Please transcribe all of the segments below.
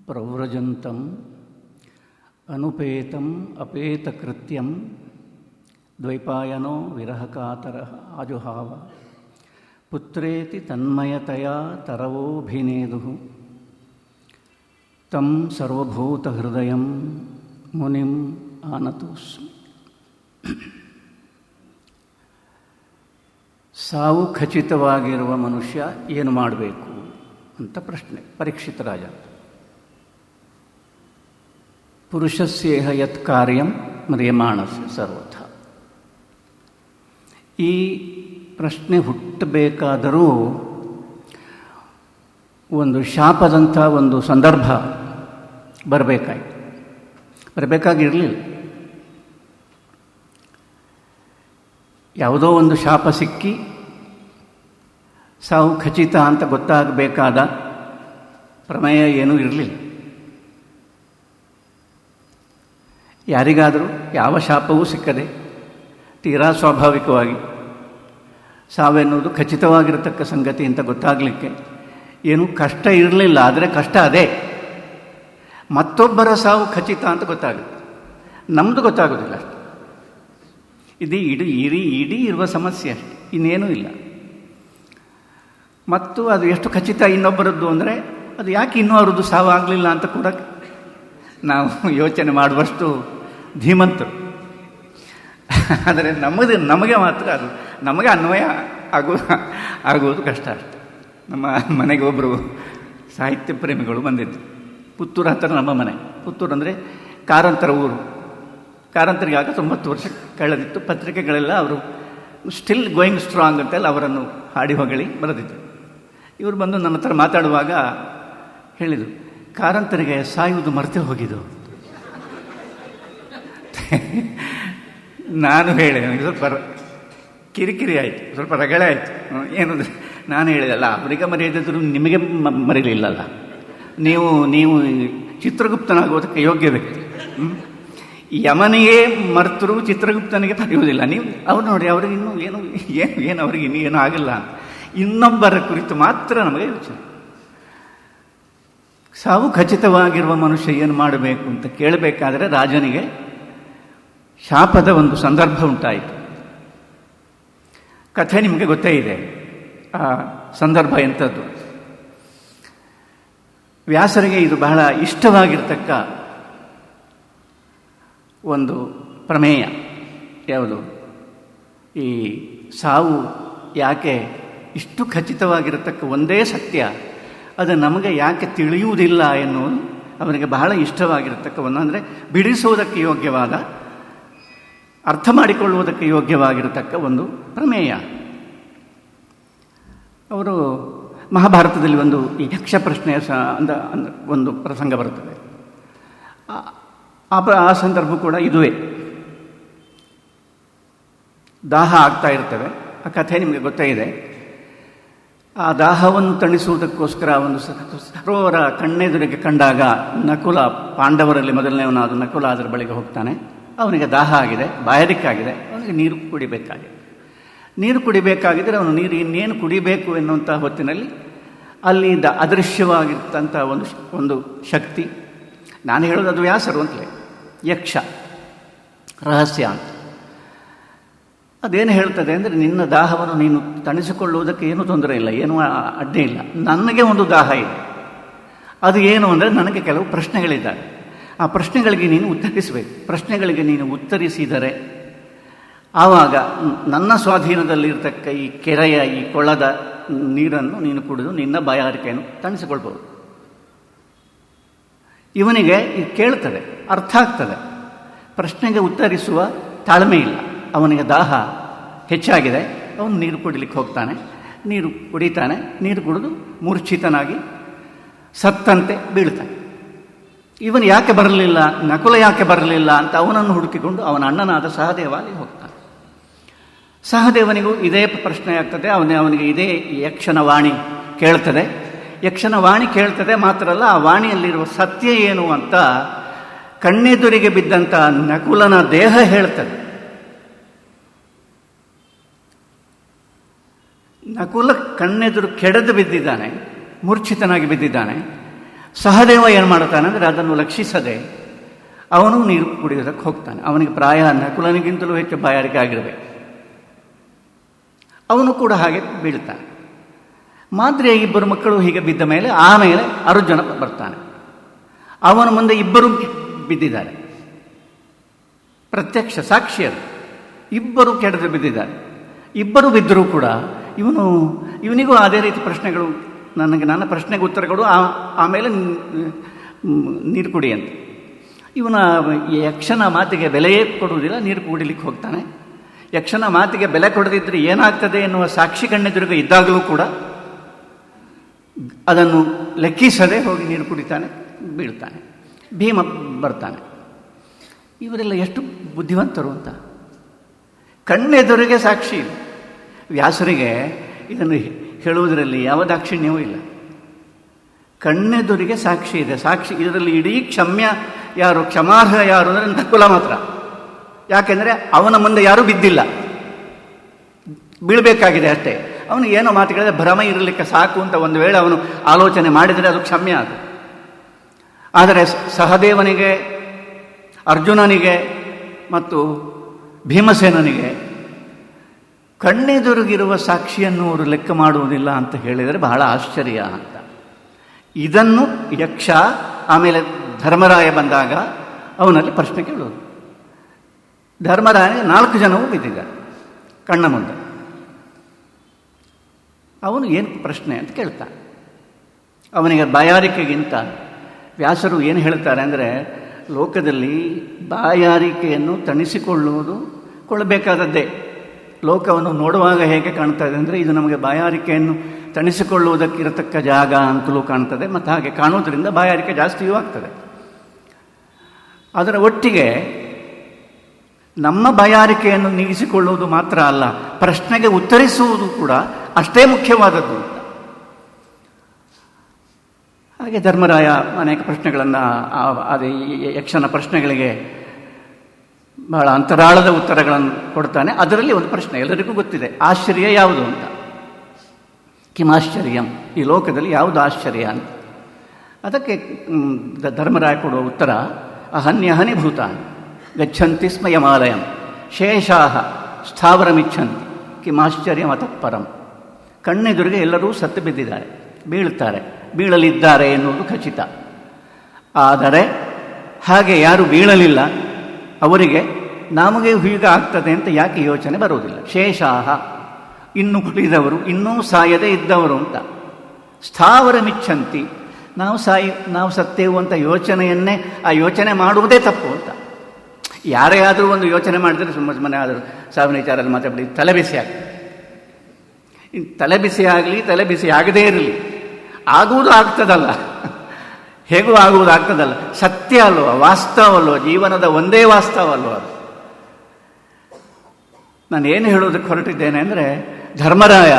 ಪ್ರವ್ರಜಂತಂ ಅನುಪೇತಂ ಅಪೇತಕೃತ್ಯಂ ದ್ವೈಪಾಯನೋ ವಿರಹಕಾತರಃ ಆಜುಹಾವ ಪುತ್ರೇತಿ ತನ್ಮಯತಯಾ ತರವೋಭಿನೇದುಃ ತಂ ಸರ್ವಭೂತಹೃದಯಂ ಮುನಿಂ ಆನತೋಸ್ಮಿ. ಸಾವು ಖಚಿತವಾಗಿರುವ ಮನುಷ್ಯ ಏನು ಮಾಡಬೇಕು ಅಂತ ಪ್ರಶ್ನೆ. ಪರೀಕ್ಷಿತ ರಾಜ. ಪುರುಷಸ್ಯೇಹ ಯತ್ ಕಾರ್ಯಂ ಮ್ರಿಯಮಾಣಸ್ಯ ಸರ್ವಥಾ. ಈ ಪ್ರಶ್ನೆ ಹುಟ್ಟಬೇಕಾದರೂ ಒಂದು ಶಾಪದಂಥ ಒಂದು ಸಂದರ್ಭ ಬರಬೇಕಾಗಿರಲಿಲ್ಲ. ಯಾವುದೋ ಒಂದು ಶಾಪ ಸಿಕ್ಕಿ ಸಾವು ಖಚಿತ ಅಂತ ಗೊತ್ತಾಗಬೇಕಾದ ಪ್ರಮೇಯ ಏನೂ ಇರಲಿಲ್ಲ. ಯಾರಿಗಾದರೂ ಯಾವ ಶಾಪವೂ ಸಿಕ್ಕದೆ ತೀರಾ ಸ್ವಾಭಾವಿಕವಾಗಿ ಸಾವೆನ್ನುವುದು ಖಚಿತವಾಗಿರತಕ್ಕ ಸಂಗತಿ ಅಂತ ಗೊತ್ತಾಗಲಿಕ್ಕೆ ಏನೂ ಕಷ್ಟ ಇರಲಿಲ್ಲ. ಆದರೆ ಕಷ್ಟ ಅದೇ, ಮತ್ತೊಬ್ಬರ ಸಾವು ಖಚಿತ ಅಂತ ಗೊತ್ತಾಗುತ್ತೆ, ನಮ್ಮದು ಗೊತ್ತಾಗೋದಿಲ್ಲ ಅಷ್ಟೆ. ಇದು ಇಡೀ ಇರುವ ಸಮಸ್ಯೆ ಅಷ್ಟೆ, ಇನ್ನೇನೂ ಇಲ್ಲ. ಮತ್ತು ಅದು ಎಷ್ಟು ಖಚಿತ ಇನ್ನೊಬ್ಬರದ್ದು ಅಂದರೆ ಅದು ಯಾಕೆ ಇನ್ನೂ ಅವ್ರದ್ದು ಸಾವು ಆಗಲಿಲ್ಲ ಅಂತ ಕೂಡ ನಾವು ಯೋಚನೆ ಮಾಡುವಷ್ಟು ಧೀಮಂತರು. ಆದರೆ ನಮಗೆ ಮಾತ್ರ ಅದು ನಮಗೆ ಅನ್ವಯ ಆಗುವುದು ಕಷ್ಟ ಅಷ್ಟೆ. ನಮ್ಮ ಮನೆಗೆ ಒಬ್ಬರು ಸಾಹಿತ್ಯ ಪ್ರೇಮಿಗಳು ಬಂದಿದ್ದರು. ಪುತ್ತೂರು ಹತ್ತಿರ ನಮ್ಮ ಮನೆ. ಪುತ್ತೂರು ಅಂದರೆ ಕಾರಂತರ ಊರು. ಕಾರಂತರಿಗೆ ಆಗ 90 ವರ್ಷ ಕಳೆದಿತ್ತು. ಪತ್ರಿಕೆಗಳೆಲ್ಲ ಅವರು ಸ್ಟಿಲ್ ಗೋಯಿಂಗ್ ಸ್ಟ್ರಾಂಗ್ ಅಂತೆಲ್ಲ ಅವರನ್ನು ಹಾಡಿ ಹೊಗಳಿ ಬರೆದಿದ್ದರು. ಇವರು ಬಂದು ನನ್ನ ಹತ್ರ ಮಾತಾಡುವಾಗ ಹೇಳಿದರು, ಕಾರಂತರಿಗೆ ಸಾಯುವುದು ಮರೆತೇ ಹೋಗಿದ್ದು. ನಾನು ಹೇಳಿದೆ, ನನಗೆ ಸ್ವಲ್ಪ ಕಿರಿಕಿರಿ ಆಯಿತು, ಸ್ವಲ್ಪ ರಗಳೆ ಆಯಿತು. ಏನಂದರೆ ನಾನು ಹೇಳಿದಲ್ಲ, ಅವರಿಗೆ ಮರೆಯದಿದ್ದರೂ ನಿಮಗೆ ಮರೀಲಿಲ್ಲಲ್ಲ, ನೀವು ಚಿತ್ರಗುಪ್ತನಾಗೋದಕ್ಕೆ ಯೋಗ್ಯ ವ್ಯಕ್ತಿ. ಯಮನಿಗೆ ಮರ್ತರೂ ಚಿತ್ರಗುಪ್ತನಿಗೆ ಮರೆಯುವುದಿಲ್ಲ. ನೀವು ಅವ್ರು ನೋಡಿ, ಅವ್ರಿಗೆ ಇನ್ನೂ ಏನು ಅವ್ರಿಗೆ ಇನ್ನೂ ಏನೂ ಆಗಿಲ್ಲ. ಇನ್ನೊಬ್ಬರ ಕುರಿತು ಮಾತ್ರ ನಮಗೆ ಯೋಚನೆ. ಸಾವು ಖಚಿತವಾಗಿರುವ ಮನುಷ್ಯ ಏನು ಮಾಡಬೇಕು ಅಂತ ಕೇಳಬೇಕಾದರೆ ರಾಜನಿಗೆ ಶಾಪದ ಒಂದು ಸಂದರ್ಭ ಉಂಟಾಯಿತು. ಕಥೆ ನಿಮಗೆ ಗೊತ್ತೇ ಇದೆ. ಆ ಸಂದರ್ಭ ಎಂಥದ್ದು? ವ್ಯಾಸರಿಗೆ ಇದು ಬಹಳ ಇಷ್ಟವಾಗಿರ್ತಕ್ಕ ಒಂದು ಪ್ರಮೇಯ. ಯಾವುದು? ಈ ಸಾವು ಯಾಕೆ ಇಷ್ಟು ಖಚಿತವಾಗಿರತಕ್ಕ ಒಂದೇ ಸತ್ಯ, ಅದು ನಮಗೆ ಯಾಕೆ ತಿಳಿಯುವುದಿಲ್ಲ ಎನ್ನುವುದು ಅವನಿಗೆ ಬಹಳ ಇಷ್ಟವಾಗಿರತಕ್ಕ ಒಂದು, ಅಂದರೆ ಬಿಡಿಸುವುದಕ್ಕೆ ಯೋಗ್ಯವಾದ, ಅರ್ಥ ಮಾಡಿಕೊಳ್ಳುವುದಕ್ಕೆ ಯೋಗ್ಯವಾಗಿರತಕ್ಕ ಒಂದು ಪ್ರಮೇಯ. ಅವರು ಮಹಾಭಾರತದಲ್ಲಿ ಒಂದು ಈ ಯಕ್ಷ ಪ್ರಶ್ನೆಯ ಒಂದು ಪ್ರಸಂಗ ಬರುತ್ತದೆ. ಆ ಸಂದರ್ಭ ಕೂಡ ಇದುವೇ. ದಾಹ ಆಗ್ತಾ ಇರ್ತವೆ. ಆ ಕಥೆ ನಿಮಗೆ ಗೊತ್ತೇ ಇದೆ. ಆ ದಾಹವನ್ನು ತಣಿಸುವುದಕ್ಕೋಸ್ಕರ ಒಂದು ಸರೋವರ ಕಣ್ಣೆದುರಿಗೆ ಕಂಡಾಗ ನಕುಲ, ಪಾಂಡವರಲ್ಲಿ ಮೊದಲನೇವನಾದ ನಕುಲ ಅದರ ಬಳಿಗೆ ಹೋಗ್ತಾನೆ. ಅವನಿಗೆ ದಾಹ ಆಗಿದೆ, ಬಾಯಾರಿಕಾಗಿದೆ, ಅವನಿಗೆ ನೀರು ಕುಡಿಬೇಕಾಗಿದ್ದರೆ ಅವನು ನೀರು ಇನ್ನೇನು ಕುಡಿಬೇಕು ಎನ್ನುವಂಥ ಹೊತ್ತಿನಲ್ಲಿ ಅಲ್ಲಿ ಅದೃಶ್ಯವಾಗಿರ್ತಂಥ ಒಂದು ಶಕ್ತಿ, ನಾನು ಹೇಳೋದು ಅದು ವ್ಯಾಸರು ಅಂತಲೇ, ಯಕ್ಷ ರಹಸ್ಯ ಅಂತ. ಅದೇನು ಹೇಳ್ತದೆ ಅಂದರೆ, ನಿನ್ನ ದಾಹವನ್ನು ನೀನು ತಣಿಸಿಕೊಳ್ಳುವುದಕ್ಕೆ ಏನೂ ತೊಂದರೆ ಇಲ್ಲ, ಏನೂ ಅಡ್ಡಿ ಇಲ್ಲ. ನನಗೆ ಒಂದು ದಾಹ ಇದೆ. ಅದು ಏನು ಅಂದರೆ, ನನಗೆ ಕೆಲವು ಪ್ರಶ್ನೆಗಳಿದ್ದಾವೆ. ಆ ಪ್ರಶ್ನೆಗಳಿಗೆ ನೀನು ಉತ್ತರಿಸಬೇಕು. ಪ್ರಶ್ನೆಗಳಿಗೆ ನೀನು ಉತ್ತರಿಸಿದರೆ ಆವಾಗ ನನ್ನ ಸ್ವಾಧೀನದಲ್ಲಿರ್ತಕ್ಕ ಈ ಕೆರೆಯ, ಈ ಕೊಳದ ನೀರನ್ನು ನೀನು ಕುಡಿದು ನಿನ್ನ ಬಾಯಾರಿಕೆಯನ್ನು ತಣಿಸಿಕೊಳ್ಬೋದು. ಇವನಿಗೆ ಇದು ಕೇಳ್ತದೆ, ಅರ್ಥ ಆಗ್ತದೆ. ಪ್ರಶ್ನೆಗೆ ಉತ್ತರಿಸುವ ತಾಳ್ಮೆ ಇಲ್ಲ. ಅವನಿಗೆ ದಾಹ ಹೆಚ್ಚಾಗಿದೆ. ಅವನು ನೀರು ಕುಡಿಲಿಕ್ಕೆ ಹೋಗ್ತಾನೆ, ನೀರು ಕುಡಿತಾನೆ. ನೀರು ಕುಡಿದು ಮೂರ್ಛಿತನಾಗಿ ಸತ್ತಂತೆ ಬೀಳ್ತಾನೆ. ಇವನು ಯಾಕೆ ಬರಲಿಲ್ಲ, ನಕುಲ ಯಾಕೆ ಬರಲಿಲ್ಲ ಅಂತ ಅವನನ್ನು ಹುಡುಕಿಕೊಂಡು ಅವನ ಅಣ್ಣನಾದ ಸಹದೇವ ಅಲ್ಲಿ ಹೋಗ್ತಾನೆ. ಸಹದೇವನಿಗೂ ಇದೇ ಪ್ರಶ್ನೆ ಆಗ್ತದೆ. ಅವನಿಗೆ ಇದೇ ಯಕ್ಷನ ವಾಣಿ ಕೇಳ್ತದೆ. ಯಕ್ಷನ ವಾಣಿ ಕೇಳ್ತದೆ ಮಾತ್ರ ಅಲ್ಲ, ಆ ವಾಣಿಯಲ್ಲಿರುವ ಸತ್ಯ ಏನು ಅಂತ ಕಣ್ಣೆದುರಿಗೆ ಬಿದ್ದಂಥ ನಕುಲನ ದೇಹ ಹೇಳ್ತದೆ. ನಕುಲ ಕಣ್ಣೆದುರು ಕೆಡದು ಬಿದ್ದಿದ್ದಾನೆ, ಮೂರ್ಛಿತನಾಗಿ ಬಿದ್ದಿದ್ದಾನೆ. ಸಹದೇವ ಏನು ಮಾಡ್ತಾನೆ ಅಂದರೆ ಅದನ್ನು ಲಕ್ಷಿಸದೆ ಅವನು ನೀರು ಕುಡಿಯೋದಕ್ಕೆ ಹೋಗ್ತಾನೆ. ಅವನಿಗೆ ಪ್ರಾಯ ನಕುಲನಿಗಿಂತಲೂ ಹೆಚ್ಚು ಬಾಯಾರಿಕೆ ಆಗಿರಬೇಕು. ಅವನು ಕೂಡ ಹಾಗೆ ಬೀಳ್ತಾನೆ. ಮಾದ್ರಿಯ ಇಬ್ಬರು ಮಕ್ಕಳು ಹೀಗೆ ಬಿದ್ದ ಮೇಲೆ ಆಮೇಲೆ ಅರ್ಜುನ ಬರ್ತಾನೆ. ಅವನ ಮುಂದೆ ಇಬ್ಬರು ಬಿದ್ದಿದ್ದಾರೆ, ಪ್ರತ್ಯಕ್ಷ ಸಾಕ್ಷಿಯರು. ಇಬ್ಬರು ಕೆಡದು ಬಿದ್ದಿದ್ದಾರೆ. ಇಬ್ಬರು ಬಿದ್ದರೂ ಕೂಡ ಇವನಿಗೂ ಅದೇ ರೀತಿ ಪ್ರಶ್ನೆಗಳು, ನನ್ನ ಪ್ರಶ್ನೆಗೆ ಉತ್ತರಗಳು, ಆಮೇಲೆ ನೀರು ಕುಡಿ ಅಂತ. ಇವನ ಯಕ್ಷನ ಮಾತಿಗೆ ಬೆಲೆಯೇ ಕೊಡುವುದಿಲ್ಲ, ನೀರು ಕುಡಿಲಿಕ್ಕೆ ಹೋಗ್ತಾನೆ. ಯಕ್ಷನ ಮಾತಿಗೆ ಬೆಲೆ ಕೊಡದಿದ್ದರೆ ಏನಾಗ್ತದೆ ಎನ್ನುವ ಸಾಕ್ಷಿ ಕಣ್ಣೆದುರಿಗೆ ಇದ್ದಾಗಲೂ ಕೂಡ ಅದನ್ನು ಲೆಕ್ಕಿಸದೆ ಹೋಗಿ ನೀರು ಕುಡಿತಾನೆ, ಬೀಳ್ತಾನೆ. ಭೀಮ ಬರ್ತಾನೆ. ಇವರೆಲ್ಲ ಎಷ್ಟು ಬುದ್ಧಿವಂತರು ಅಂತ. ಕಣ್ಣೆದುರಿಗೆ ಸಾಕ್ಷಿ. ವ್ಯಾಸರಿಗೆ ಇದನ್ನು ಹೇಳುವುದರಲ್ಲಿ ಯಾವ ದಾಕ್ಷಿಣ್ಯವೂ ಇಲ್ಲ. ಕಣ್ಣೆದುರಿಗೆ ಸಾಕ್ಷಿ ಇದೆ. ಸಾಕ್ಷಿ ಇದರಲ್ಲಿ ಇಡೀ ಕ್ಷಮ್ಯ ಯಾರು, ಕ್ಷಮಾರ್ಹ ಯಾರು ಅಂದರೆ ನಕುಲ ಮಾತ್ರ. ಯಾಕೆಂದರೆ ಅವನ ಮುಂದೆ ಯಾರೂ ಬಿದ್ದಿಲ್ಲ, ಬೀಳಬೇಕಾಗಿದೆ ಅಷ್ಟೇ. ಅವನು ಏನೋ ಮಾತುಗಳಿದ್ರೆ ಭ್ರಮ ಇರಲಿಕ್ಕೆ ಸಾಕು ಅಂತ ಒಂದು ವೇಳೆ ಅವನು ಆಲೋಚನೆ ಮಾಡಿದರೆ ಅದು ಕ್ಷಮ್ಯ ಅದು. ಆದರೆ ಸಹದೇವನಿಗೆ, ಅರ್ಜುನನಿಗೆ ಮತ್ತು ಭೀಮಸೇನನಿಗೆ ಕಣ್ಣೆದುರಿಗಿರುವ ಸಾಕ್ಷಿಯನ್ನು ಅವರು ಲೆಕ್ಕ ಮಾಡುವುದಿಲ್ಲ ಅಂತ ಹೇಳಿದರೆ ಬಹಳ ಆಶ್ಚರ್ಯ ಅಂತ. ಇದನ್ನು ಯಕ್ಷ ಆಮೇಲೆ ಧರ್ಮರಾಯ ಬಂದಾಗ ಅವನಲ್ಲಿ ಪ್ರಶ್ನೆ ಕೇಳೋದು. ಧರ್ಮರಾಯನಿಗೆ 4 ಜನವೂ ಬಿದ್ದಿದ್ದಾರೆ ಕಣ್ಣ ಮುಂದೆ. ಅವನು ಏನು ಪ್ರಶ್ನೆ ಅಂತ ಕೇಳ್ತಾನೆ. ಅವನಿಗೆ ಬಾಯಾರಿಕೆಗಿಂತ ವ್ಯಾಸರು ಏನು ಹೇಳ್ತಾರೆ ಅಂದರೆ, ಲೋಕದಲ್ಲಿ ಬಾಯಾರಿಕೆಯನ್ನು ಕೊಳ್ಳಬೇಕಾದದ್ದೇ. ಲೋಕವನ್ನು ನೋಡುವಾಗ ಹೇಗೆ ಕಾಣ್ತದೆ ಅಂದರೆ, ಇದು ನಮಗೆ ಬಾಯಾರಿಕೆಯನ್ನು ತಣಿಸಿಕೊಳ್ಳುವುದಕ್ಕಿರತಕ್ಕ ಜಾಗ ಅಂತಲೂ ಕಾಣ್ತದೆ, ಮತ್ತು ಹಾಗೆ ಕಾಣುವುದರಿಂದ ಬಾಯಾರಿಕೆ ಜಾಸ್ತಿಯೂ ಆಗ್ತದೆ. ಅದರ ಒಟ್ಟಿಗೆ ನಮ್ಮ ಬಾಯಾರಿಕೆಯನ್ನು ನೀಗಿಸಿಕೊಳ್ಳುವುದು ಮಾತ್ರ ಅಲ್ಲ, ಪ್ರಶ್ನೆಗೆ ಉತ್ತರಿಸುವುದು ಕೂಡ ಅಷ್ಟೇ ಮುಖ್ಯವಾದದ್ದು. ಹಾಗೆ ಧರ್ಮರಾಯ ಅನೇಕ ಪ್ರಶ್ನೆಗಳನ್ನು, ಅದೇ ಯಕ್ಷನ ಪ್ರಶ್ನೆಗಳಿಗೆ ಬಹಳ ಅಂತರಾಳದ ಉತ್ತರಗಳನ್ನು ಕೊಡ್ತಾನೆ. ಅದರಲ್ಲಿ ಒಂದು ಪ್ರಶ್ನೆ ಎಲ್ಲರಿಗೂ ಗೊತ್ತಿದೆ, ಆಶ್ಚರ್ಯ ಯಾವುದು ಅಂತ. ಕಿಮಾಶ್ಚರ್ಯಂ, ಈ ಲೋಕದಲ್ಲಿ ಯಾವುದು ಆಶ್ಚರ್ಯ ಅಂತ. ಅದಕ್ಕೆ ಧರ್ಮರಾಯ ಕೊಡುವ ಉತ್ತರ, ಅಹನ್ಯಹನಿ ಭೂತಾನ್ ಗಚ್ಚಂತಿ ಸ್ಮ ಯಮಾಲಯಂ ಶೇಷಾಹ ಸ್ಥಾವರಮಿಚ್ಛಂತಿ ಕಿಮಾಶ್ಚರ್ಯ ಮತಃಪರಂ. ಕಣ್ಣೆದುರಿಗೆ ಎಲ್ಲರೂ ಸತ್ತು ಬಿದ್ದಿದ್ದಾರೆ, ಬೀಳಲಿದ್ದಾರೆ ಎನ್ನುವುದು ಖಚಿತ. ಆದರೆ ಹಾಗೆ ಯಾರು ಬೀಳಲಿಲ್ಲ ಅವರಿಗೆ ನಮಗೆ ಹೀಗೆ ಆಗ್ತದೆ ಅಂತ ಯಾಕೆ ಯೋಚನೆ ಬರುವುದಿಲ್ಲ. ಶೇಷಾಹ, ಇನ್ನು ಉಳಿದವರು, ಇನ್ನೂ ಸಾಯದೇ ಇದ್ದವರು ಅಂತ. ಸ್ಥಾವರ ಮಿಚ್ಚಂತಿ, ನಾವು ಸತ್ತೇವು ಅಂತ ಆ ಯೋಚನೆ ಮಾಡುವುದೇ ತಪ್ಪು ಅಂತ. ಯಾರೇ ಆದರೂ ಒಂದು ಯೋಚನೆ ಮಾಡಿದರೆ ಸುಮ್ಮನೆ ಆದರೂ ಸಾವಿನ ವಿಚಾರದಲ್ಲಿ ಮಾತಾಡಿ ತಲೆಬಿಸಿ ಆಗ್ತದೆ. ತಲೆಬಿಸಿ ಆಗಲಿ, ತಲೆಬಿಸಿ ಆಗದೇ ಇರಲಿ, ಆಗುವುದು ಆಗ್ತದಲ್ಲ, ಹೇಗೂ ಆಗುವುದು ಆಗ್ತದಲ್ಲ. ಸತ್ಯ ಅಲ್ವ, ವಾಸ್ತವ ಅಲ್ವ, ಜೀವನದ ಒಂದೇ ವಾಸ್ತವ ಅಲ್ವ ಅದು. ನಾನು ಏನು ಹೇಳೋದಕ್ಕೆ ಹೊರಟಿದ್ದೇನೆ ಅಂದರೆ, ಧರ್ಮರಾಯ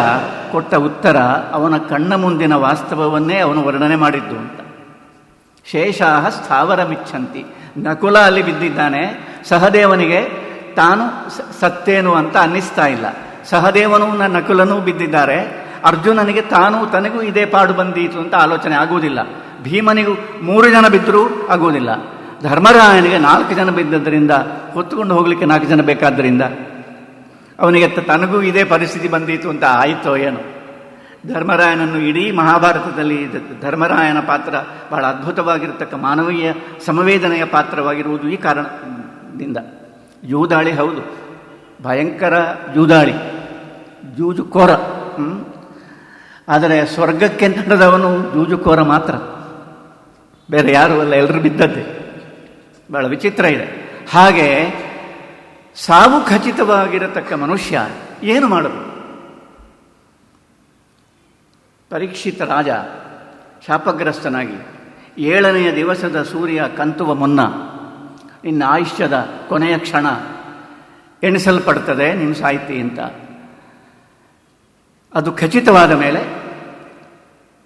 ಕೊಟ್ಟ ಉತ್ತರ ಅವನ ಕಣ್ಣ ಮುಂದಿನ ವಾಸ್ತವವನ್ನೇ ಅವನು ವರ್ಣನೆ ಮಾಡಿದ್ದು ಅಂತ. ಶೇಷಾಹ ಸ್ಥಾವರ ಮಿಚ್ಚಂತಿ, ನಕುಲ ಅಲ್ಲಿ ಬಿದ್ದಿದ್ದಾನೆ. ಸಹದೇವನಿಗೆ ತಾನು ಸತ್ತೇನು ಅಂತ ಅನ್ನಿಸ್ತಾ ಇಲ್ಲ. ಸಹದೇವನೂ ನಕುಲನೂ ಬಿದ್ದಿದ್ದಾರೆ. ಅರ್ಜುನನಿಗೆ ತನಗೂ ಇದೇ ಪಾಡು ಬಂದೀತು ಅಂತ ಆಲೋಚನೆ ಆಗುವುದಿಲ್ಲ. ಭೀಮನಿಗೂ 3 ಜನ ಬಿದ್ದರೂ ಆಗುವುದಿಲ್ಲ. ಧರ್ಮರಾಯನಿಗೆ 4 ಜನ ಬಿದ್ದದ್ದರಿಂದ, ಹೊತ್ತುಕೊಂಡು ಹೋಗಲಿಕ್ಕೆ 4 ಜನ ಬೇಕಾದ್ದರಿಂದ ಅವನಿಗೆ ತನಗೂ ಇದೇ ಪರಿಸ್ಥಿತಿ ಬಂದೀತು ಅಂತ ಆಯಿತೋ ಏನು. ಧರ್ಮರಾಯನನ್ನು ಇಡೀ ಮಹಾಭಾರತದಲ್ಲಿ ಧರ್ಮರಾಯನ ಪಾತ್ರ ಬಹಳ ಅದ್ಭುತವಾಗಿರತಕ್ಕ ಮಾನವೀಯ ಸಂವೇದನೆಯ ಪಾತ್ರವಾಗಿರುವುದು ಈ ಕಾರಣದಿಂದ. ಜೂದಾಳಿ ಹೌದು, ಭಯಂಕರ ಜೂದಾಳಿ, ಜೂಜುಕೋರ. ಆದರೆ ಸ್ವರ್ಗಕ್ಕೆ ನಡೆದವನು ಜೂಜುಕೋರ ಮಾತ್ರ, ಬೇರೆ ಯಾರೂ ಅಲ್ಲ, ಎಲ್ಲರೂ ಬಿದ್ದದ್ದೇ. ಬಹಳ ವಿಚಿತ್ರ ಇದೆ. ಹಾಗೆ ಸಾವು ಖಚಿತವಾಗಿರತಕ್ಕ ಮನುಷ್ಯ ಏನು ಮಾಡಬೇಕು? ಪರೀಕ್ಷಿತ ರಾಜ ಶಾಪಗ್ರಸ್ತನಾಗಿ 7ನೆಯ ದಿವಸದ ಸೂರ್ಯ ಕಂತುವ ಮುನ್ನ ನಿನ್ನ ಆಯುಷ್ಯದ ಕೊನೆಯ ಕ್ಷಣ ಎಣಿಸಲ್ಪಡ್ತದೆ, ನೀನು ಸಾಯ್ತಿ ಅಂತ. ಅದು ಖಚಿತವಾದ ಮೇಲೆ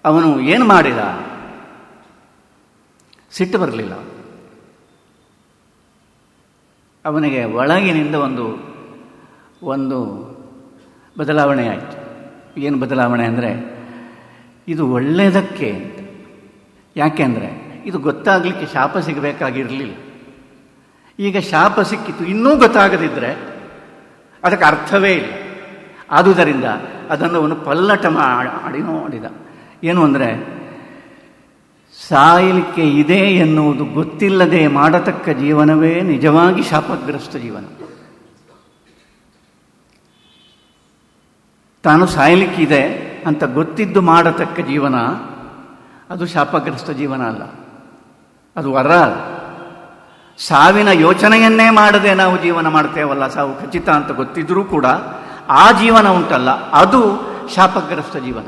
ಅವನು ಏನು ಮಾಡಿದ? ಸಿಟ್ಟು ಬರಲಿಲ್ಲ. ಅವನಿಗೆ ಒಳಗಿನಿಂದ ಒಂದು ಬದಲಾವಣೆ ಆಯಿತು. ಏನು ಬದಲಾವಣೆ ಅಂದರೆ, ಇದು ಒಳ್ಳೆಯದಕ್ಕೆ, ಯಾಕೆಂದರೆ ಇದು ಗೊತ್ತಾಗಲಿಕ್ಕೆ ಶಾಪ ಸಿಗಬೇಕಾಗಿರಲಿಲ್ಲ. ಈಗ ಶಾಪ ಸಿಕ್ಕಿತು, ಇನ್ನೂ ಗೊತ್ತಾಗದಿದ್ದರೆ ಅದಕ್ಕೆ ಅರ್ಥವೇ ಇಲ್ಲ. ಆದುದರಿಂದ ಅದನ್ನು ಅವನು ಪಲ್ಲಟ ಮಾಡಿ ನೋಡಿದ. ಏನು ಅಂದರೆ, ಸಾಯಲಿಕ್ಕೆ ಇದೆ ಎನ್ನುವುದು ಗೊತ್ತಿಲ್ಲದೆ ಮಾಡತಕ್ಕ ಜೀವನವೇ ನಿಜವಾಗಿ ಶಾಪಗ್ರಸ್ತ ಜೀವನ. ತಾನು ಸಾಯಲಿಕ್ಕಿದೆ ಅಂತ ಗೊತ್ತಿದ್ದು ಮಾಡತಕ್ಕ ಜೀವನ ಅದು ಶಾಪಗ್ರಸ್ತ ಜೀವನ ಅಲ್ಲ, ಅದು ವರ ಅಲ್ಲ. ಸಾವಿನ ಯೋಚನೆಯನ್ನೇ ಮಾಡದೆ ನಾವು ಜೀವನ ಮಾಡ್ತೇವಲ್ಲ, ಸಾವು ಖಚಿತ ಅಂತ ಗೊತ್ತಿದ್ರೂ ಕೂಡ ಆ ಜೀವನ ಉಂಟಲ್ಲ, ಅದು ಶಾಪಗ್ರಸ್ತ ಜೀವನ.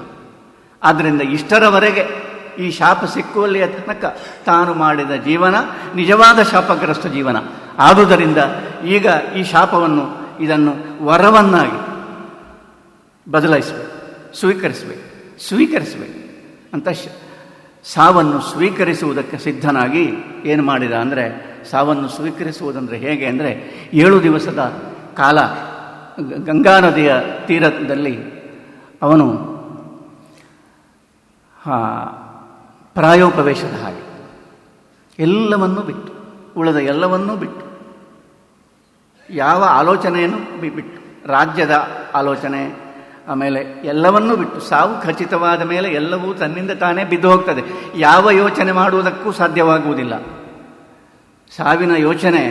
ಆದ್ದರಿಂದ ಇಷ್ಟರವರೆಗೆ ಈ ಶಾಪ ಸಿಕ್ಕುವಲ್ಲಿಯ ತನಕ ತಾನು ಮಾಡಿದ ಜೀವನ ನಿಜವಾದ ಶಾಪಗ್ರಸ್ತ ಜೀವನ. ಆದುದರಿಂದ ಈಗ ಈ ಶಾಪವನ್ನು, ಇದನ್ನು ವರವನ್ನಾಗಿ ಬದಲಾಯಿಸಬೇಕು, ಸ್ವೀಕರಿಸಬೇಕು ಅಂತ ಸಾವನ್ನು ಸ್ವೀಕರಿಸುವುದಕ್ಕೆ ಸಿದ್ಧನಾಗಿ ಏನು ಮಾಡಿದ ಅಂದರೆ, ಸಾವನ್ನು ಸ್ವೀಕರಿಸುವುದಂದರೆ ಹೇಗೆ ಅಂದರೆ, 7 ದಿವಸದ ಕಾಲ ಗಂಗಾ ನದಿಯ ತೀರದಲ್ಲಿ ಅವನು ಪ್ರಾಯೋಪವೇಶದ ಹಾಗೆ ಎಲ್ಲವನ್ನೂ ಬಿಟ್ಟು, ಉಳಿದ ಎಲ್ಲವನ್ನೂ ಬಿಟ್ಟು, ಯಾವ ಆಲೋಚನೆಯನ್ನು ಬಿಟ್ಟು, ರಾಜ್ಯದ ಆಲೋಚನೆ, ಆಮೇಲೆ ಎಲ್ಲವನ್ನೂ ಬಿಟ್ಟು, ಸಾವು ಖಚಿತವಾದ ಮೇಲೆ ಎಲ್ಲವೂ ತನ್ನಿಂದ ತಾನೇ ಬಿದ್ದು ಹೋಗ್ತದೆ. ಯಾವ ಯೋಚನೆ ಮಾಡುವುದಕ್ಕೂ ಸಾಧ್ಯವಾಗುವುದಿಲ್ಲ. ಸಾವಿನ ಯೋಚನೆ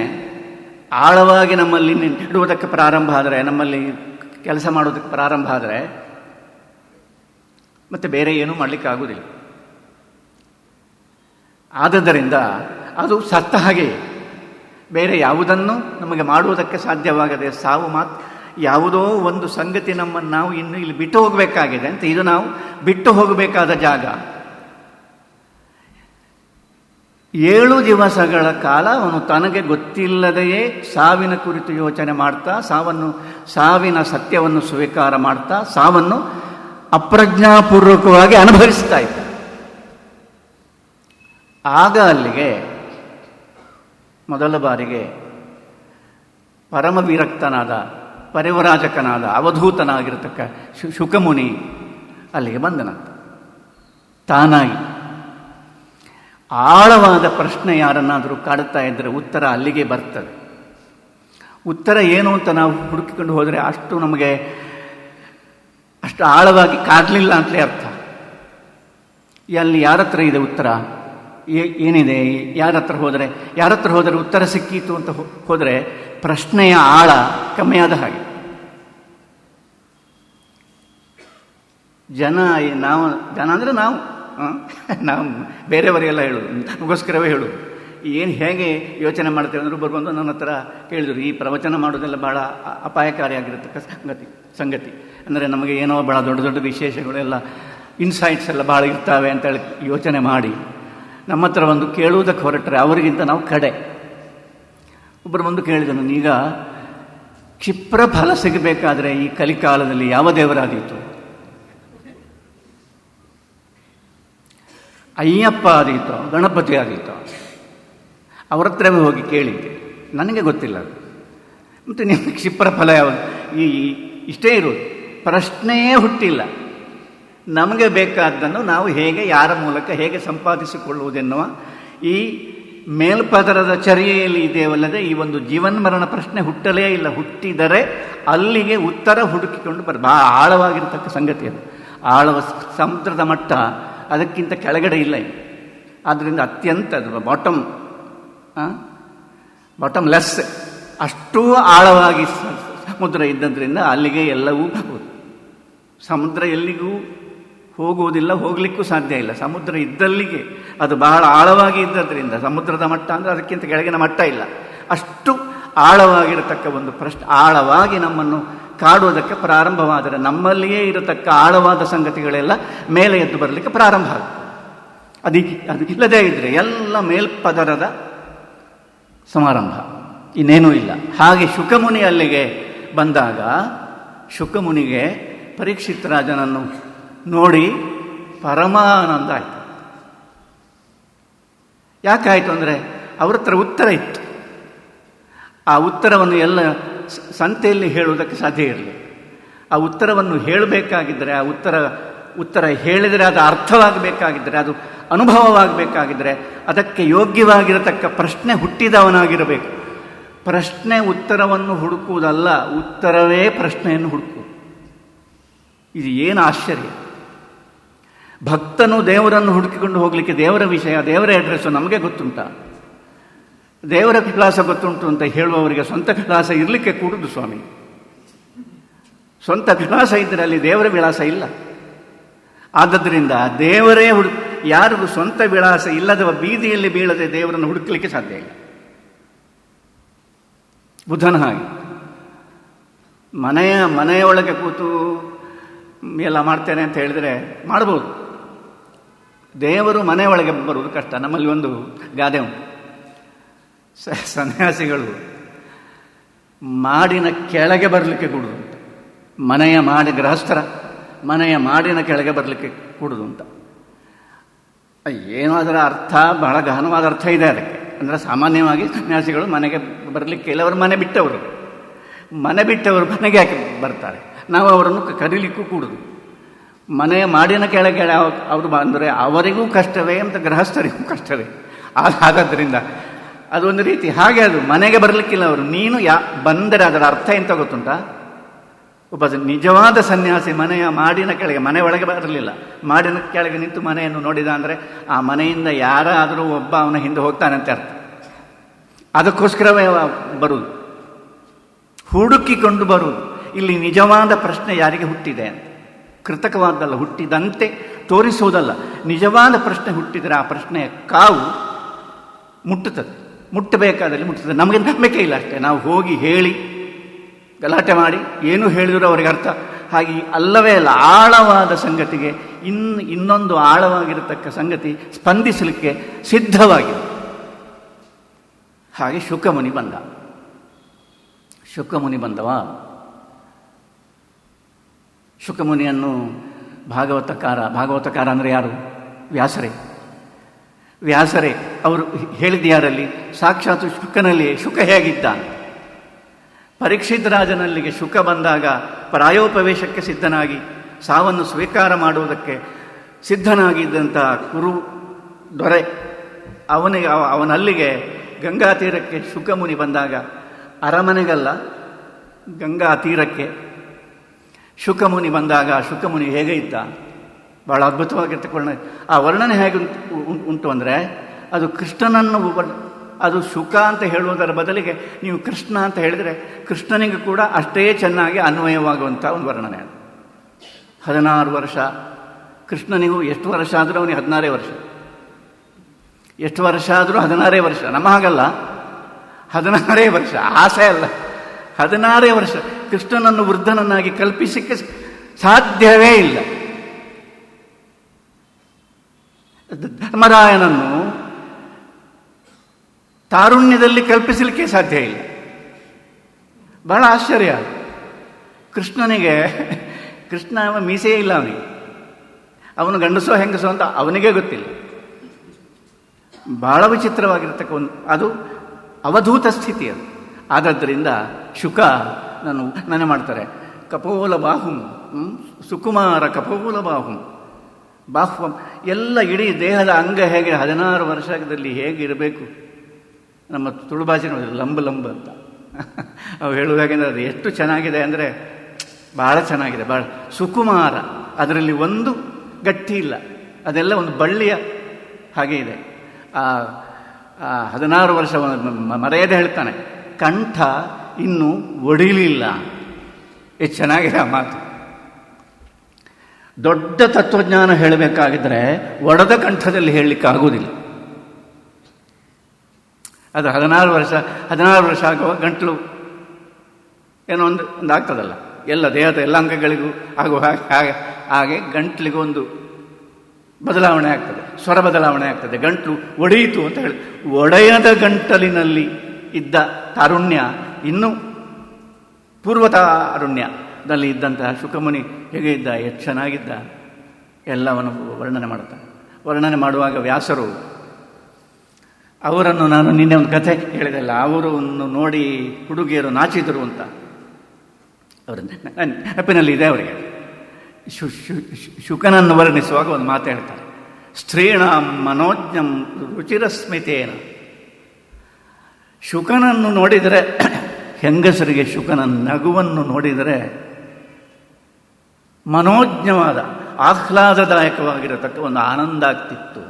ಆಳವಾಗಿ ನಮ್ಮಲ್ಲಿ ಇಡುವುದಕ್ಕೆ ಪ್ರಾರಂಭ ಆದರೆ, ನಮ್ಮಲ್ಲಿ ಕೆಲಸ ಮಾಡೋದಕ್ಕೆ ಪ್ರಾರಂಭ ಆದರೆ ಮತ್ತೆ ಬೇರೆ ಏನೂ ಮಾಡಲಿಕ್ಕಾಗುವುದಿಲ್ಲ. ಆದದ್ದರಿಂದ ಅದು ಸತ್ತ ಹಾಗೆ, ಬೇರೆ ಯಾವುದನ್ನು ನಮಗೆ ಮಾಡುವುದಕ್ಕೆ ಸಾಧ್ಯವಾಗದೆ ಸಾವು ಮಾತ್ರ. ಯಾವುದೋ ಒಂದು ಸಂಗತಿ ನಮ್ಮನ್ನು ನಾವು ಇನ್ನು ಇಲ್ಲಿ ಬಿಟ್ಟು ಹೋಗಬೇಕಾಗಿದೆ ಅಂತ, ಇದು ನಾವು ಬಿಟ್ಟು ಹೋಗಬೇಕಾದ ಜಾಗ. 7 ದಿವಸಗಳ ಕಾಲ ಅವನು ತನಗೆ ಗೊತ್ತಿಲ್ಲದೆಯೇ ಸಾವಿನ ಕುರಿತು ಯೋಚನೆ ಮಾಡ್ತಾ, ಸಾವಿನ ಸತ್ಯವನ್ನು ಸ್ವೀಕಾರ ಮಾಡ್ತಾ, ಸಾವನ್ನು ಅಪ್ರಜ್ಞಾಪೂರ್ವಕವಾಗಿ ಅನುಭವಿಸ್ತಾ ಇದ್ದ. ಆಗ ಅಲ್ಲಿಗೆ ಮೊದಲ ಬಾರಿಗೆ ಪರಮ ವಿರಕ್ತನಾದ, ಪರಿವರಾಜಕನಾದ, ಅವಧೂತನಾಗಿರತಕ್ಕ ಶುಕಮುನಿ ಅಲ್ಲಿಗೆ ಬಂದನಂತ. ತಾನಾಗಿ ಆಳವಾದ ಪ್ರಶ್ನೆ ಯಾರನ್ನಾದರೂ ಕಾಡುತ್ತಾ ಇದ್ದರೆ ಉತ್ತರ ಅಲ್ಲಿಗೆ ಬರ್ತದೆ. ಉತ್ತರ ಏನು ಅಂತ ನಾವು ಹುಡುಕಿಕೊಂಡು ಹೋದರೆ ಅಷ್ಟು ಆಳವಾಗಿ ಕಾಡಲಿಲ್ಲ ಅಂತಲೇ ಅರ್ಥ. ಅಲ್ಲಿ ಯಾರ ಹತ್ರ ಇದೆ ಉತ್ತರ, ಏನಿದೆ, ಯಾರ ಹತ್ರ ಹೋದರೆ ಉತ್ತರ ಸಿಕ್ಕೀತು ಅಂತ ಹೋದರೆ ಪ್ರಶ್ನೆಯ ಆಳ ಕಮ್ಮಿಯಾದ ಹಾಗೆ. ಜನ ಅಂದರೆ ನಾವು ಬೇರೆಯವರಿಗೆಲ್ಲ ಹೇಳೋದು, ನಮಗೋಸ್ಕರವೇ ಹೇಳೋದು. ಹೇಗೆ ಯೋಚನೆ ಮಾಡ್ತೇವೆ ಅಂದ್ರೆ, ಒಬ್ಬರು ಬಂದು ನನ್ನ ಹತ್ರ ಕೇಳಿದರು, ಈ ಪ್ರವಚನ ಮಾಡೋದೆಲ್ಲ ಭಾಳ ಅಪಾಯಕಾರಿಯಾಗಿರತಕ್ಕ ಸಂಗತಿ ಅಂದರೆ, ನಮಗೆ ಏನೋ ಭಾಳ ದೊಡ್ಡ ದೊಡ್ಡ ವಿಶೇಷಗಳೆಲ್ಲ, ಇನ್ಸೈಟ್ಸ್ ಎಲ್ಲ ಭಾಳ ಇರ್ತಾವೆ ಅಂತೇಳಿ ಯೋಚನೆ ಮಾಡಿ ನಮ್ಮ ಹತ್ರ ಒಂದು ಕೇಳುವುದಕ್ಕೆ ಹೊರಟ್ರೆ ಅವರಿಗಿಂತ ನಾವು ಕಡೆ. ಒಬ್ಬರು ಬಂದು ಕೇಳಿದನು, ಈಗ ಕ್ಷಿಪ್ರ ಫಲ ಸಿಗಬೇಕಾದ್ರೆ ಈ ಕಲಿಕಾಲದಲ್ಲಿ ಯಾವ ದೇವರಾದೀತು? ಅಯ್ಯಪ್ಪ ಆದೀತೋ, ಗಣಪತಿ ಆದೀತೋ? ಅವ್ರ ಹತ್ರವೇ ಹೋಗಿ ಕೇಳಿದ್ದೆ, ನನಗೆ ಗೊತ್ತಿಲ್ಲ. ಮತ್ತು ನಿಮಗೆ ಕ್ಷಿಪ್ರ ಫಲ ಯಾವುದು? ಇಷ್ಟೇ ಇರೋದು, ಪ್ರಶ್ನೆಯೇ ಹುಟ್ಟಿಲ್ಲ. ನಮಗೆ ಬೇಕಾದ್ದನ್ನು ನಾವು ಯಾರ ಮೂಲಕ ಹೇಗೆ ಸಂಪಾದಿಸಿಕೊಳ್ಳುವುದೆನ್ನುವ ಈ ಮೇಲ್ಪದರದ ಚರ್ಯೆಯಲ್ಲಿ ಇದೆಯವಲ್ಲದೆ ಈ ಒಂದು ಜೀವನ್ಮರಣ ಪ್ರಶ್ನೆ ಹುಟ್ಟಲೇ ಇಲ್ಲ. ಹುಟ್ಟಿದರೆ ಅಲ್ಲಿಗೆ ಉತ್ತರ ಹುಡುಕಿಕೊಂಡು ಭಾಳ ಆಳವಾಗಿರತಕ್ಕ ಸಂಗತಿ ಅದು. ಆಳವ ಸಮುದ್ರದ ಮಟ್ಟ ಅದಕ್ಕಿಂತ ಕೆಳಗಡೆ ಇಲ್ಲ. ಆದ್ದರಿಂದ ಅತ್ಯಂತ ಬಾಟಮ್ ಲೆಸ್, ಅಷ್ಟೂ ಆಳವಾಗಿ ಸಮುದ್ರ ಇದ್ದದ್ರಿಂದ ಅಲ್ಲಿಗೆ ಎಲ್ಲವೂ ಸಮುದ್ರ ಎಲ್ಲಿಗೂ ಹೋಗುವುದಿಲ್ಲ, ಹೋಗಲಿಕ್ಕೂ ಸಾಧ್ಯ ಇಲ್ಲ. ಸಮುದ್ರ ಇದ್ದಲ್ಲಿಗೆ ಅದು ಬಹಳ ಆಳವಾಗಿ ಇದ್ದದ್ರಿಂದ ಸಮುದ್ರದ ಮಟ್ಟ ಅಂದರೆ ಅದಕ್ಕಿಂತ ಕೆಳಗಿನ ಮಟ್ಟ ಇಲ್ಲ. ಅಷ್ಟು ಆಳವಾಗಿರತಕ್ಕ ಒಂದು ಪ್ರಶ್ನೆ ಆಳವಾಗಿ ನಮ್ಮನ್ನು ಕಾಡುವುದಕ್ಕೆ ಪ್ರಾರಂಭವಾದರೆ ನಮ್ಮಲ್ಲಿಯೇ ಇರತಕ್ಕ ಆಳವಾದ ಸಂಗತಿಗಳೆಲ್ಲ ಮೇಲೆ ಎದ್ದು ಬರಲಿಕ್ಕೆ ಪ್ರಾರಂಭ ಆಗುತ್ತೆ. ಅದು ಇಲ್ಲದೇ ಇದ್ದರೆ ಎಲ್ಲ ಮೇಲ್ಪದರದ ಸಮಾರಂಭ, ಇನ್ನೇನೂ ಇಲ್ಲ. ಹಾಗೆ ಶುಕಮುನಿ ಅಲ್ಲಿಗೆ ಬಂದಾಗ ಶುಕಮುನಿಗೆ ಪರೀಕ್ಷಿತ್ ರಾಜನನ್ನು ನೋಡಿ ಪರಮಾನಂದ ಆಯಿತು. ಯಾಕಾಯಿತು ಅಂದರೆ ಅವ್ರ ಹತ್ರ ಉತ್ತರ ಇತ್ತು. ಆ ಉತ್ತರವನ್ನು ಎಲ್ಲ ಸಂತೆಯಲ್ಲಿ ಹೇಳುವುದಕ್ಕೆ ಸಾಧ್ಯ ಇರಲಿ. ಆ ಉತ್ತರವನ್ನು ಹೇಳಬೇಕಾಗಿದ್ದರೆ, ಆ ಉತ್ತರ ಹೇಳಿದರೆ ಅದು ಅರ್ಥವಾಗಬೇಕಾಗಿದ್ದರೆ, ಅದು ಅನುಭವವಾಗಬೇಕಾಗಿದ್ದರೆ ಅದಕ್ಕೆ ಯೋಗ್ಯವಾಗಿರತಕ್ಕ ಪ್ರಶ್ನೆ ಹುಟ್ಟಿದವನಾಗಿರಬೇಕು. ಪ್ರಶ್ನೆ ಉತ್ತರವನ್ನು ಹುಡುಕುವುದಲ್ಲ, ಉತ್ತರವೇ ಪ್ರಶ್ನೆಯನ್ನು ಹುಡುಕುವುದು. ಇದು ಏನು ಆಶ್ಚರ್ಯ! ಭಕ್ತನು ದೇವರನ್ನು ಹುಡುಕಿಕೊಂಡು ಹೋಗಲಿಕ್ಕೆ ದೇವರ ವಿಷಯ, ದೇವರ ಅಡ್ರೆಸ್ಸು ನಮಗೆ ಗೊತ್ತುಂಟ, ದೇವರ ವಿಳಾಸ ಗೊತ್ತುಂಟು ಅಂತ ಹೇಳುವವರಿಗೆ ಸ್ವಂತ ವಿಳಾಸ ಇರಲಿಕ್ಕೆ ಕೂಡುದು ಸ್ವಾಮಿ. ಸ್ವಂತ ವಿಳಾಸ ಇದ್ದರೆ ಅಲ್ಲಿ ದೇವರ ವಿಳಾಸ ಇಲ್ಲ. ಆದ್ದರಿಂದ ದೇವರೇ ಯಾರಿಗೂ ಸ್ವಂತ ವಿಳಾಸ ಇಲ್ಲದವ ಬೀದಿಯಲ್ಲಿ ಬೀಳದೆ ದೇವರನ್ನು ಹುಡುಕಲಿಕ್ಕೆ ಸಾಧ್ಯ ಇಲ್ಲ. ಬುದ್ಧನ ಹಾಗೆ ಮನೆಯೊಳಗೆ ಕೂತು ಎಲ್ಲ ಮಾಡ್ತೇನೆ ಅಂತ ಹೇಳಿದರೆ ಮಾಡ್ಬೋದು. ದೇವರು ಮನೆಯೊಳಗೆ ಬರುವುದು ಕಷ್ಟ. ನಮ್ಮಲ್ಲಿ ಒಂದು ಗಾದೆ ಉಂಟು, ಸನ್ಯಾಸಿಗಳು ಮಾಡಿನ ಕೆಳಗೆ ಬರಲಿಕ್ಕೆ ಕೂಡುದು ಅಂತ. ಮನೆಯ ಮಾಡಿ ಗೃಹಸ್ಥರ ಮನೆಯ ಮಾಡಿನ ಕೆಳಗೆ ಬರಲಿಕ್ಕೆ ಕೂಡುದು ಅಂತ. ಏನೋ ಅದರ ಅರ್ಥ, ಬಹಳ ಗಹನವಾದ ಅರ್ಥ ಇದೆ ಅದಕ್ಕೆ. ಅಂದರೆ ಸಾಮಾನ್ಯವಾಗಿ ಸನ್ಯಾಸಿಗಳು ಮನೆಗೆ ಬರಲಿಕ್ಕೆ ಕೆಲವರು ಮನೆ ಬಿಟ್ಟವರು ಮನೆಗೆ ಯಾಕೆ ಬರ್ತಾರೆ? ನಾವು ಅವರನ್ನು ಕರೀಲಿಕ್ಕೂ ಕೂಡುದು. ಮನೆಯ ಮಾಡಿನ ಕೆಳಗೆ ಅವರು ಅಂದರೆ ಅವರಿಗೂ ಕಷ್ಟವೇ ಅಂತ ಗೃಹಸ್ಥರಿಗೂ ಕಷ್ಟವೇ. ಹಾಗಾದ್ದರಿಂದ ಅದೊಂದು ರೀತಿ ಹಾಗೆ. ಅದು ಮನೆಗೆ ಬರಲಿಕ್ಕಿಲ್ಲ ಅವರು. ನೀನು ಬಂದರೆ ಅದರ ಅರ್ಥ ಎಂತ ಗೊತ್ತುಂಟಾ? ಒಬ್ಬ ನಿಜವಾದ ಸನ್ಯಾಸಿ ಮನೆಯ ಮಾಡಿನ ಕೆಳಗೆ, ಮನೆ ಒಳಗೆ ಬರಲಿಲ್ಲ, ಮಾಡಿನ ಕೆಳಗೆ ನಿಂತು ಮನೆಯನ್ನು ನೋಡಿದ ಅಂದರೆ ಆ ಮನೆಯಿಂದ ಯಾರಾದರೂ ಒಬ್ಬ ಅವನ ಹಿಂದೆ ಹೋಗ್ತಾನಂತೆ ಅರ್ಥ. ಅದಕ್ಕೋಸ್ಕರವೇ ಬರುವುದು, ಹುಡುಕಿಕೊಂಡು ಬರುವುದು. ಇಲ್ಲಿ ನಿಜವಾದ ಪ್ರಶ್ನೆ ಯಾರಿಗೆ ಹುಟ್ಟಿದೆ ಅಂತ, ಕೃತಕವಾದಲ್ಲ, ಹುಟ್ಟಿದಂತೆ ತೋರಿಸುವುದಲ್ಲ. ನಿಜವಾದ ಪ್ರಶ್ನೆ ಹುಟ್ಟಿದರೆ ಆ ಪ್ರಶ್ನೆಯ ಕಾವು ಮುಟ್ಟುತ್ತದೆ, ಮುಟ್ಟಬೇಕಾದಲ್ಲಿ ಮುಟ್ಟುತ್ತದೆ. ನಮಗೆ ನಂಬಿಕೆ ಇಲ್ಲ ಅಷ್ಟೇ. ನಾವು ಹೋಗಿ ಹೇಳಿ ಗಲಾಟೆ ಮಾಡಿ ಏನು ಹೇಳಿದರೂ ಅವರಿಗೆ ಅರ್ಥ ಹಾಗೆ ಅಲ್ಲವೇ ಅಲ್ಲ. ಆಳವಾದ ಸಂಗತಿಗೆ ಇನ್ನೊಂದು ಆಳವಾಗಿರತಕ್ಕ ಸಂಗತಿ ಸ್ಪಂದಿಸಲಿಕ್ಕೆ ಸಿದ್ಧವಾಗಿದೆ. ಹಾಗೆ ಶುಕಮುನಿ ಬಂದವ. ಶುಕಮುನಿಯನ್ನು ಭಾಗವತಕಾರ ಅಂದರೆ ಯಾರು? ವ್ಯಾಸರೇ. ಅವರು ಹೇಳಿದ ಯಾರಲ್ಲಿ? ಸಾಕ್ಷಾತ್ ಶುಕನಲ್ಲಿ. ಶುಕ ಹೇಗಿದ್ದ? ಪರೀಕ್ಷಿತ್ ರಾಜನಲ್ಲಿಗೆ ಶುಕ ಬಂದಾಗ ಪ್ರಾಯೋಪವೇಶಕ್ಕೆ ಸಿದ್ಧನಾಗಿ ಸಾವನ್ನು ಸ್ವೀಕಾರ ಮಾಡುವುದಕ್ಕೆ ಸಿದ್ಧನಾಗಿದ್ದಂಥ ಕುರು ದೊರೆ ಅವನಲ್ಲಿಗೆ ಗಂಗಾ ತೀರಕ್ಕೆ ಶುಕಮುನಿ ಬಂದಾಗ, ಅರಮನೆಗಲ್ಲ ಗಂಗಾ ತೀರಕ್ಕೆ ಶುಕಮುನಿ ಬಂದಾಗ ಶುಕಮುನಿ ಹೇಗೆ ಇದ್ದ? ಬಹಳ ಅದ್ಭುತವಾಗಿರ್ತಕ್ಕ ಆ ವರ್ಣನೆ ಹೇಗೆ ಉಂಟು ಅಂದರೆ, ಅದು ಕೃಷ್ಣನನ್ನು ಅದು ಶುಕ ಅಂತ ಹೇಳುವುದರ ಬದಲಿಗೆ ನೀವು ಕೃಷ್ಣ ಅಂತ ಹೇಳಿದರೆ ಕೃಷ್ಣನಿಗೆ ಕೂಡ ಅಷ್ಟೇ ಚೆನ್ನಾಗಿ ಅನ್ವಯವಾಗುವಂಥ ಒಂದು ವರ್ಣನೆ. ಅದು 16 ವರ್ಷ. ಕೃಷ್ಣನಿಗೂ ಎಷ್ಟು ವರ್ಷ ಆದರೂ ಅವನಿಗೆ 16 ವರ್ಷ. ಎಷ್ಟು ವರ್ಷ ಆದರೂ 16 ವರ್ಷ. ನಮ್ಮ ಹಾಗಲ್ಲ, 16 ವರ್ಷ. ಆಸೆ ಅಲ್ಲ, 16 ವರ್ಷ. ಕೃಷ್ಣನನ್ನು ವೃದ್ಧನನ್ನಾಗಿ ಕಲ್ಪಿಸಲಿಕ್ಕೆ ಸಾಧ್ಯವೇ ಇಲ್ಲ. ಧರ್ಮರಾಯನನ್ನು ತಾರುಣ್ಯದಲ್ಲಿ ಕಲ್ಪಿಸಲಿಕ್ಕೆ ಸಾಧ್ಯ ಇಲ್ಲ. ಬಹಳ ಆಶ್ಚರ್ಯ. ಕೃಷ್ಣ ಮೀಸೆಯೇ ಇಲ್ಲ ಅವನಿಗೆ. ಅವನು ಗಂಡಸೋ ಹೆಂಗಸೋ ಅಂತ ಅವನಿಗೆ ಗೊತ್ತಿಲ್ಲ. ಬಹಳ ವಿಚಿತ್ರವಾಗಿರ್ತಕ್ಕ ಅದು ಅವಧೂತ ಸ್ಥಿತಿ ಅದು. ಆದದ್ದರಿಂದ ಶುಕ ನನ್ನ ಮಾಡ್ತಾರೆ, ಕಪೋಲ ಬಾಹುಂ, ಸುಕುಮಾರ ಕಪೋಲ ಬಾಹುಂ, ಬಾಹ್ವಂ ಎಲ್ಲ ಇಡೀ ದೇಹದ ಅಂಗ ಹೇಗೆ 16 ವರ್ಷದಲ್ಲಿ ಹೇಗಿರಬೇಕು. ನಮ್ಮ ತುಳು ಭಾಷೆ ಲಂಬ ಅಂತ ಅವು ಹೇಳುವಾಗೆಂದರೆ ಅದು ಎಷ್ಟು ಚೆನ್ನಾಗಿದೆ ಅಂದರೆ ಭಾಳ ಚೆನ್ನಾಗಿದೆ. ಭಾಳ ಸುಕುಮಾರ, ಅದರಲ್ಲಿ ಒಂದು ಗಟ್ಟಿ ಇಲ್ಲ, ಅದೆಲ್ಲ ಒಂದು ಬಳ್ಳಿಯ ಹಾಗೆ ಇದೆ. 16 ವರ್ಷ ಮರೆಯದೆ ಹೇಳ್ತಾನೆ, ಕಂಠ ಇನ್ನೂ ಒಡಿಲಿಲ್ಲ. ಎಷ್ಟು ಚೆನ್ನಾಗಿದೆ ಆ ಮಾತು. ದೊಡ್ಡ ತತ್ವಜ್ಞಾನ ಹೇಳಬೇಕಾಗಿದ್ದರೆ ಒಡೆದ ಕಂಠದಲ್ಲಿ ಹೇಳಲಿಕ್ಕೆ ಆಗುವುದಿಲ್ಲ. ಅದು 16 ವರ್ಷ ಆಗುವ ಗಂಟಲು ಏನೋ ಒಂದು ಆಗ್ತದಲ್ಲ, ಎಲ್ಲ ದೇಹದ ಎಲ್ಲ ಅಂಗಗಳಿಗೂ ಆಗುವ ಹಾಗೆ ಗಂಟ್ಲಿಗೂ ಒಂದು ಬದಲಾವಣೆ ಆಗ್ತದೆ, ಸ್ವರ ಬದಲಾವಣೆ ಆಗ್ತದೆ. ಗಂಟಲು ಒಡೆಯಿತು ಅಂತ ಹೇಳಿ, ಒಡೆಯದ ಗಂಟಲಿನಲ್ಲಿ ಇದ್ದ ತಾರುಣ್ಯ ಇನ್ನೂ ಪೂರ್ವ ತಾರುಣ್ಯದಲ್ಲಿ ಇದ್ದಂತಹ ಶುಕಮುನಿ ಹೇಗೆ ಇದ್ದ, ಎಷ್ಟು ಚೆನ್ನಾಗಿದ್ದ ಎಲ್ಲವನ್ನು ವರ್ಣನೆ ಮಾಡ್ತಾರೆ. ವರ್ಣನೆ ಮಾಡುವಾಗ ವ್ಯಾಸರು ಅವರನ್ನು, ನಾನು ನಿನ್ನೆ ಒಂದು ಕಥೆ ಹೇಳಿದೆಲ್ಲ, ಅವರನ್ನು ನೋಡಿ ಹುಡುಗಿಯರು ನಾಚಿದರು ಅಂತ ಅವರ ನೆನಪಿನಲ್ಲಿ ಇದೆ ಅವರಿಗೆ. ಶುಕನನ್ನು ವರ್ಣಿಸುವಾಗ ಒಂದು ಮಾತು ಹೇಳ್ತಾರೆ, ಸ್ತ್ರೀಣಾಂ ಮನೋಜ್ಞಂ ರುಚಿರಸ್ಮಿತೇನ. ಶುಕನನ್ನು ನೋಡಿದರೆ, ಹೆಂಗಸರಿಗೆ ಶುಕನ ನಗುವನ್ನು ನೋಡಿದರೆ ಮನೋಜ್ಞವಾದ ಆಹ್ಲಾದದಾಯಕವಾಗಿರತಕ್ಕ ಒಂದು ಆನಂದ ಆಗ್ತಿತ್ತು.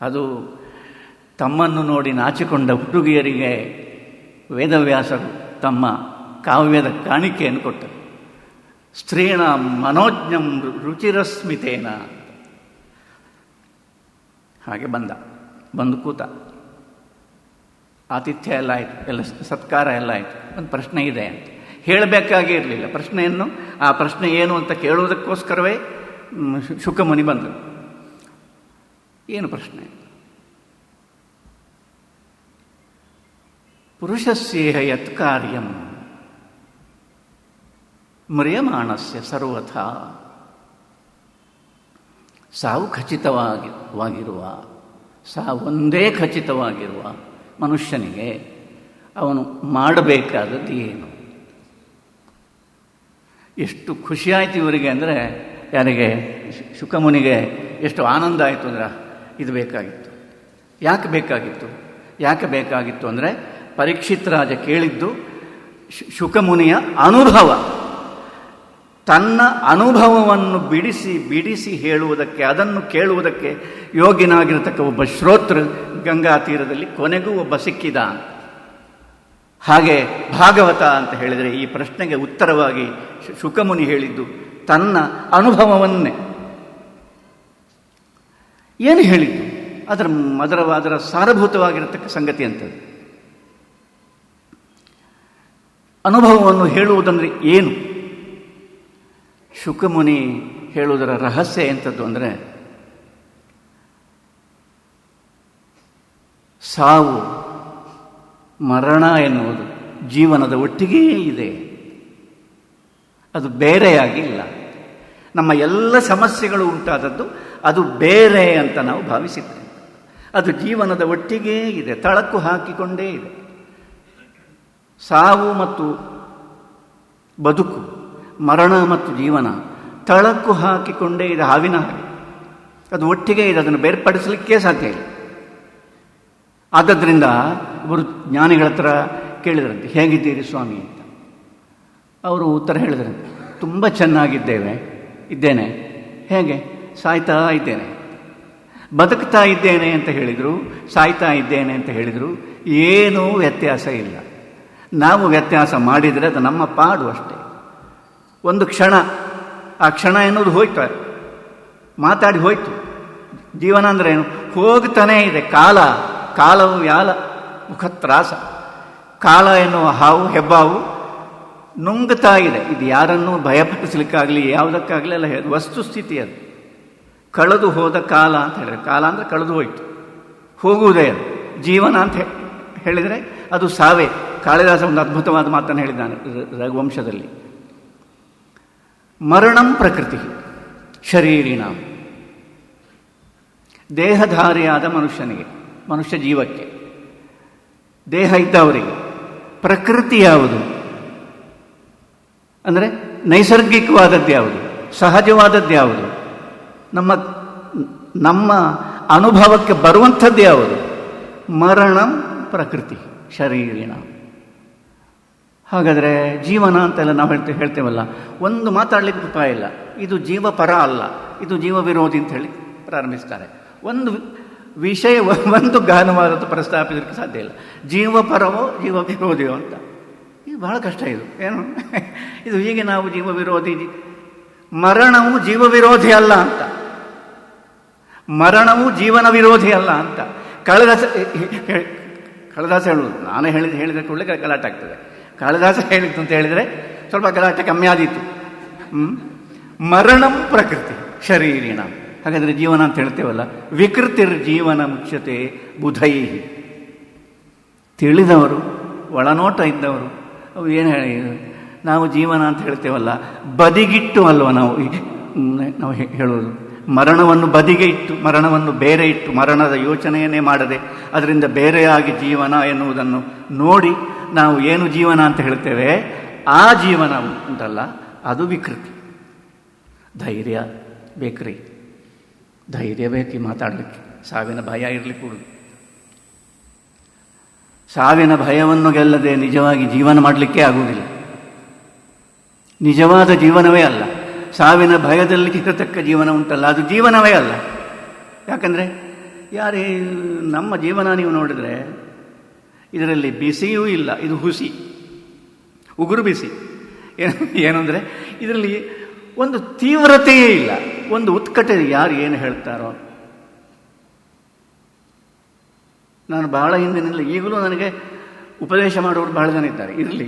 ಅದು ತಮ್ಮನ್ನು ನೋಡಿ ನಾಚಿಕೊಂಡ ಹುಡುಗಿಯರಿಗೆ ವೇದವ್ಯಾಸರು ತಮ್ಮ ಕಾವ್ಯದ ಕಾಣಿಕೆಯನ್ನು ಕೊಟ್ಟರು. ಸ್ತ್ರೀಣ ಮನೋಜ್ಞಂ ರುಚಿರಸ್ಮಿತೇನ. ಹಾಗೆ ಬಂದು ಕೂತ. ಆತಿಥ್ಯ ಎಲ್ಲ ಆಯಿತು, ಎಲ್ಲ ಸತ್ಕಾರ ಎಲ್ಲ ಆಯಿತು. ಒಂದು ಪ್ರಶ್ನೆ ಇದೆ ಅಂತ ಹೇಳಬೇಕಾಗೇ ಇರಲಿಲ್ಲ. ಪ್ರಶ್ನೆಯನ್ನು, ಆ ಪ್ರಶ್ನೆ ಏನು ಅಂತ ಕೇಳುವುದಕ್ಕೋಸ್ಕರವೇ ಶುಕಮುನಿ ಬಂದರು. ಏನು ಪ್ರಶ್ನೆ? ಪುರುಷಸ್ಯೇಹ ಯತ್ ಕಾರ್ಯಂ ಮ್ರಿಯಮಾಣಸ್ಯ ಸರ್ವಥಾ. ಸಾವು ಖಚಿತವಾಗಿರುವ, ಒಂದೇ ಖಚಿತವಾಗಿರುವ ಮನುಷ್ಯನಿಗೆ ಅವನು ಮಾಡಬೇಕಾದದ್ದು ಏನು? ಎಷ್ಟು ಖುಷಿಯಾಯಿತು ಇವರಿಗೆ ಅಂದರೆ, ಯಾರಿಗೆ? ಶುಕಮುನಿಗೆ ಎಷ್ಟು ಆನಂದ ಆಯಿತು ಅಂದರೆ, ಇದು ಬೇಕಾಗಿತ್ತು. ಯಾಕೆ ಬೇಕಾಗಿತ್ತು ಅಂದರೆ, ಪರೀಕ್ಷಿತ್ ರಾಜ ಕೇಳಿದ್ದು ಶುಕಮುನಿಯ ಅನುಭವ. ತನ್ನ ಅನುಭವವನ್ನು ಬಿಡಿಸಿ ಹೇಳುವುದಕ್ಕೆ, ಅದನ್ನು ಕೇಳುವುದಕ್ಕೆ ಯೋಗ್ಯನಾಗಿರತಕ್ಕ ಒಬ್ಬ ಶ್ರೋತೃ ಗಂಗಾ ತೀರದಲ್ಲಿ ಕೊನೆಗೂ ಒಬ್ಬ ಸಿಕ್ಕಿದ. ಹಾಗೆ ಭಾಗವತ ಅಂತ ಹೇಳಿದರೆ ಈ ಪ್ರಶ್ನೆಗೆ ಉತ್ತರವಾಗಿ ಶುಕಮುನಿ ಹೇಳಿದ್ದು ತನ್ನ ಅನುಭವವನ್ನೇ. ಏನು ಹೇಳಿದ್ದು? ಅದರ ಸಾರಭೂತವಾಗಿರತಕ್ಕ ಸಂಗತಿ ಅಂತದ್ದು. ಅನುಭವವನ್ನು ಹೇಳುವುದಂದರೆ ಏನು? ಶುಕಮುನಿ ಹೇಳುವುದರ ರಹಸ್ಯ ಎಂಥದ್ದು ಅಂದರೆ, ಸಾವು ಮರಣ ಎನ್ನುವುದು ಜೀವನದ ಒಟ್ಟಿಗೇ ಇದೆ, ಅದು ಬೇರೆಯಾಗಿಲ್ಲ. ನಮ್ಮ ಎಲ್ಲ ಸಮಸ್ಯೆಗಳು ಉಂಟಾದದ್ದು ಅದು ಬೇರೆ ಅಂತ ನಾವು ಭಾವಿಸಿದ್ದೇವೆ. ಅದು ಜೀವನದ ಒಟ್ಟಿಗೇ ಇದೆ, ತಳಕು ಹಾಕಿಕೊಂಡೇ ಇದೆ. ಸಾವು ಮತ್ತು ಬದುಕು, ಮರಣ ಮತ್ತು ಜೀವನ ತಳಕು ಹಾಕಿಕೊಂಡೇ ಇದೆ, ಹಾವಿನ ಹಾಗೆ. ಅದು ಒಟ್ಟಿಗೆ ಇದೆ, ಅದನ್ನು ಬೇರ್ಪಡಿಸಲಿಕ್ಕೇ ಸಾಧ್ಯ ಇಲ್ಲ. ಆದ್ದರಿಂದ ಇವರು ಜ್ಞಾನಿಗಳ ಹತ್ರ ಕೇಳಿದ್ರಂತೆ, ಹೇಗಿದ್ದೀರಿ ಸ್ವಾಮಿ ಅಂತ. ಅವರು ಉತ್ತರ ಹೇಳಿದ್ರಂತೆ, ತುಂಬ ಇದ್ದೇನೆ. ಹೇಗೆ? ಸಾಯ್ತಾ ಇದ್ದೇನೆ. ಬದುಕ್ತಾ ಇದ್ದೇನೆ ಅಂತ ಹೇಳಿದರು, ಸಾಯ್ತಾ ಇದ್ದೇನೆ ಅಂತ ಹೇಳಿದರು. ಏನೂ ವ್ಯತ್ಯಾಸ ಇಲ್ಲ. ನಾವು ವ್ಯತ್ಯಾಸ ಮಾಡಿದರೆ ಅದು ನಮ್ಮ ಪಾಡು ಅಷ್ಟೇ. ಒಂದು ಕ್ಷಣ, ಆ ಕ್ಷಣ ಎನ್ನುವುದು ಹೋಯ್ತು, ಮಾತಾಡಿ ಹೋಯ್ತು. ಜೀವನ ಅಂದರೆ ಏನು? ಹೋಗ್ತಾನೇ ಇದೆ. ಕಾಲವು ಯಾಲ ಮುಖತ್ರಾಸ. ಕಾಲ ಎನ್ನುವ ಹಾವು, ಹೆಬ್ಬಾವು ನುಂಗ್ತಾ ಇದೆ. ಇದು ಯಾರನ್ನೂ ಭಯಪಡಿಸಲಿಕ್ಕಾಗಲಿ ಯಾವುದಕ್ಕಾಗಲಿ ಅಲ್ಲ, ವಸ್ತುಸ್ಥಿತಿ. ಅದು ಕಳೆದು ಹೋದ ಕಾಲ ಅಂತ ಹೇಳಿದರೆ, ಕಾಲ ಅಂದರೆ ಕಳೆದು ಹೋಯಿತು, ಹೋಗುವುದೇ ಅದು. ಜೀವನ ಅಂತ ಹೇಳಿದರೆ ಅದು ಸಾವೇ. ಕಾಳಿದಾಸ ಒಂದು ಅದ್ಭುತವಾದ ಮಾತನ್ನು ಹೇಳಿದ್ದಾನೆ ರಘುವಂಶದಲ್ಲಿ. ಮರಣಂ ಪ್ರಕೃತಿ ಶರೀರಿಣ. ದೇಹಧಾರಿಯಾದ ಮನುಷ್ಯನಿಗೆ, ಮನುಷ್ಯ ಜೀವಕ್ಕೆ, ದೇಹ ಇದ್ದವರಿಗೆ ಪ್ರಕೃತಿ ಯಾವುದು ಅಂದರೆ ನೈಸರ್ಗಿಕವಾದದ್ದು ಯಾವುದು, ಸಹಜವಾದದ್ದು ಯಾವುದು, ನಮ್ಮ ಅನುಭವಕ್ಕೆ ಬರುವಂಥದ್ದು ಯಾವುದು? ಮರಣಂ ಪ್ರಕೃತಿ ಶರೀರಿಣ. ಹಾಗಾದರೆ ಜೀವನ ಅಂತೆಲ್ಲ ನಾವು ಹೇಳ್ತೇವಲ್ಲ, ಒಂದು ಮಾತಾಡಲಿಕ್ಕೆ ಉಪಾಯ ಇಲ್ಲ. ಇದು ಜೀವ ಪರ ಅಲ್ಲ, ಇದು ಜೀವ ವಿರೋಧಿ ಅಂತ ಹೇಳಿ ಪ್ರಾರಂಭಿಸ್ತಾರೆ. ಒಂದು ವಿಷಯ, ಒಂದು ಗಾನವಾದದ್ದು ಪ್ರಸ್ತಾಪಿಸಲಿಕ್ಕೆ ಸಾಧ್ಯ ಇಲ್ಲ. ಜೀವ ಪರವೋ ಜೀವ ವಿರೋಧಿಯೋ ಅಂತ. ಇದು ಬಹಳ ಕಷ್ಟ. ಇದು ಹೀಗೆ ನಾವು ಜೀವ ವಿರೋಧಿ, ಮರಣವು ಜೀವ ವಿರೋಧಿ ಅಲ್ಲ ಅಂತ, ಮರಣವು ಜೀವನ ವಿರೋಧಿ ಅಲ್ಲ ಅಂತ ಕಾಳಿದಾಸ ಹೇಳುವುದು. ನಾನೇ ಹೇಳಿದ ಕೂಡಲೇ ಗಲಾಟೆ ಆಗ್ತದೆ. ಕಾಳಿದಾಸ ಹೇಳಿತ್ತು ಅಂತ ಹೇಳಿದರೆ ಸ್ವಲ್ಪ ಗಲಾಟೆ ಕಮ್ಮಿ ಆದೀತು. ಮರಣಂ ಪ್ರಕೃತಿ ಶರೀರಿಣ. ಹಾಗಾದರೆ ಜೀವನ ಅಂತ ಹೇಳ್ತೇವಲ್ಲ, ವಿಕೃತಿರ್ ಜೀವನ ಮುಖ್ಯತೆ ಬುಧೈ. ತಿಳಿದವರು, ಒಳನೋಟ ಇದ್ದವರು ಅವು ಏನು ನಾವು ಜೀವನ ಅಂತ ಹೇಳ್ತೇವಲ್ಲ, ಬದಿಗಿಟ್ಟು ಅಲ್ವ ನಾವು ಹೇಳೋದು. ಮರಣವನ್ನು ಬದಿಗೆ ಇಟ್ಟು, ಮರಣವನ್ನು ಬೇರೆ ಇಟ್ಟು, ಮರಣದ ಯೋಚನೆಯನ್ನೇ ಮಾಡದೆ ಅದರಿಂದ ಬೇರೆಯಾಗಿ ಜೀವನ ಎನ್ನುವುದನ್ನು ನೋಡಿ ನಾವು ಏನು ಜೀವನ ಅಂತ ಹೇಳ್ತೇವೆ, ಆ ಜೀವನ ಉಂಟಲ್ಲ ಅದು ವಿಕೃತಿ. ಧೈರ್ಯ ಬೇಕ್ರಿ, ಧೈರ್ಯ ಬೇಕು ಮಾತಾಡಲಿಕ್ಕೆ. ಸಾವಿನ ಭಯ ಇರಲಿ ಕೂಡುದು. ಸಾವಿನ ಭಯವನ್ನು ಗೆಲ್ಲದೆ ನಿಜವಾಗಿ ಜೀವನ ಮಾಡಲಿಕ್ಕೆ ಆಗುವುದಿಲ್ಲ. ನಿಜವಾದ ಜೀವನವೇ ಅಲ್ಲ. ಸಾವಿನ ಭಯದಲ್ಲಿ ಇರತಕ್ಕ ಜೀವನ ಉಂಟಲ್ಲ, ಅದು ಜೀವನವೇ ಅಲ್ಲ. ಯಾಕಂದರೆ ನಮ್ಮ ಜೀವನ ನೀವು ನೋಡಿದರೆ ಇದರಲ್ಲಿ ಬಿಸಿಯೂ ಇಲ್ಲ, ಇದು ಹುಸಿ, ಉಗುರು ಬಿಸಿ. ಏನು ಅಂದರೆ ಇದರಲ್ಲಿ ಒಂದು ತೀವ್ರತೆಯೇ ಇಲ್ಲ, ಒಂದು ಉತ್ಕಟೆ. ಯಾರು ಏನು ಹೇಳ್ತಾರೋ, ನಾನು ಬಹಳ ಹಿಂದಿನಲ್ಲಿ ಈಗಲೂ ನನಗೆ ಉಪದೇಶ ಮಾಡೋರು ಬಹಳ ಜನ ಇದ್ದಾರೆ. ಇರಲಿ,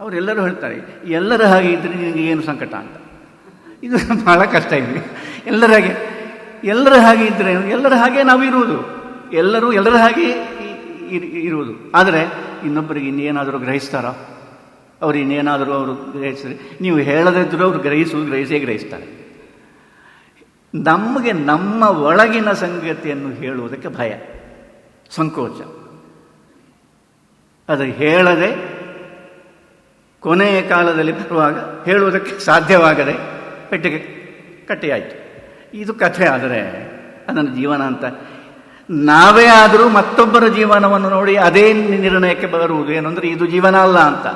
ಅವರೆಲ್ಲರೂ ಹೇಳ್ತಾರೆ ಎಲ್ಲರ ಹಾಗೆ ಇದ್ದರೆ ನಿನಗೆ ಏನು ಸಂಕಟ ಅಂತ. ಇದು ಬಹಳ ಕಷ್ಟ ಇದೆ. ಎಲ್ಲರ ಹಾಗೆ ಇದ್ದರೆ ಎಲ್ಲರ ಹಾಗೆ ನಾವು ಇರುವುದು, ಎಲ್ಲರ ಹಾಗೆ ಇರುವುದು. ಆದರೆ ಇನ್ನೊಬ್ಬರಿಗೆ ಇನ್ನೇನಾದರೂ ಗ್ರಹಿಸ್ತಾರೋ, ಅವರು ಇನ್ನೇನಾದರೂ ಅವರು ಗ್ರಹಿಸಿದ್ರೆ, ನೀವು ಹೇಳದಿದ್ದರೂ ಅವರು ಗ್ರಹಿಸ್ತಾರೆ. ನಮಗೆ ನಮ್ಮ ಒಳಗಿನ ಸಂಗತಿಯನ್ನು ಹೇಳುವುದಕ್ಕೆ ಭಯ, ಸಂಕೋಚ. ಅದು ಹೇಳದೆ ಕೊನೆಯ ಕಾಲದಲ್ಲಿ ಬರುವಾಗ ಹೇಳುವುದಕ್ಕೆ ಸಾಧ್ಯವಾಗದೆ ಪೆಟ್ಟಿಗೆ ಕಟ್ಟೆಯಾಯಿತು. ಇದು ಕಥೆ. ಆದರೆ ಅದನ್ನು ಜೀವನ ಅಂತ ನಾವೇ ಆದರೂ ಮತ್ತೊಬ್ಬರ ಜೀವನವನ್ನು ನೋಡಿ ಅದೇ ನಿರ್ಣಯಕ್ಕೆ ಬರುವುದು ಏನಂದರೆ ಇದು ಜೀವನ ಅಲ್ಲ ಅಂತ.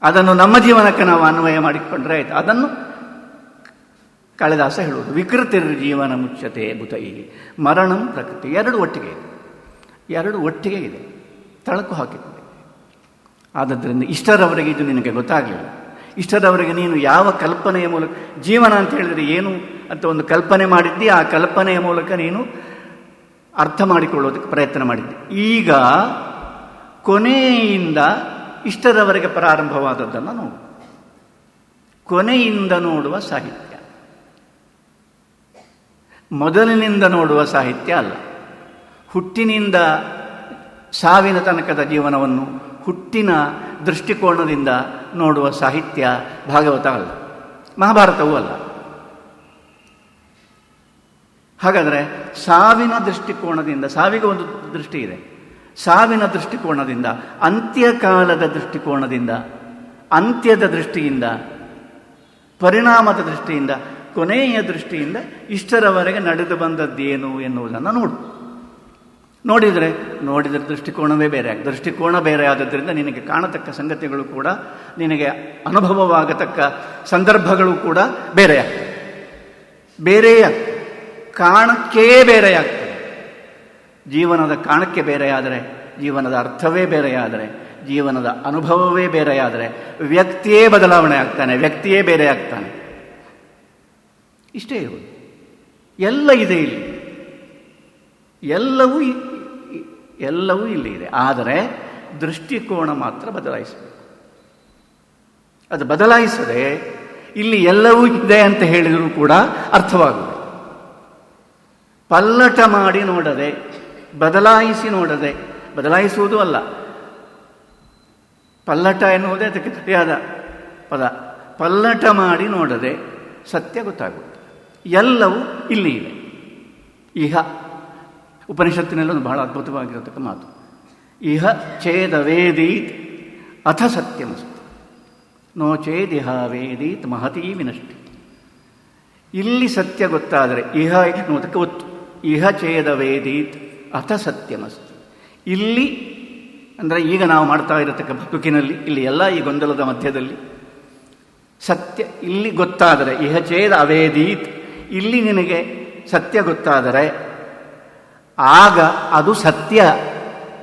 ಅದನ್ನು ನಮ್ಮ ಜೀವನಕ್ಕೆ ನಾವು ಅನ್ವಯ ಮಾಡಿಕೊಂಡ್ರೆ ಆಯಿತು. ಅದನ್ನು ಕಾಳಿದಾಸ ಹೇಳುವುದು, ವಿಕೃತಿರ್ ಜೀವನ ಮುಚ್ಚತೆ ಭೂತೈ ಮರಣಂ ಪ್ರಕೃತಿ. ಎರಡು ಒಟ್ಟಿಗೆ ಇದೆ, ತಳಕು ಹಾಕಿದೆ. ಆದ್ದರಿಂದ ಇಷ್ಟರವರೆಗೆ ಇದು ನಿನಗೆ ಗೊತ್ತಾಗಲಿಲ್ಲ. ಇಷ್ಟರವರೆಗೆ ನೀನು ಯಾವ ಕಲ್ಪನೆಯ ಮೂಲಕ ಜೀವನ ಅಂತ ಹೇಳಿದರೆ ಏನು ಅಂತ ಒಂದು ಕಲ್ಪನೆ ಮಾಡಿದ್ದಿ, ಆ ಕಲ್ಪನೆಯ ಮೂಲಕ ನೀನು ಅರ್ಥ ಮಾಡಿಕೊಳ್ಳೋದಕ್ಕೆ ಪ್ರಯತ್ನ ಮಾಡಿದ್ದಿ. ಈಗ ಕೊನೆಯಿಂದ ಇಷ್ಟರವರೆಗೆ ಪ್ರಾರಂಭವಾದದ್ದನ್ನು ನೋಡು. ಕೊನೆಯಿಂದ ನೋಡುವ ಸಾಹಿತ್ಯ, ಮೊದಲಿನಿಂದ ನೋಡುವ ಸಾಹಿತ್ಯ ಅಲ್ಲ. ಹುಟ್ಟಿನಿಂದ ಸಾವಿನ ತನಕದ ಜೀವನವನ್ನು ಹುಟ್ಟಿನ ದೃಷ್ಟಿಕೋನದಿಂದ ನೋಡುವ ಸಾಹಿತ್ಯ ಭಾಗವತ ಅಲ್ಲ, ಮಹಾಭಾರತವೂ ಅಲ್ಲ. ಹಾಗಾದರೆ ಸಾವಿನ ದೃಷ್ಟಿಕೋನದಿಂದ, ಸಾವಿಗೆ ಒಂದು ದೃಷ್ಟಿ ಇದೆ, ಸಾವಿನ ದೃಷ್ಟಿಕೋನದಿಂದ, ಅಂತ್ಯಕಾಲದ ದೃಷ್ಟಿಕೋನದಿಂದ, ಅಂತ್ಯದ ದೃಷ್ಟಿಯಿಂದ, ಪರಿಣಾಮದ ದೃಷ್ಟಿಯಿಂದ, ಕೊನೆಯ ದೃಷ್ಟಿಯಿಂದ ಇಷ್ಟರವರೆಗೆ ನಡೆದು ಬಂದದ್ದೇನು ಎನ್ನುವುದನ್ನು ನೋಡಿದರೆ ದೃಷ್ಟಿಕೋನವೇ ದೃಷ್ಟಿಕೋನ ಬೇರೆ ಆದದ್ರಿಂದ ನಿನಗೆ ಕಾಣತಕ್ಕ ಸಂಗತಿಗಳು ಕೂಡ, ನಿನಗೆ ಅನುಭವವಾಗತಕ್ಕ ಸಂದರ್ಭಗಳು ಕೂಡ ಬೇರೆಯ ಕಾಣಕ್ಕೇ ಬೇರೆಯಾಗ್ತದೆ. ಜೀವನದ ಕಾಣಕ್ಕೆ ಬೇರೆಯಾದರೆ, ಜೀವನದ ಅರ್ಥವೇ ಬೇರೆಯಾದರೆ, ಜೀವನದ ಅನುಭವವೇ ಬೇರೆಯಾದರೆ ವ್ಯಕ್ತಿಯೇ ಬದಲಾವಣೆ ಆಗ್ತಾನೆ, ವ್ಯಕ್ತಿಯೇ ಬೇರೆ ಆಗ್ತಾನೆ. ಇಷ್ಟೇ ಇರುವುದು. ಎಲ್ಲ ಇದೆ ಇಲ್ಲಿ, ಎಲ್ಲವೂ ಇಲ್ಲಿ ಇದೆ. ಆದರೆ ದೃಷ್ಟಿಕೋನ ಮಾತ್ರ ಬದಲಾಯಿಸಬೇಕು. ಅದು ಬದಲಾಯಿಸದೆ ಇಲ್ಲಿ ಎಲ್ಲವೂ ಇದೆ ಅಂತ ಹೇಳಿದರೂ ಕೂಡ ಅರ್ಥವಾಗುವುದು. ಪಲ್ಲಟ ಮಾಡಿ ನೋಡದೆ, ಬದಲಾಯಿಸಿ ನೋಡದೆ, ಬದಲಾಯಿಸುವುದೂ ಅಲ್ಲ, ಪಲ್ಲಟ ಎನ್ನುವುದೇ ಅದಕ್ಕೆ ಸರಿಯಾದ ಪದ. ಪಲ್ಲಟ ಮಾಡಿ ನೋಡದೆ ಸತ್ಯ ಗೊತ್ತಾಗುವುದು. ಎಲ್ಲವೂ ಇಲ್ಲಿ ಇದೆ. ಇಹ ಉಪನಿಷತ್ತಿನಲ್ಲಿ ಒಂದು ಬಹಳ ಅದ್ಭುತವಾಗಿರತಕ್ಕ ಮಾತು, ಇಹ ಛೇದವೇದೀತ್ ಅಥ ಸತ್ಯಮಸ್ತು ನೋ ಚೇದಿಹ ವೇದೀತ್ ಮಹತೀ ವಿನಷ್ಟಿ. ಇಲ್ಲಿ ಸತ್ಯ ಗೊತ್ತಾದರೆ, ಇಹ ಎನ್ನುವುದಕ್ಕೆ ಒತ್ತು, ಇಹ ಛೇದವೇದೀತ್ ಅಥ ಸತ್ಯಮಸ್ತು. ಇಲ್ಲಿ ಅಂದರೆ ಈಗ ನಾವು ಮಾಡ್ತಾ ಇರತಕ್ಕ ಬದುಕಿನಲ್ಲಿ, ಇಲ್ಲಿ ಎಲ್ಲ ಈ ಗೊಂದಲದ ಮಧ್ಯದಲ್ಲಿ ಸತ್ಯ ಇಲ್ಲಿ ಗೊತ್ತಾದರೆ, ಇಹ ಛೇದ ಅವೇದೀತ್, ಇಲ್ಲಿ ನಿನಗೆ ಸತ್ಯ ಗೊತ್ತಾದರೆ ಆಗ ಅದು ಸತ್ಯ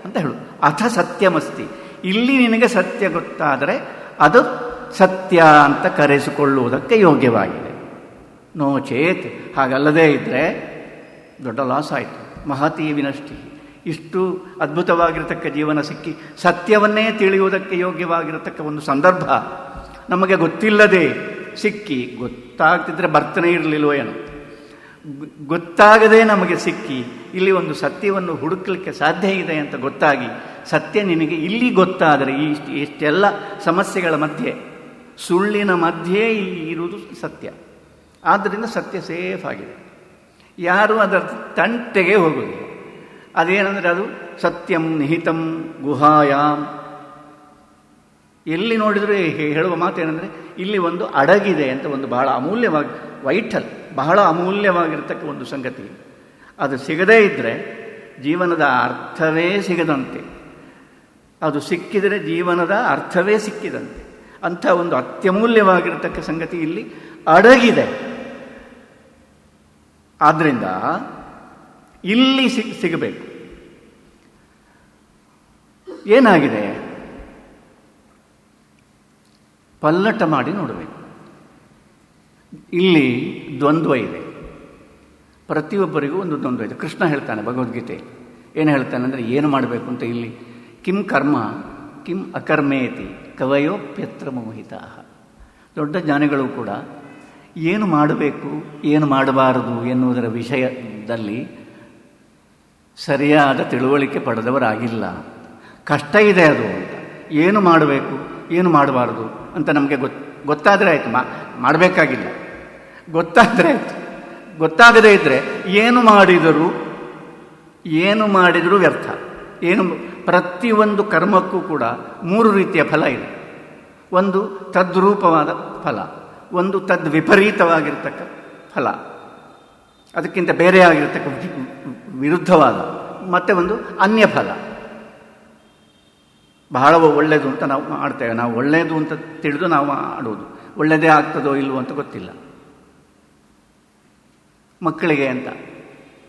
ಅಂತ ಹೇಳು. ಅಥ ಸತ್ಯಮಸ್ತಿ, ಇಲ್ಲಿ ನಿನಗೆ ಸತ್ಯ ಗೊತ್ತಾದರೆ ಅದು ಸತ್ಯ ಅಂತ ಕರೆಸಿಕೊಳ್ಳುವುದಕ್ಕೆ ಯೋಗ್ಯವಾಗಿದೆ. ನೋ ಚೇತ್, ಹಾಗಲ್ಲದೇ ಇದ್ದರೆ ದೊಡ್ಡ ಲಾಸ್ ಆಯಿತು. ಮಹತೀ ವಿನಷ್ಟಿ. ಇಷ್ಟು ಅದ್ಭುತವಾಗಿರತಕ್ಕ ಜೀವನ ಸಿಕ್ಕಿ ಸತ್ಯವನ್ನೇ ತಿಳಿಯುವುದಕ್ಕೆ ಯೋಗ್ಯವಾಗಿರತಕ್ಕ ಒಂದು ಸಂದರ್ಭ ನಮಗೆ ಗೊತ್ತಿಲ್ಲದೆ ಸಿಕ್ಕಿ, ಗೊತ್ತಾಗ್ತಿದ್ರೆ ಬರ್ತನೇ ಇರಲಿಲ್ವೋ ಏನೋ, ಗೊತ್ತಾಗದೆ ನಮಗೆ ಸಿಕ್ಕಿ ಇಲ್ಲಿ ಒಂದು ಸತ್ಯವನ್ನು ಹುಡುಕಲಿಕ್ಕೆ ಸಾಧ್ಯ ಇದೆ ಅಂತ ಗೊತ್ತಾಗಿ, ಸತ್ಯ ನಿನಗೆ ಇಲ್ಲಿ ಗೊತ್ತಾದರೆ ಇಷ್ಟೆಲ್ಲ ಸಮಸ್ಯೆಗಳ ಮಧ್ಯೆ, ಸುಳ್ಳಿನ ಮಧ್ಯೆ ಇರುವುದು ಸತ್ಯ. ಆದ್ದರಿಂದ ಸತ್ಯ ಸೇಫ್ ಆಗಿದೆ, ಯಾರೂ ಅದರ ತಂಟೆಗೆ ಹೋಗುವುದಿಲ್ಲ. ಅದೇನೆಂದರೆ ಅದು ಸತ್ಯಂ ನಿಹಿತಂ ಗುಹಾಯಾಮ್. ಎಲ್ಲಿ ನೋಡಿದರೂ ಹೇಳುವ ಮಾತೇನೆಂದರೆ ಇಲ್ಲಿ ಒಂದು ಅಡಗಿದೆ ಅಂತ, ಒಂದು ಬಹಳ ಅಮೂಲ್ಯವಾಗಿ ವೈಟಲ್ ಬಹಳ ಅಮೂಲ್ಯವಾಗಿರ್ತಕ್ಕ ಒಂದು ಸಂಗತಿ. ಅದು ಸಿಗದೇ ಇದ್ದರೆ ಜೀವನದ ಅರ್ಥವೇ ಸಿಗದಂತೆ, ಅದು ಸಿಕ್ಕಿದರೆ ಜೀವನದ ಅರ್ಥವೇ ಸಿಕ್ಕಿದಂತೆ. ಅಂಥ ಒಂದು ಅತ್ಯಮೂಲ್ಯವಾಗಿರತಕ್ಕ ಸಂಗತಿ ಇಲ್ಲಿ ಅಡಗಿದೆ. ಆದ್ದರಿಂದ ಇಲ್ಲಿ ಸಿಗಬೇಕು. ಏನಾಗಿದೆ? ಪಲ್ಲಟ ಮಾಡಿ ನೋಡಬೇಕು. ಇಲ್ಲಿ ದ್ವಂದ್ವ ಇದೆ, ಪ್ರತಿಯೊಬ್ಬರಿಗೂ ಒಂದು ದ್ವಂದ್ವ ಇದೆ. ಕೃಷ್ಣ ಹೇಳ್ತಾನೆ ಭಗವದ್ಗೀತೆ, ಏನು ಹೇಳ್ತಾನೆ ಅಂದರೆ ಏನು ಮಾಡಬೇಕು ಅಂತ. ಇಲ್ಲಿ ಕಿಂ ಕರ್ಮ ಕಿಂ ಅಕರ್ಮೇತಿ ಕವಯೋಪ್ಯತ್ರ ಮೋಹಿತಾ. ದೊಡ್ಡ ಜ್ಞಾನಿಗಳು ಕೂಡ ಏನು ಮಾಡಬೇಕು ಏನು ಮಾಡಬಾರದು ಎನ್ನುವುದರ ವಿಷಯದಲ್ಲಿ ಸರಿಯಾದ ತಿಳುವಳಿಕೆ ಪಡೆದವರಾಗಿಲ್ಲ. ಕಷ್ಟ ಇದೆ ಅದು ಅಂತ. ಏನು ಮಾಡಬೇಕು ಏನು ಮಾಡಬಾರದು ಅಂತ ನಮಗೆ ಗೊತ್ತಾದರೆ ಆಯಿತು, ಮಾಡಬೇಕಾಗಿಲ್ಲ. ಗೊತ್ತಾದರೆ ಆಯಿತು. ಗೊತ್ತಾಗದೇ ಇದ್ದರೆ ಏನು ಮಾಡಿದರೂ ವ್ಯರ್ಥ. ಪ್ರತಿಯೊಂದು ಕರ್ಮಕ್ಕೂ ಕೂಡ 3 ರೀತಿಯ ಫಲ ಇದೆ. ಒಂದು ತದ್ರೂಪವಾದ ಫಲ, ಒಂದು ತದ್ವಿಪರೀತವಾಗಿರ್ತಕ್ಕ ಫಲ, ಅದಕ್ಕಿಂತ ಬೇರೆ ಆಗಿರ್ತಕ್ಕ ವಿರುದ್ಧವಾದ, ಮತ್ತೆ ಒಂದು ಅನ್ಯ ಫಲ. ಬಹಳ ಒಳ್ಳೆಯದು ಅಂತ ನಾವು ಮಾಡ್ತೇವೆ. ನಾವು ಒಳ್ಳೆಯದು ಅಂತ ತಿಳಿದು ನಾವು ಮಾಡುವುದು, ಒಳ್ಳೆಯದೇ ಆಗ್ತದೋ ಇಲ್ವೋ ಅಂತ ಗೊತ್ತಿಲ್ಲ. ಮಕ್ಕಳಿಗೆ ಅಂತ,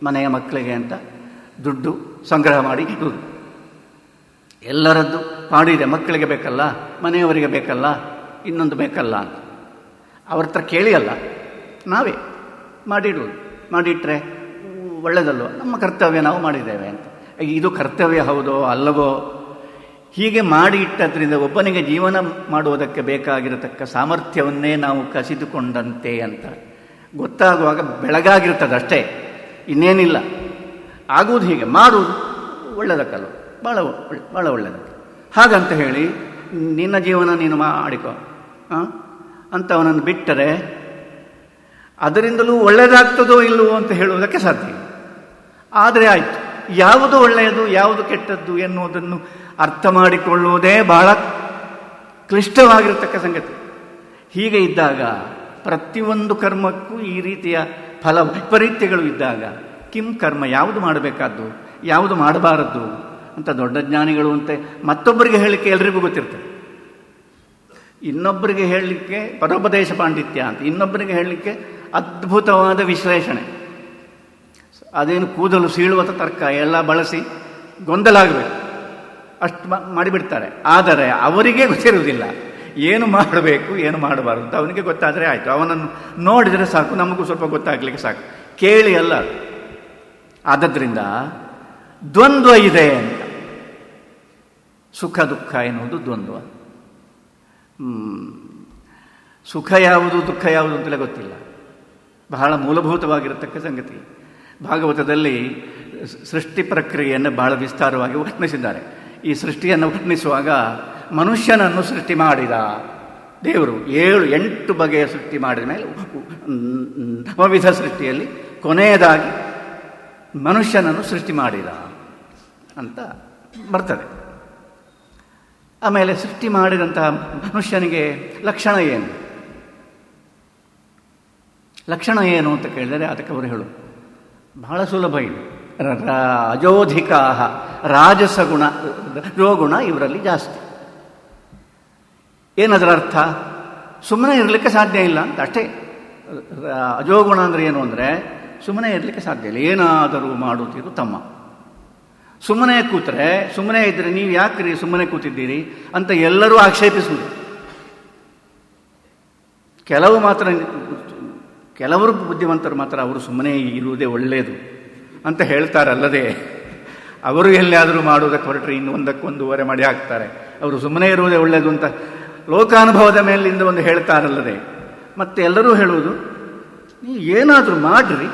ಮನೆಯ ಮಕ್ಕಳಿಗೆ ಅಂತ ದುಡ್ಡು ಸಂಗ್ರಹ ಮಾಡಿ ಇಡುವುದು. ಎಲ್ಲರದ್ದು ಮಾಡಿದೆ, ಮಕ್ಕಳಿಗೆ ಬೇಕಲ್ಲ, ಮನೆಯವರಿಗೆ ಬೇಕಲ್ಲ, ಇನ್ನೊಂದು ಬೇಕಲ್ಲ ಅಂತ ಅವ್ರ ಹತ್ರ ಕೇಳಿ ಅಲ್ಲ, ನಾವೇ ಮಾಡಿಡುವುದು. ಮಾಡಿಟ್ರೆ ಒಳ್ಳೆಯದಲ್ವ, ನಮ್ಮ ಕರ್ತವ್ಯ ನಾವು ಮಾಡಿದ್ದೇವೆ ಅಂತ. ಇದು ಕರ್ತವ್ಯ ಹೌದೋ ಅಲ್ಲವೋ? ಹೀಗೆ ಮಾಡಿ ಇಟ್ಟದ್ರಿಂದ ಒಬ್ಬನಿಗೆ ಜೀವನ ಮಾಡುವುದಕ್ಕೆ ಬೇಕಾಗಿರತಕ್ಕ ಸಾಮರ್ಥ್ಯವನ್ನೇ ನಾವು ಕಸಿದುಕೊಂಡಂತೆ ಅಂತ ಗೊತ್ತಾಗುವಾಗ ಬೆಳಗಾಗಿರ್ತದೆ ಅಷ್ಟೇ, ಇನ್ನೇನಿಲ್ಲ. ಆಗುವುದು ಹೀಗೆ, ಮಾಡುವುದು ಒಳ್ಳೆಯದಕ್ಕಲ್ಲ, ಭಾಳ ಒಳ್ಳೆಯದಕ್ಕೆ. ಹಾಗಂತ ಹೇಳಿ ನಿನ್ನ ಜೀವನ ನೀನು ಮಾಡಿಕೊ ಅಂತ ಅವನನ್ನು ಬಿಟ್ಟರೆ ಅದರಿಂದಲೂ ಒಳ್ಳೆಯದಾಗ್ತದೋ ಇಲ್ಲವೋ ಅಂತ ಹೇಳುವುದಕ್ಕೆ ಸಾಧ್ಯ. ಆದರೆ ಆಯಿತು, ಯಾವುದು ಒಳ್ಳೆಯದು ಯಾವುದು ಕೆಟ್ಟದ್ದು ಎನ್ನುವುದನ್ನು ಅರ್ಥ ಮಾಡಿಕೊಳ್ಳುವುದೇ ಬಹಳ ಕ್ಲಿಷ್ಟವಾಗಿರತಕ್ಕ ಸಂಗತಿ. ಹೀಗೆ ಇದ್ದಾಗ ಪ್ರತಿಯೊಂದು ಕರ್ಮಕ್ಕೂ ಈ ರೀತಿಯ ಫಲ ವೈಪರೀತ್ಯಗಳು ಇದ್ದಾಗ ಕಿಂ ಕರ್ಮ, ಯಾವುದು ಮಾಡಬೇಕಾದ್ದು ಯಾವುದು ಮಾಡಬಾರದ್ದು ಅಂತ ದೊಡ್ಡ ಜ್ಞಾನಿಗಳು ಅಂತೆ ಮತ್ತೊಬ್ಬರಿಗೆ ಹೇಳಲಿಕ್ಕೆ ಎಲ್ರಿಗೂ ಗೊತ್ತಿರ್ತದೆ. ಇನ್ನೊಬ್ಬರಿಗೆ ಹೇಳಲಿಕ್ಕೆ ಪರೋಪದೇಶ ಪಾಂಡಿತ್ಯ ಅಂತ, ಇನ್ನೊಬ್ಬರಿಗೆ ಹೇಳಲಿಕ್ಕೆ ಅದ್ಭುತವಾದ ವಿಶ್ಲೇಷಣೆ, ಅದೇನು ಕೂದಲು ಸೀಳುವ ತರ್ಕ ಎಲ್ಲ ಬಳಸಿ ಗೊಂದಲ ಆಗಬೇಕು, ಅಷ್ಟು ಮಾಡಿಬಿಡ್ತಾರೆ. ಆದರೆ ಅವರಿಗೆ ಗೊತ್ತಿರುವುದಿಲ್ಲ ಏನು ಮಾಡಬೇಕು ಏನು ಮಾಡಬಾರ್ದು ಅಂತ. ಅವನಿಗೆ ಗೊತ್ತಾದರೆ ಆಯಿತು, ಅವನನ್ನು ನೋಡಿದರೆ ಸಾಕು, ನಮಗೂ ಸ್ವಲ್ಪ ಗೊತ್ತಾಗಲಿಕ್ಕೆ ಸಾಕು, ಕೇಳಿ ಅಲ್ಲ. ಆದ್ದರಿಂದ ದ್ವಂದ್ವ ಇದೆ ಅಂತ. ಸುಖ ದುಃಖ ಎನ್ನುವುದು ದ್ವಂದ್ವ. ಸುಖ ಯಾವುದು ದುಃಖ ಯಾವುದು ಅಂತಲೇ ಗೊತ್ತಿಲ್ಲ, ಬಹಳ ಮೂಲಭೂತವಾಗಿರತಕ್ಕ ಸಂಗತಿ. ಭಾಗವತದಲ್ಲಿ ಸೃಷ್ಟಿ ಪ್ರಕ್ರಿಯೆಯನ್ನು ಬಹಳ ವಿಸ್ತಾರವಾಗಿ ವರ್ಣಿಸಿದ್ದಾರೆ. ಈ ಸೃಷ್ಟಿಯನ್ನು ವರ್ಣಿಸುವಾಗ ಮನುಷ್ಯನನ್ನು ಸೃಷ್ಟಿ ಮಾಡಿದ ದೇವರು 7-8 ಬಗೆಯ ಸೃಷ್ಟಿ ಮಾಡಿದ ಮೇಲೆ ನವವಿಧ ಸೃಷ್ಟಿಯಲ್ಲಿ ಕೊನೆಯದಾಗಿ ಮನುಷ್ಯನನ್ನು ಸೃಷ್ಟಿ ಮಾಡಿದ ಅಂತ ಬರ್ತದೆ. ಆಮೇಲೆ ಸೃಷ್ಟಿ ಮಾಡಿದಂತಹ ಮನುಷ್ಯನಿಗೆ ಲಕ್ಷಣ ಏನು ಅಂತ ಕೇಳಿದರೆ ಅದಕ್ಕೆ ಅವರು ಹೇಳು ಬಹಳ ಸುಲಭ ಇದೆ. ಅಜೋಧಿಕಾ ರಾಜಸಗುಣ, ರೋಗುಣ ಇವರಲ್ಲಿ ಜಾಸ್ತಿ. ಏನದರ ಅರ್ಥ? ಸುಮ್ಮನೆ ಇರಲಿಕ್ಕೆ ಸಾಧ್ಯ ಇಲ್ಲ ಅಂತ ಅಷ್ಟೇ. ಅಜೋಗುಣ ಅಂದರೆ ಏನು ಅಂದರೆ ಸುಮ್ಮನೆ ಇರಲಿಕ್ಕೆ ಸಾಧ್ಯ ಇಲ್ಲ, ಏನಾದರೂ ಮಾಡುತ್ತಿರು ತಮ್ಮ. ಸುಮ್ಮನೆ ಕೂತರೆ, ಸುಮ್ಮನೆ ಇದ್ದರೆ ನೀವು ಯಾಕ್ರಿ ಸುಮ್ಮನೆ ಕೂತಿದ್ದೀರಿ ಅಂತ ಎಲ್ಲರೂ ಆಕ್ಷೇಪಿಸುವುದು. ಕೆಲವರು ಬುದ್ಧಿವಂತರು ಮಾತ್ರ ಅವರು ಸುಮ್ಮನೆ ಇರುವುದೇ ಒಳ್ಳೆಯದು ಅಂತ ಹೇಳ್ತಾರಲ್ಲದೆ, ಅವರು ಎಲ್ಲಿಯಾದರೂ ಮಾಡುವುದಕ್ಕೆ ಹೊರಟ್ರೆ ಇನ್ನು ಒಂದಕ್ಕೊಂದೂವರೆ ಮಾಡಿ ಹಾಕ್ತಾರೆ. ಅವರು ಸುಮ್ಮನೆ ಇರುವುದೇ ಒಳ್ಳೆಯದು ಅಂತ ಲೋಕಾನುಭವದ ಮೇಲಿಂದ ಒಂದು ಹೇಳ್ತಾರಲ್ಲದೆ, ಮತ್ತೆ ಎಲ್ಲರೂ ಹೇಳುವುದು ನೀವು ಏನಾದರೂ ಮಾಡ್ರಿ,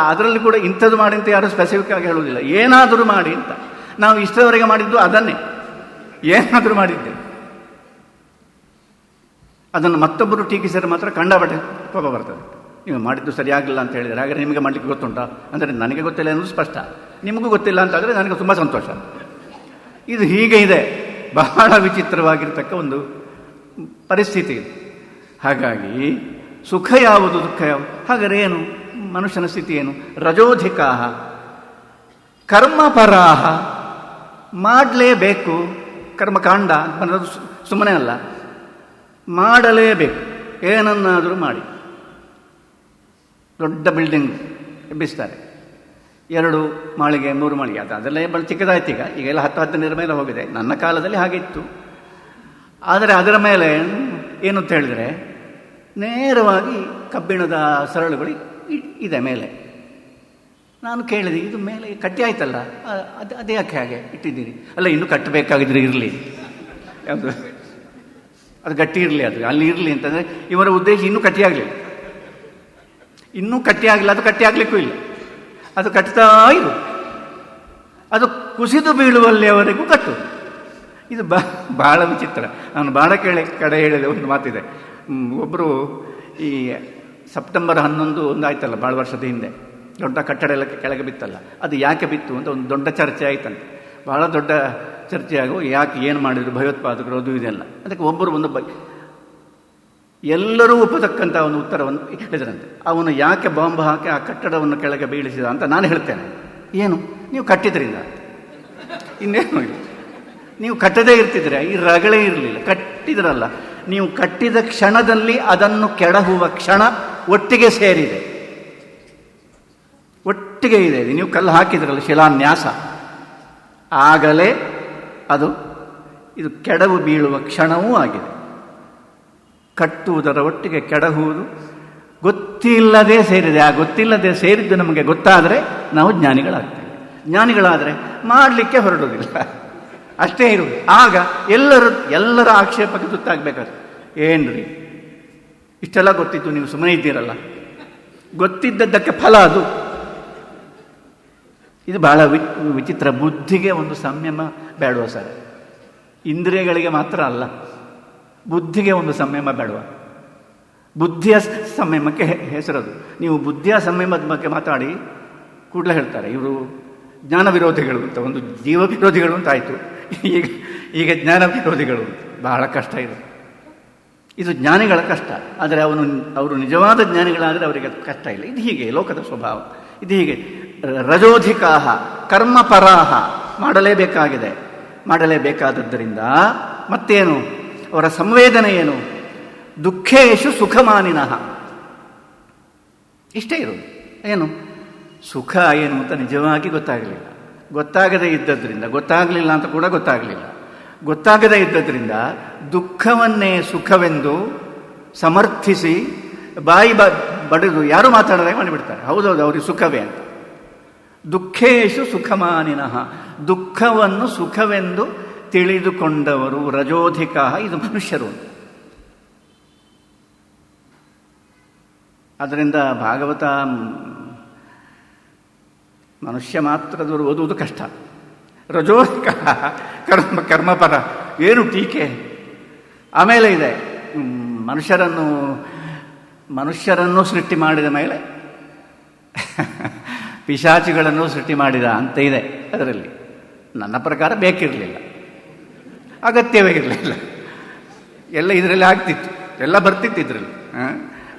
ಅದರಲ್ಲಿ ಕೂಡ ಇಂಥದ್ದು ಮಾಡಿ ಅಂತ ಯಾರು ಸ್ಪೆಸಿಫಿಕ್ ಆಗಿ ಹೇಳುವುದಿಲ್ಲ, ಏನಾದರೂ ಮಾಡಿ ಅಂತ. ನಾವು ಇಷ್ಟರವರೆಗೆ ಮಾಡಿದ್ದು ಅದನ್ನೇ, ಏನಾದರೂ ಮಾಡಿದ್ದೆ. ಅದನ್ನು ಮತ್ತೊಬ್ಬರು ಟೀಕಿಸಿದರೆ ಮಾತ್ರ ಕಂಡಾಬಟ್ಟೆ ಕೋಪ ಬರ್ತದೆ. ನೀವು ಮಾಡಿದ್ದು ಸರಿಯಾಗಿಲ್ಲ ಅಂತ ಹೇಳಿದರೆ, ಹಾಗೆ ನಿಮಗೆ ಮಾಡಲಿಕ್ಕೆ ಗೊತ್ತುಂಟಾ ಅಂದರೆ ನನಗೆ ಗೊತ್ತಿಲ್ಲ ಅನ್ನೋದು ಸ್ಪಷ್ಟ, ನಿಮಗೂ ಗೊತ್ತಿಲ್ಲ ಅಂತಾದರೆ ನನಗೆ ತುಂಬ ಸಂತೋಷ. ಇದು ಹೀಗೆ ಇದೆ, ಬಹಳ ವಿಚಿತ್ರವಾಗಿರ್ತಕ್ಕ ಒಂದು ಪರಿಸ್ಥಿತಿ ಇದು. ಹಾಗಾಗಿ ಸುಖ ಯಾವುದು, ದುಃಖ ಯಾವುದು? ಹಾಗಾದ್ರೆ ಏನು ಮನುಷ್ಯನ ಸ್ಥಿತಿ ಏನು? ರಜೋಧಿಕಾಹ ಕರ್ಮಪರಾಹ, ಮಾಡಲೇಬೇಕು. ಕರ್ಮಕಾಂಡ ಅನ್ನೋದು ಸುಮ್ಮನೆ ಅಲ್ಲ, ಮಾಡಲೇಬೇಕು. ಏನನ್ನಾದರೂ ಮಾಡಿ. ದೊಡ್ಡ ಬಿಲ್ಡಿಂಗ್ ಎಬ್ಬಿಸ್ತಾರೆ, 2 ಮಾಳಿಗೆ 3 ಮಾಳಿಗೆ, ಅದೆಲ್ಲ ಬಹಳ ಚಿಕ್ಕದಾಯ್ತು. ಈಗೆಲ್ಲ 10-15 ಮೇಲೆ ಹೋಗಿದೆ. ನನ್ನ ಕಾಲದಲ್ಲಿ ಹಾಗಿತ್ತು. ಆದರೆ ಅದರ ಮೇಲೆ ಏನು ಅಂತ ಹೇಳಿದರೆ, ನೇರವಾಗಿ ಕಬ್ಬಿಣದ ಸರಳುಗಳು ಇದೆ ಮೇಲೆ. ನಾನು ಕೇಳಿದೆ, ಇದು ಮೇಲೆ ಕಟ್ಟಿ ಆಯ್ತಲ್ಲ, ಅದೇ ಯಾಕೆ ಹಾಗೆ ಇಟ್ಟಿದ್ದೀರಿ? ಅಲ್ಲ, ಇನ್ನೂ ಕಟ್ಟಬೇಕಾಗಿದ್ರೆ ಇರಲಿ, ಯಾವುದು ಅದು ಗಟ್ಟಿ ಇರಲಿ, ಅದು ಅಲ್ಲಿ ಇರಲಿ ಅಂತಂದರೆ ಇವರ ಉದ್ದೇಶ ಇನ್ನೂ ಕಟ್ಟಿಯಾಗಲಿಲ್ಲ. ಇನ್ನೂ ಕಟ್ಟಿಯಾಗಲಿಲ್ಲ, ಅದು ಕಟ್ಟಿಯಾಗಲಿಕ್ಕೂ ಇಲ್ಲ. ಅದು ಕಟ್ತಾ ಇರು, ಅದು ಕುಸಿದು ಬೀಳುವಲ್ಲಿಯವರೆಗೂ ಕಟ್ಟು. ಇದು ಬಹಳ ವಿಚಿತ್ರ. ನಾನು ಬಹಳ ಕಡೆ ಹೇಳಿದೆ. ಒಂದು ಮಾತಿದೆ, ಒಬ್ಬರು ಈ ಸೆಪ್ಟೆಂಬರ್ 11 ಒಂದಾಯ್ತಲ್ಲ, ಭಾಳ ವರ್ಷದ ಹಿಂದೆ ದೊಡ್ಡ ಕಟ್ಟಡ ಎಲ್ಲ ಕೆಳಗೆ ಬಿತ್ತಲ್ಲ, ಅದು ಯಾಕೆ ಬಿತ್ತು ಅಂತ ಒಂದು ದೊಡ್ಡ ಚರ್ಚೆ ಆಯ್ತಂತೆ. ಬಹಳ ದೊಡ್ಡ ಚರ್ಚೆ ಆಗೋ, ಯಾಕೆ, ಏನು ಮಾಡಿದ್ರು ಭಯೋತ್ಪಾದಕರು, ಅದು ಇದೆಲ್ಲ. ಅದಕ್ಕೆ ಒಬ್ಬರು ಒಂದು ಎಲ್ಲರೂ ಒಪ್ಪತಕ್ಕಂಥ ಒಂದು ಉತ್ತರವನ್ನು ಹೇಳಿದ್ರಂತೆ. ಅವನು ಯಾಕೆ ಬಾಂಬ್ ಹಾಕಿ ಆ ಕಟ್ಟಡವನ್ನು ಕೆಳಗೆ ಬೀಳಿಸಿದ ಅಂತ ನಾನು ಹೇಳ್ತೇನೆ. ಏನು, ನೀವು ಕಟ್ಟಿದ್ರಿಂದ, ಇನ್ನೇನು ಇಲ್ಲ. ನೀವು ಕಟ್ಟದೇ ಇರ್ತಿದ್ರೆ ಈ ರಗಳೇ ಇರಲಿಲ್ಲ. ಕಟ್ಟಿದ್ರಲ್ಲ, ನೀವು ಕಟ್ಟಿದ ಕ್ಷಣದಲ್ಲಿ ಅದನ್ನು ಕೆಡಹುವ ಕ್ಷಣ ಒಟ್ಟಿಗೆ ಸೇರಿದೆ, ಒಟ್ಟಿಗೆ ಇದೆ. ನೀವು ಕಲ್ಲು ಹಾಕಿದ್ರಲ್ಲ, ಶಿಲಾನ್ಯಾಸ, ಆಗಲೇ ಅದು ಇದು ಕೆಡವು ಬೀಳುವ ಕ್ಷಣವೂ ಆಗಿದೆ. ಕಟ್ಟುವುದರ ಒಟ್ಟಿಗೆ ಕೆಡಹುವುದು ಗೊತ್ತಿಲ್ಲದೆ ಸೇರಿದೆ. ಆ ಗೊತ್ತಿಲ್ಲದೆ ಸೇರಿದ್ದು ನಮಗೆ ಗೊತ್ತಾದರೆ ನಾವು ಜ್ಞಾನಿಗಳಾಗ್ತೇವೆ. ಜ್ಞಾನಿಗಳಾದರೆ ಮಾಡಲಿಕ್ಕೆ ಹೊರಡೋದಿಲ್ಲ, ಅಷ್ಟೇ ಇರುವುದು. ಆಗ ಎಲ್ಲರ ಆಕ್ಷೇಪಕ್ಕೆ ತುತ್ತಾಗಬೇಕಾದ್ರೆ, ಏನ್ರಿ ಇಷ್ಟೆಲ್ಲ ಗೊತ್ತಿತ್ತು, ನೀವು ಸುಮ್ಮನೆ ಇದ್ದೀರಲ್ಲ, ಗೊತ್ತಿದ್ದದ್ದಕ್ಕೆ ಫಲ ಅದು. ಇದು ಬಹಳ ವಿಚಿತ್ರ. ಬುದ್ಧಿಗೆ ಒಂದು ಸಂಯಮ ಬೇಡವ ಸರ್? ಇಂದ್ರಿಯಗಳಿಗೆ ಮಾತ್ರ ಅಲ್ಲ, ಬುದ್ಧಿಗೆ ಒಂದು ಸಂಯಮ ಬೇಡವ? ಬುದ್ಧಿಯ ಸಂಯಮಕ್ಕೆ ಹೆಸರದು. ನೀವು ಬುದ್ಧಿಯ ಸಂಯಮದ ಬಗ್ಗೆ ಮಾತಾಡಿ ಕೂಡಲೇ ಹೇಳ್ತಾರೆ ಇವರು ಜ್ಞಾನ ವಿರೋಧಿಗಳು ಅಂತ, ಒಂದು ಜೀವ ವಿರೋಧಿಗಳು ಅಂತ ಆಯಿತು. ಈಗ ಜ್ಞಾನ ವಿರೋಧಿಗಳು. ಬಹಳ ಕಷ್ಟ ಇದೆ ಇದು, ಜ್ಞಾನಿಗಳ ಕಷ್ಟ. ಆದರೆ ಅವರು ನಿಜವಾದ ಜ್ಞಾನಿಗಳಾದರೆ ಅವರಿಗೆ ಕಷ್ಟ ಇಲ್ಲ. ಇದು ಹೀಗೆ ಲೋಕದ ಸ್ವಭಾವ. ಇದು ಹೀಗೆ. ರಜೋಧಿಕಾಹ ಕರ್ಮಪರಾಹ, ಮಾಡಲೇಬೇಕಾಗಿದೆ. ಮಾಡಲೇಬೇಕಾದದ್ದರಿಂದ ಮತ್ತೇನು ಅವರ ಸಂವೇದನೆ ಏನು? ದುಃಖೇಶು ಸುಖಮಾನಿನಃ. ಇಷ್ಟೇ ಇರೋದು. ಏನು ಸುಖ ಏನು ಅಂತ ನಿಜವಾಗಿ ಗೊತ್ತಾಗಲಿಲ್ಲ. ಗೊತ್ತಾಗದೇ ಇದ್ದದ್ರಿಂದ, ಗೊತ್ತಾಗಲಿಲ್ಲ ಅಂತ ಕೂಡ ಗೊತ್ತಾಗಲಿಲ್ಲ, ಗೊತ್ತಾಗದೇ ಇದ್ದದ್ರಿಂದ ದುಃಖವನ್ನೇ ಸುಖವೆಂದು ಸಮರ್ಥಿಸಿ ಬಾಯಿ ಬಡಿದು ಯಾರು ಮಾತಾಡದೆ ಮಾಡಿಬಿಡ್ತಾರೆ. ಹೌದೌದು, ಅವ್ರಿಗೆ ಸುಖವೇ ಅಂತ. ದುಃಖೇಶು ಸುಖಮಾನಿನಃ, ದುಃಖವನ್ನು ಸುಖವೆಂದು ತಿಳಿದುಕೊಂಡವರು ರಜೋಧಿಕ, ಇದು ಮನುಷ್ಯರು. ಅದರಿಂದ ಭಾಗವತ ಮನುಷ್ಯ ಮಾತ್ರದವರು ಓದುವುದು ಕಷ್ಟ. ರಜೋಧಿಕ ಕರ್ಮಪರ, ಏನು ಟೀಕೆ. ಆಮೇಲೆ ಇದೆ, ಮನುಷ್ಯರನ್ನು ಸೃಷ್ಟಿ ಮಾಡಿದ ಮೇಲೆ ಪಿಶಾಚಿಗಳನ್ನು ಸೃಷ್ಟಿ ಮಾಡಿದ ಅಂತ ಇದೆ ಅದರಲ್ಲಿ. ನನ್ನ ಪ್ರಕಾರ ಬೇಕಿರಲಿಲ್ಲ, ಅಗತ್ಯವೇ ಇರಲಿಲ್ಲ. ಎಲ್ಲ ಇದರಲ್ಲಿ ಆಗ್ತಿತ್ತು, ಎಲ್ಲ ಬರ್ತಿತ್ತು ಇದರಲ್ಲಿ.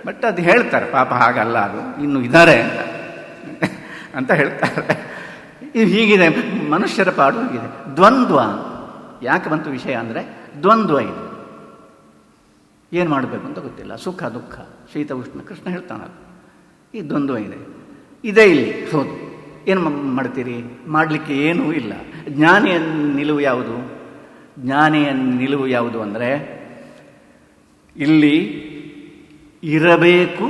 ಬಟ್ ಅದು ಹೇಳ್ತಾರೆ, ಪಾಪ ಹಾಗಲ್ಲ, ಅದು ಇನ್ನು ಇದ್ದಾರೆ ಅಂತ ಹೇಳ್ತಾರೆ. ಇದು ಹೀಗಿದೆ, ಮನುಷ್ಯರ ಪಾಡು ಹೀಗಿದೆ. ದ್ವಂದ್ವ ಯಾಕೆ ಬಂತು ವಿಷಯ ಅಂದರೆ, ದ್ವಂದ್ವ ಇದೆ. ಏನು ಮಾಡಬೇಕು ಅಂತ ಗೊತ್ತಿಲ್ಲ, ಸುಖ ದುಃಖ, ಶೀತ ಉಷ್ಣ, ಕೃಷ್ಣ ಹೇಳ್ತಾನೆ. ಈ ದ್ವಂದ್ವ ಇದೆ, ಇದೇ ಇಲ್ಲಿ. ಹೌದು, ಏನು ಮಾಡ್ತೀರಿ? ಮಾಡಲಿಕ್ಕೆ ಏನೂ ಇಲ್ಲ. ಜ್ಞಾನಿಯ ನಿಲುವು ಯಾವುದು? ಜ್ಞಾನಿಯ ನಿಲುವು ಯಾವುದು ಅಂದರೆ, ಇಲ್ಲಿ ಇರಬೇಕು,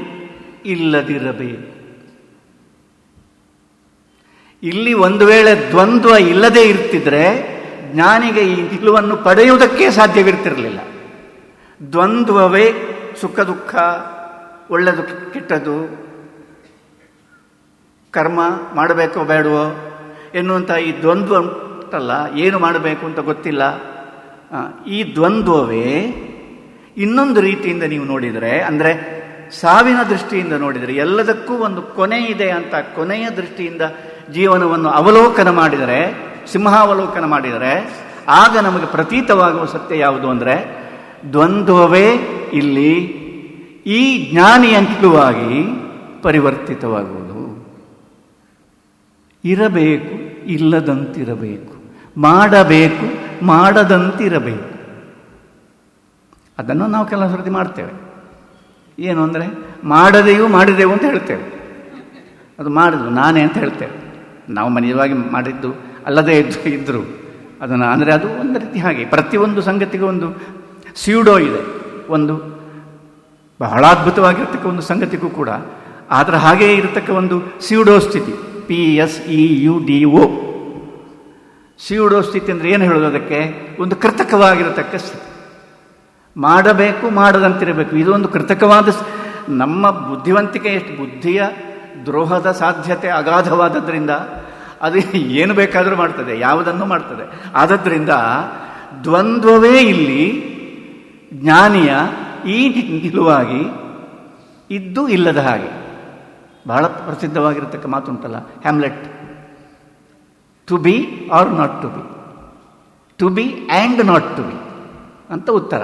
ಇಲ್ಲದಿರಬೇಕು. ಇಲ್ಲಿ ಒಂದು ವೇಳೆ ದ್ವಂದ್ವ ಇಲ್ಲದೆ ಇರ್ತಿದ್ರೆ ಜ್ಞಾನಿಗೆ ಈ ನಿಲುವನ್ನು ಪಡೆಯುವುದಕ್ಕೆ ಸಾಧ್ಯವಿರ್ತಿರಲಿಲ್ಲ. ದ್ವಂದ್ವವೇ ಸುಖ ದುಃಖ, ಒಳ್ಳೆಯದು ಕೆಟ್ಟದ್ದು, ಕರ್ಮ ಮಾಡಬೇಕೋ ಬೇಡವೋ ಎನ್ನುವಂಥ ಈ ದ್ವಂದ್ವ ಉಂಟಲ್ಲ, ಏನು ಮಾಡಬೇಕು ಅಂತ ಗೊತ್ತಿಲ್ಲ. ಈ ದ್ವಂದ್ವವೇ ಇನ್ನೊಂದು ರೀತಿಯಿಂದ ನೀವು ನೋಡಿದರೆ, ಅಂದರೆ ಸಾವಿನ ದೃಷ್ಟಿಯಿಂದ ನೋಡಿದರೆ, ಎಲ್ಲದಕ್ಕೂ ಒಂದು ಕೊನೆ ಇದೆ ಅಂತ ಕೊನೆಯ ದೃಷ್ಟಿಯಿಂದ ಜೀವನವನ್ನು ಅವಲೋಕನ ಮಾಡಿದರೆ, ಸಿಂಹಾವಲೋಕನ ಮಾಡಿದರೆ, ಆಗ ನಮಗೆ ಪ್ರತೀತವಾಗುವ ಸತ್ಯ ಯಾವುದು ಅಂದರೆ, ದ್ವಂದ್ವವೇ ಇಲ್ಲಿ ಈ ಜ್ಞಾನಿಯಂಕುವಾಗಿ ಪರಿವರ್ತಿತವಾಗುವುದು. ಇರಬೇಕು, ಇಲ್ಲದಂತಿರಬೇಕು, ಮಾಡಬೇಕು, ಮಾಡದಂತಿರಬೇಕು. ಅದನ್ನು ನಾವು ಕೆಲವು ಸರ್ತಿ ಮಾಡ್ತೇವೆ. ಏನು ಅಂದರೆ ಮಾಡದೆಯೂ ಮಾಡಿದೆವು ಅಂತ ಹೇಳ್ತೇವೆ. ಅದು ಮಾಡಿದ್ವು ನಾನೇ ಅಂತ ಹೇಳ್ತೇವೆ. ನಾವು ನಿಜವಾಗಿ ಮಾಡಿದ್ದು ಅಲ್ಲದೇ ಇದ್ದರು ಅದನ್ನು, ಅಂದರೆ ಅದು ಒಂದು ರೀತಿ ಹಾಗೆ. ಪ್ರತಿಯೊಂದು ಸಂಗತಿಗೂ ಒಂದು ಸ್ಯೂಡೋ ಇದೆ, ಒಂದು ಬಹಳ ಅದ್ಭುತವಾಗಿರ್ತಕ್ಕ ಒಂದು ಸಂಗತಿಗೂ ಕೂಡ ಆದರೆ ಹಾಗೆಯೇ ಇರತಕ್ಕ ಒಂದು ಸ್ಯೂಡೋ ಸ್ಥಿತಿ, PSEUDO. ಸ್ಯೂಡೋ ಸ್ಥಿತಿ ಅಂದರೆ ಏನು ಹೇಳೋದು? ಅದಕ್ಕೆ ಒಂದು ಕೃತಕವಾಗಿರತಕ್ಕ ಸ್ಥಿತಿ. ಮಾಡಬೇಕು, ಮಾಡದಂತಿರಬೇಕು, ಇದು ಒಂದು ಕೃತಕವಾದ. ನಮ್ಮ ಬುದ್ಧಿವಂತಿಕೆ ಎಷ್ಟು, ಬುದ್ಧಿಯ ದ್ರೋಹದ ಸಾಧ್ಯತೆ ಅಗಾಧವಾದದ್ರಿಂದ ಅದು ಏನು ಬೇಕಾದರೂ ಮಾಡ್ತದೆ, ಯಾವುದನ್ನು ಮಾಡ್ತದೆ. ಆದದ್ರಿಂದ ದ್ವಂದ್ವವೇ ಇಲ್ಲಿ ಜ್ಞಾನಿಯ ಈ ನಿಲುವಾಗಿ ಇದ್ದು ಇಲ್ಲದ ಹಾಗೆ. ಬಹಳ ಪ್ರಸಿದ್ಧವಾಗಿರತಕ್ಕ ಮಾತುಂಟಲ್ಲ, Hamlet, to be or not to be, to be and not to be ಅಂತ ಉತ್ತರ.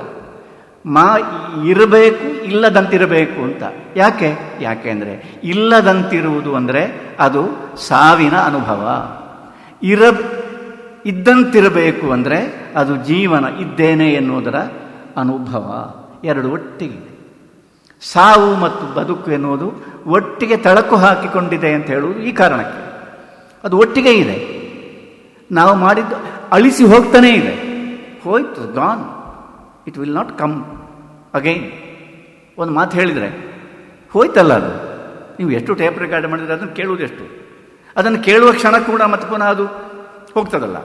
ಇರಬೇಕು, ಇಲ್ಲದಂತಿರಬೇಕು ಅಂತ. ಯಾಕೆ ಅಂದರೆ ಇಲ್ಲದಂತಿರುವುದು ಅಂದರೆ ಅದು ಸಾವಿನ ಅನುಭವ, ಇದ್ದಂತಿರಬೇಕು ಅಂದರೆ ಅದು ಜೀವನ, ಇದ್ದೇನೆ ಎನ್ನುವುದರ ಅನುಭವ. ಎರಡು ಒಟ್ಟಿಗೆ. ಸಾವು ಮತ್ತು ಬದುಕು ಎನ್ನುವುದು ಒಟ್ಟಿಗೆ ತಳಕು ಹಾಕಿಕೊಂಡಿದೆ ಅಂತ ಹೇಳುವುದು ಈ ಕಾರಣಕ್ಕೆ. ಅದು ಒಟ್ಟಿಗೆ ಇದೆ. ನಾವು ಮಾಡಿದ್ದು ಅಳಿಸಿ ಹೋಗ್ತಾನೇ ಇದೆ. ಹೋಯ್ತು, gone, it will not come again. ಒಂದು ಮಾತು ಹೇಳಿದರೆ ಹೋಯ್ತಲ್ಲ ಅದು. ನೀವು ಎಷ್ಟು ಟೇಪ್ ರೆಕಾರ್ಡ್ ಮಾಡಿದರೆ ಅದನ್ನು ಕೇಳುವುದೆಷ್ಟು? ಅದನ್ನು ಕೇಳುವ ಕ್ಷಣ ಕೂಡ ಮತ್ತೆ ಪುನಃ ಅದು ಹೋಗ್ತದಲ್ಲ.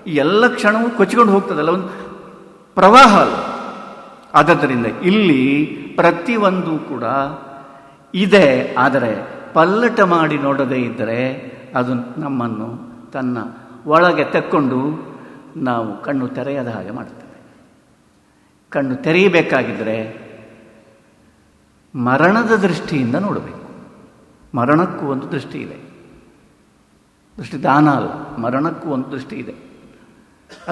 ಈ ಎಲ್ಲ ಕ್ಷಣವೂ ಕೊಚ್ಚಿಕೊಂಡು ಹೋಗ್ತದಲ್ಲ, ಒಂದು ಪ್ರವಾಹ ಅಲ್ಲ. ಆದ್ದರಿಂದ ಇಲ್ಲಿ ಪ್ರತಿಯೊಂದು ಕೂಡ ಇದೆ. ಆದರೆ ಪಲ್ಲಟ ಮಾಡಿ ನೋಡದೇ ಇದ್ದರೆ ಅದು ನಮ್ಮನ್ನು ತನ್ನ ಒಳಗೆ ತೆಕ್ಕೊಂಡು ನಾವು ಕಣ್ಣು ತೆರೆಯದ ಹಾಗೆ ಮಾಡ್ತದೆ. ಕಣ್ಣು ತೆರೆಯಬೇಕಾಗಿದ್ದರೆ ಮರಣದ ದೃಷ್ಟಿಯಿಂದ ನೋಡಬೇಕು. ಮರಣಕ್ಕೂ ಒಂದು ದೃಷ್ಟಿ ಇದೆ, ದೃಷ್ಟಿ ದಾನ ಅಲ್ಲ, ಮರಣಕ್ಕೂ ಒಂದು ದೃಷ್ಟಿ ಇದೆ.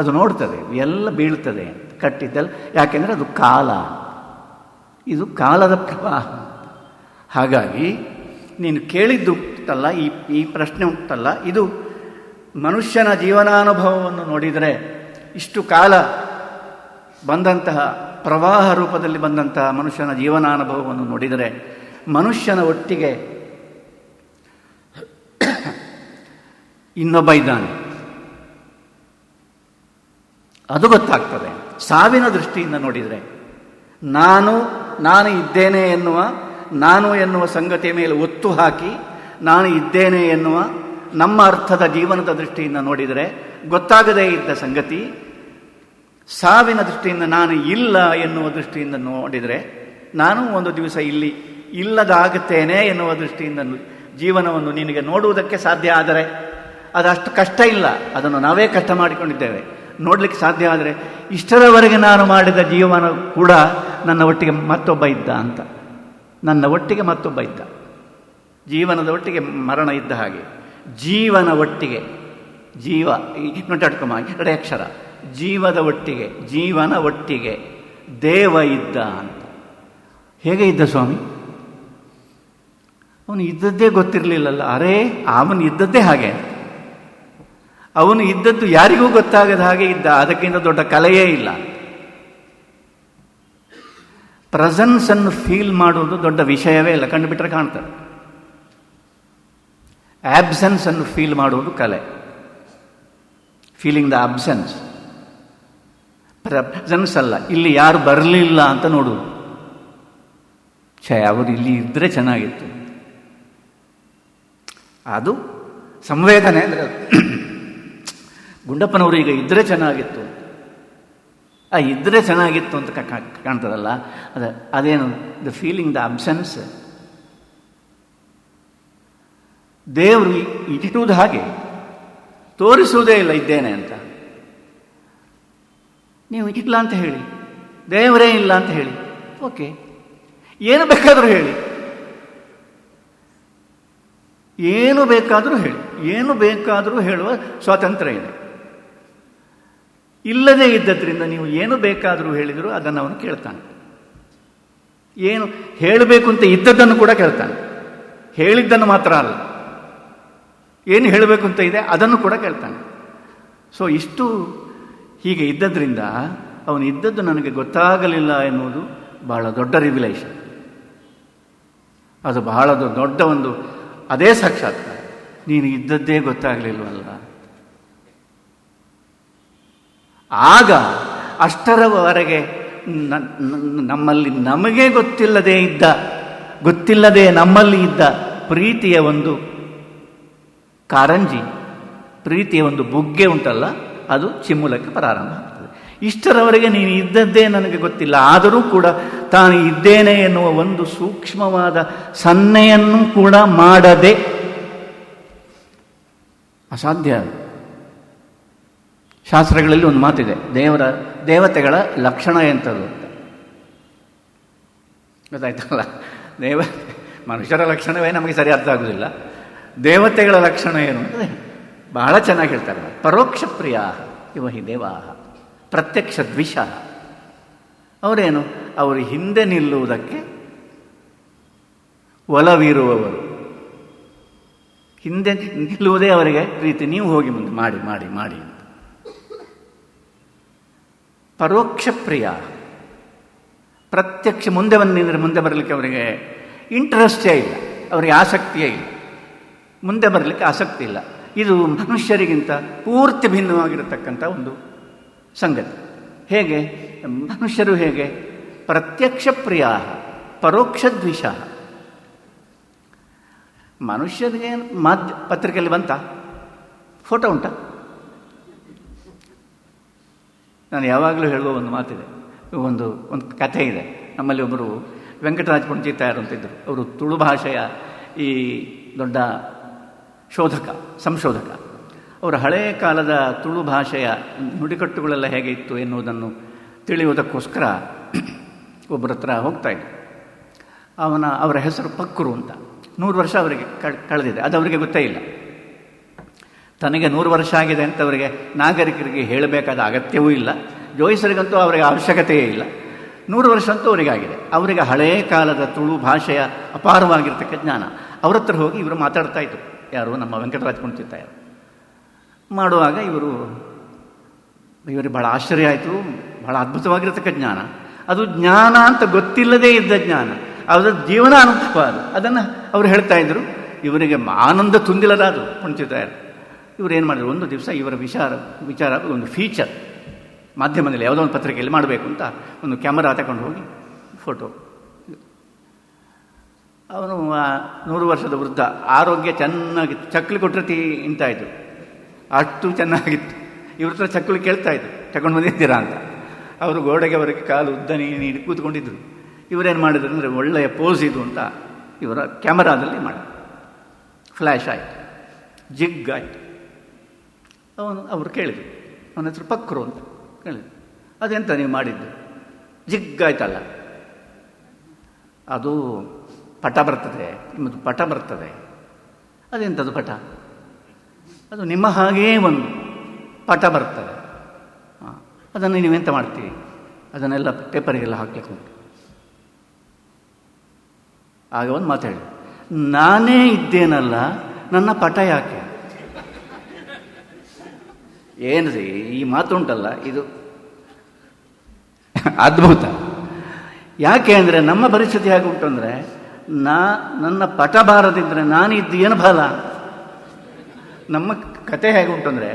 ಅದು ನೋಡ್ತದೆ, ಎಲ್ಲ ಬೀಳ್ತದೆ ಅಂತ ಕಟ್ಟಿದ್ದಲ್ಲ. ಯಾಕೆಂದರೆ ಅದು ಕಾಲ, ಇದು ಕಾಲದ ಪ್ರವಾಹ. ಹಾಗಾಗಿ ನೀನು ಕೇಳಿದ್ದು ಉಂಟಲ್ಲ, ಈ ಪ್ರಶ್ನೆ ಉಂಟಲ್ಲ, ಇದು ಮನುಷ್ಯನ ಜೀವನಾನುಭವವನ್ನು ನೋಡಿದರೆ, ಇಷ್ಟು ಕಾಲ ಬಂದಂತಹ ಪ್ರವಾಹ ರೂಪದಲ್ಲಿ ಬಂದಂತಹ ಮನುಷ್ಯನ ಜೀವನಾನುಭವವನ್ನು ನೋಡಿದರೆ, ಮನುಷ್ಯನ ಒಟ್ಟಿಗೆ ಇನ್ನೊಬ್ಬ ಇದ್ದಾನೆ, ಅದು ಗೊತ್ತಾಗ್ತದೆ. ಸಾವಿನ ದೃಷ್ಟಿಯಿಂದ ನೋಡಿದರೆ ನಾನು ಇದ್ದೇನೆ ಎನ್ನುವ, ನಾನು ಎನ್ನುವ ಸಂಗತಿಯ ಮೇಲೆ ಒತ್ತು ಹಾಕಿ ನಾನು ಇದ್ದೇನೆ ಎನ್ನುವ ನಮ್ಮ ಅರ್ಥದ ಜೀವನದ ದೃಷ್ಟಿಯಿಂದ ನೋಡಿದರೆ ಗೊತ್ತಾಗದೇ ಇದ್ದ ಸಂಗತಿ, ಸಾವಿನ ದೃಷ್ಟಿಯಿಂದ ನಾನು ಇಲ್ಲ ಎನ್ನುವ ದೃಷ್ಟಿಯಿಂದ ನೋಡಿದರೆ ನಾನು ಒಂದು ದಿವಸ ಇಲ್ಲಿ ಇಲ್ಲದಾಗುತ್ತೇನೆ ಎನ್ನುವ ದೃಷ್ಟಿಯಿಂದ ಜೀವನವನ್ನು ನಿನಗೆ ನೋಡುವುದಕ್ಕೆ ಸಾಧ್ಯ ಆದರೆ, ಅದಷ್ಟು ಕಷ್ಟ ಇಲ್ಲ, ಅದನ್ನು ನಾವೇ ಕಷ್ಟ ಮಾಡಿಕೊಂಡಿದ್ದೇವೆ. ನೋಡಲಿಕ್ಕೆ ಸಾಧ್ಯ ಆದರೆ ಇಷ್ಟರವರೆಗೆ ನಾನು ಮಾಡಿದ ಜೀವನ ಕೂಡ ನನ್ನ ಒಟ್ಟಿಗೆ ಮತ್ತೊಬ್ಬ ಇದ್ದ ಅಂತ, ನನ್ನ ಒಟ್ಟಿಗೆ ಮತ್ತೊಬ್ಬ ಇದ್ದ. ಜೀವನದ ಒಟ್ಟಿಗೆ ಮರಣ ಇದ್ದ ಹಾಗೆ, ಜೀವನ ಒಟ್ಟಿಗೆ, ಜೀವ ನೊಟಟ್ಕಮ 2 ಅಕ್ಷರ, ಜೀವದ ಒಟ್ಟಿಗೆ, ಜೀವನ ಒಟ್ಟಿಗೆ ದೇವ ಇದ್ದ ಅಂತ. ಹೇಗೆ ಇದ್ದ ಸ್ವಾಮಿ? ಅವನು ಇದ್ದದ್ದೇ ಗೊತ್ತಿರಲಿಲ್ಲಲ್ಲ. ಅರೇ, ಅವನು ಇದ್ದದ್ದೇ ಹಾಗೆ, ಅವನು ಇದ್ದದ್ದು ಯಾರಿಗೂ ಗೊತ್ತಾಗದ ಹಾಗೆ ಇದ್ದ. ಅದಕ್ಕಿಂತ ದೊಡ್ಡ ಕಲೆಯೇ ಇಲ್ಲ. ಪ್ರೆಸೆನ್ಸ್ ಅನ್ನು ಫೀಲ್ ಮಾಡುವುದು ದೊಡ್ಡ ವಿಷಯವೇ ಇಲ್ಲ, ಕಂಡುಬಿಟ್ರೆ ಕಾಣ್ತಾರೆ. ಆಬ್ಸೆನ್ಸ್ ಅನ್ನು ಫೀಲ್ ಮಾಡುವುದು ಕಲೆ, ಫೀಲಿಂಗ್ ದ ಅಬ್ಸೆನ್ಸ್. ಪ್ರೆಸೆನ್ಸ್ ಅಲ್ಲ, ಇಲ್ಲಿ ಯಾರು ಬರಲಿಲ್ಲ ಅಂತ ನೋಡುವುದು. ಅವರು ಇಲ್ಲಿ ಇದ್ದರೆ ಚೆನ್ನಾಗಿತ್ತು, ಅದು ಸಂವೇದನೆ. ಅಂದರೆ ಗುಂಡಪ್ಪನವರು ಈಗ ಇದ್ದರೆ ಚೆನ್ನಾಗಿತ್ತು, ಇದ್ದರೆ ಚೆನ್ನಾಗಿತ್ತು ಅಂತ ಕಾಣ್ತದಲ್ಲ, ಅದೇನು ದ ಫೀಲಿಂಗ್ ದ ಅಬ್ಸೆನ್ಸ್. ದೇವರು ಇಟ್ಟಿರುವುದು ಹಾಗೆ, ತೋರಿಸುವುದೇ ಇಲ್ಲ ಇದ್ದೇನೆ ಅಂತ. ನೀವು ಇಲ್ಲ ಅಂತ ಹೇಳಿ, ದೇವರೇ ಇಲ್ಲ ಅಂತ ಹೇಳಿ, ಓಕೆ, ಏನು ಬೇಕಾದರೂ ಹೇಳಿ, ಏನು ಬೇಕಾದರೂ ಹೇಳಿ, ಏನು ಬೇಕಾದರೂ ಹೇಳುವ ಸ್ವಾತಂತ್ರ್ಯ ಇದೆ. ಇಲ್ಲದೇ ಇದ್ದದ್ರಿಂದ ನೀವು ಏನು ಬೇಕಾದರೂ ಹೇಳಿದರೂ ಅದನ್ನು ಅವನು ಕೇಳ್ತಾನೆ. ಏನು ಹೇಳಬೇಕು ಅಂತ ಇದ್ದದ್ದನ್ನು ಕೂಡ ಕೇಳ್ತಾನೆ, ಹೇಳಿದ್ದನ್ನು ಮಾತ್ರ ಅಲ್ಲ, ಏನು ಹೇಳಬೇಕು ಅಂತ ಇದೆ ಅದನ್ನು ಕೂಡ ಕೇಳ್ತಾನೆ. ಸೊ ಇಷ್ಟು ಹೀಗೆ ಇದ್ದದ್ರಿಂದ ಅವನು ಇದ್ದದ್ದು ನನಗೆ ಗೊತ್ತಾಗಲಿಲ್ಲ ಎನ್ನುವುದು ಬಹಳ ದೊಡ್ಡ ರಿವಿಲೇಷನ್. ಅದು ಬಹಳ ದೊಡ್ಡ ಒಂದು ಅದೇ ಸಾಕ್ಷಾತ್ಕಾರ. ನೀನು ಇದ್ದದ್ದೇ ಗೊತ್ತಾಗಲಿಲ್ವಲ್ಲ. ಆಗ ಅಷ್ಟರವರೆಗೆ ನಮ್ಮಲ್ಲಿ ನಮಗೆ ಗೊತ್ತಿಲ್ಲದೆ ನಮ್ಮಲ್ಲಿ ಇದ್ದ ಪ್ರೀತಿಯ ಒಂದು ಕಾರಂಜಿ, ಪ್ರೀತಿಯ ಒಂದು ಬುಗ್ಗೆ ಉಂಟಲ್ಲ, ಅದು ಚಿಮ್ಮುಲಕ್ಕೆ ಪ್ರಾರಂಭ ಆಗ್ತದೆ. ಇಷ್ಟರವರೆಗೆ ನೀನು ಇದ್ದದ್ದೇ ನನಗೆ ಗೊತ್ತಿಲ್ಲ, ಆದರೂ ಕೂಡ ತಾನು ಇದ್ದೇನೆ ಎನ್ನುವ ಒಂದು ಸೂಕ್ಷ್ಮವಾದ ಸನ್ನೆಯನ್ನು ಕೂಡ ಮಾಡದೆ ಅಸಾಧ್ಯ. ಶಾಸ್ತ್ರಗಳಲ್ಲಿ ಒಂದು ಮಾತಿದೆ, ದೇವತೆಗಳ ಲಕ್ಷಣ ಎಂಥದ್ದು ಅಂತ. ಗೊತ್ತಾಯ್ತಲ್ಲ, ಮನುಷ್ಯರ ಲಕ್ಷಣವೇ ನಮಗೆ ಸರಿ ಅರ್ಥ ಆಗುವುದಿಲ್ಲ. ದೇವತೆಗಳ ಲಕ್ಷಣ ಏನು ಅಂದರೆ ಬಹಳ ಚೆನ್ನಾಗಿ ಹೇಳ್ತಾರೆ. ಪರೋಕ್ಷ ಪ್ರಿಯ ಇವ ಹಿ ದೇವಾ ಪ್ರತ್ಯಕ್ಷ ದ್ವಿಷ. ಅವರೇನು? ಅವರು ಹಿಂದೆ ನಿಲ್ಲುವುದಕ್ಕೆ ಒಲವಿರುವವರು, ಹಿಂದೆ ನಿಲ್ಲುವುದೇ ಅವರಿಗೆ ಪ್ರೀತಿ. ನೀವು ಹೋಗಿ ಮುಂದೆ ಮಾಡಿ ಮಾಡಿ ಮಾಡಿ ಅಂತ. ಪರೋಕ್ಷ ಪ್ರಿಯ, ಪ್ರತ್ಯಕ್ಷ ಮುಂದೆ ಬಂದಿದ್ದರೆ ಮುಂದೆ ಬರಲಿಕ್ಕೆ ಅವರಿಗೆ ಇಂಟ್ರೆಸ್ಟೇ ಇಲ್ಲ, ಅವರಿಗೆ ಆಸಕ್ತಿಯೇ ಇಲ್ಲ, ಮುಂದೆ ಬರಲಿಕ್ಕೆ ಆಸಕ್ತಿ ಇಲ್ಲ. ಇದು ಮನುಷ್ಯರಿಗಿಂತ ಪೂರ್ತಿ ಭಿನ್ನವಾಗಿರತಕ್ಕಂಥ ಒಂದು ಸಂಗತಿ. ಹೇಗೆ ಮನುಷ್ಯರು ಹೇಗೆ? ಪ್ರತ್ಯಕ್ಷ ಪ್ರಿಯ ಪರೋಕ್ಷ ದ್ವಿಷ. ಮನುಷ್ಯರಿಗೆ ಪತ್ರಿಕೆಯಲ್ಲಿ ಬಂತ ಫೋಟೋ ಉಂಟಾ? ನಾನು ಯಾವಾಗಲೂ ಹೇಳುವ ಒಂದು ಮಾತಿದೆ, ಒಂದು ಕಥೆ ಇದೆ. ನಮ್ಮಲ್ಲಿ ಒಬ್ಬರು ವೆಂಕಟರಾಜ ಪುಣಚಿತ್ತಾಯರು ಅಂತಿದ್ದರು. ಅವರು ತುಳು ಭಾಷೆಯ ಈ ದೊಡ್ಡ ಸಂಶೋಧಕ. ಅವರು ಹಳೆಯ ಕಾಲದ ತುಳು ಭಾಷೆಯ ನುಡಿಕಟ್ಟುಗಳೆಲ್ಲ ಹೇಗೆ ಇತ್ತು ಎನ್ನುವುದನ್ನು ತಿಳಿಯುವುದಕ್ಕೋಸ್ಕರ ಒಬ್ಬರ ಹತ್ರ ಹೋಗ್ತಾಯಿದ್ರು. ಅವರ ಹೆಸರು ಪಕ್ಕರು ಅಂತ. 100 ವರ್ಷ ಅವರಿಗೆ ಕಳೆದಿದೆ, ಅದು ಅವರಿಗೆ ಗೊತ್ತೇ ಇಲ್ಲ. ತನಗೆ 100 ವರ್ಷ ಆಗಿದೆ ಅಂತ ಅವರಿಗೆ ನಾಗರಿಕರಿಗೆ ಹೇಳಬೇಕಾದ ಅಗತ್ಯವೂ ಇಲ್ಲ. ಜೋಯಿಸರಿಗಂತೂ ಅವರಿಗೆ ಅವಶ್ಯಕತೆಯೇ ಇಲ್ಲ. 100 ವರ್ಷ ಅಂತೂ ಅವರಿಗಾಗಿದೆ. ಅವರಿಗೆ ಹಳೆಯ ಕಾಲದ ತುಳು ಭಾಷೆಯ ಅಪಾರವಾಗಿರ್ತಕ್ಕ ಜ್ಞಾನ. ಅವ್ರ ಹತ್ರ ಹೋಗಿ ಇವರು ಮಾತಾಡ್ತಾ ಇದ್ರು. ಯಾರು? ನಮ್ಮ ವೆಂಕಟರಾಜ ಪುಣಚಿತ್ತಾಯರು. ಮಾಡುವಾಗ ಇವರಿಗೆ ಬಹಳ ಆಶ್ಚರ್ಯ ಆಯಿತು. ಬಹಳ ಅದ್ಭುತವಾಗಿರತಕ್ಕ ಜ್ಞಾನ, ಅದು ಜ್ಞಾನ ಅಂತ ಗೊತ್ತಿಲ್ಲದೇ ಇದ್ದ ಜ್ಞಾನ, ಅದರ ಜೀವನ ಅನುಭವ. ಅದನ್ನು ಅವರು ಹೇಳ್ತಾ ಇದ್ರು. ಇವರಿಗೆ ಆನಂದ ತುಂದಿಲ್ಲದಾದರು ಪುಣಚಿತ್ತಾಯರು. ಇವರು ಏನು ಮಾಡಿದ್ರು, ಒಂದು ದಿವಸ ಇವರ ವಿಚಾರ ಒಂದು ಫೀಚರ್ ಮಾಧ್ಯಮದಲ್ಲಿ ಯಾವುದೋ ಒಂದು ಪತ್ರಿಕೆಯಲ್ಲಿ ಮಾಡಬೇಕು ಅಂತ ಒಂದು ಕ್ಯಾಮರಾ ತಗೊಂಡು ಹೋಗಿ ಫೋಟೋ. ಅವನು 100 ವರ್ಷದ ವೃದ್ಧ, ಆರೋಗ್ಯ ಚೆನ್ನಾಗಿತ್ತು, ಚಕ್ಕಲಿ ಕೊಟ್ಟರೆ ಇಂತಾಯಿತು, ಅಷ್ಟು ಚೆನ್ನಾಗಿತ್ತು. ಇವ್ರ ಹತ್ರ ಚಕ್ಕಲಿ ಕೇಳ್ತಾ ಇದ್ರು, ತಗೊಂಡು ಬಂದಿದ್ದೀರಾ ಅಂತ. ಅವರು ಗೋಡೆಗೆ ಅವರಿಗೆ ಕಾಲು ಉದ್ದ ನೀಡಿ ಕೂತ್ಕೊಂಡಿದ್ರು. ಇವರೇನು ಮಾಡಿದ್ರು ಅಂದರೆ ಒಳ್ಳೆಯ ಪೋಸ್ ಇದು ಅಂತ ಇವರ ಕ್ಯಾಮರಾದಲ್ಲಿ ಮಾಡಿ ಫ್ಲ್ಯಾಶ್ ಆಯಿತು, ಜಿಗ್ ಆಯಿತು. ಅವರು ಕೇಳಿದರು, ಅವನ ಹೆಸರು ಪಕ್ಕರು ಅಂತ ಕೇಳಿದ್ರು. ಅದೆಂತ ನೀವು ಮಾಡಿದ್ದು? ಜಿಗ್ಗಾಯ್ತಲ್ಲ, ಅದು ಪಟ ಬರ್ತದೆ, ನಿಮ್ಮದು ಪಟ ಬರ್ತದೆ. ಅದೆಂಥದ್ದು ಪಟ? ಅದು ನಿಮ್ಮ ಹಾಗೇ ಒಂದು ಪಟ ಬರ್ತದೆ. ಅದನ್ನು ನೀವೆಂತ ಮಾಡ್ತೀವಿ? ಅದನ್ನೆಲ್ಲ ಪೇಪರಿಗೆಲ್ಲ ಹಾಕ್ಲಿಕ್ಕೆ ಉಂಟು. ಆಗ ಒಂದು ಮಾತಾಡಿ, ನಾನೇ ಇದ್ದೇನಲ್ಲ, ನನ್ನ ಪಟ ಯಾಕೆ? ಏನ್ರಿ ಈ ಮಾತುಂಟಲ್ಲ, ಇದು ಅದ್ಭುತ. ಯಾಕೆ ಅಂದರೆ ನಮ್ಮ ಪರಿಸ್ಥಿತಿ ಹೇಗೆ ಉಂಟು ಅಂದರೆ, ನನ್ನ ಪಟ ಬಾರದಿದ್ದರೆ ನಾನಿದ್ದು ಏನು ಬಾಲ. ನಮ್ಮ ಕತೆ ಹೇಗೆ ಉಂಟು ಅಂದರೆ,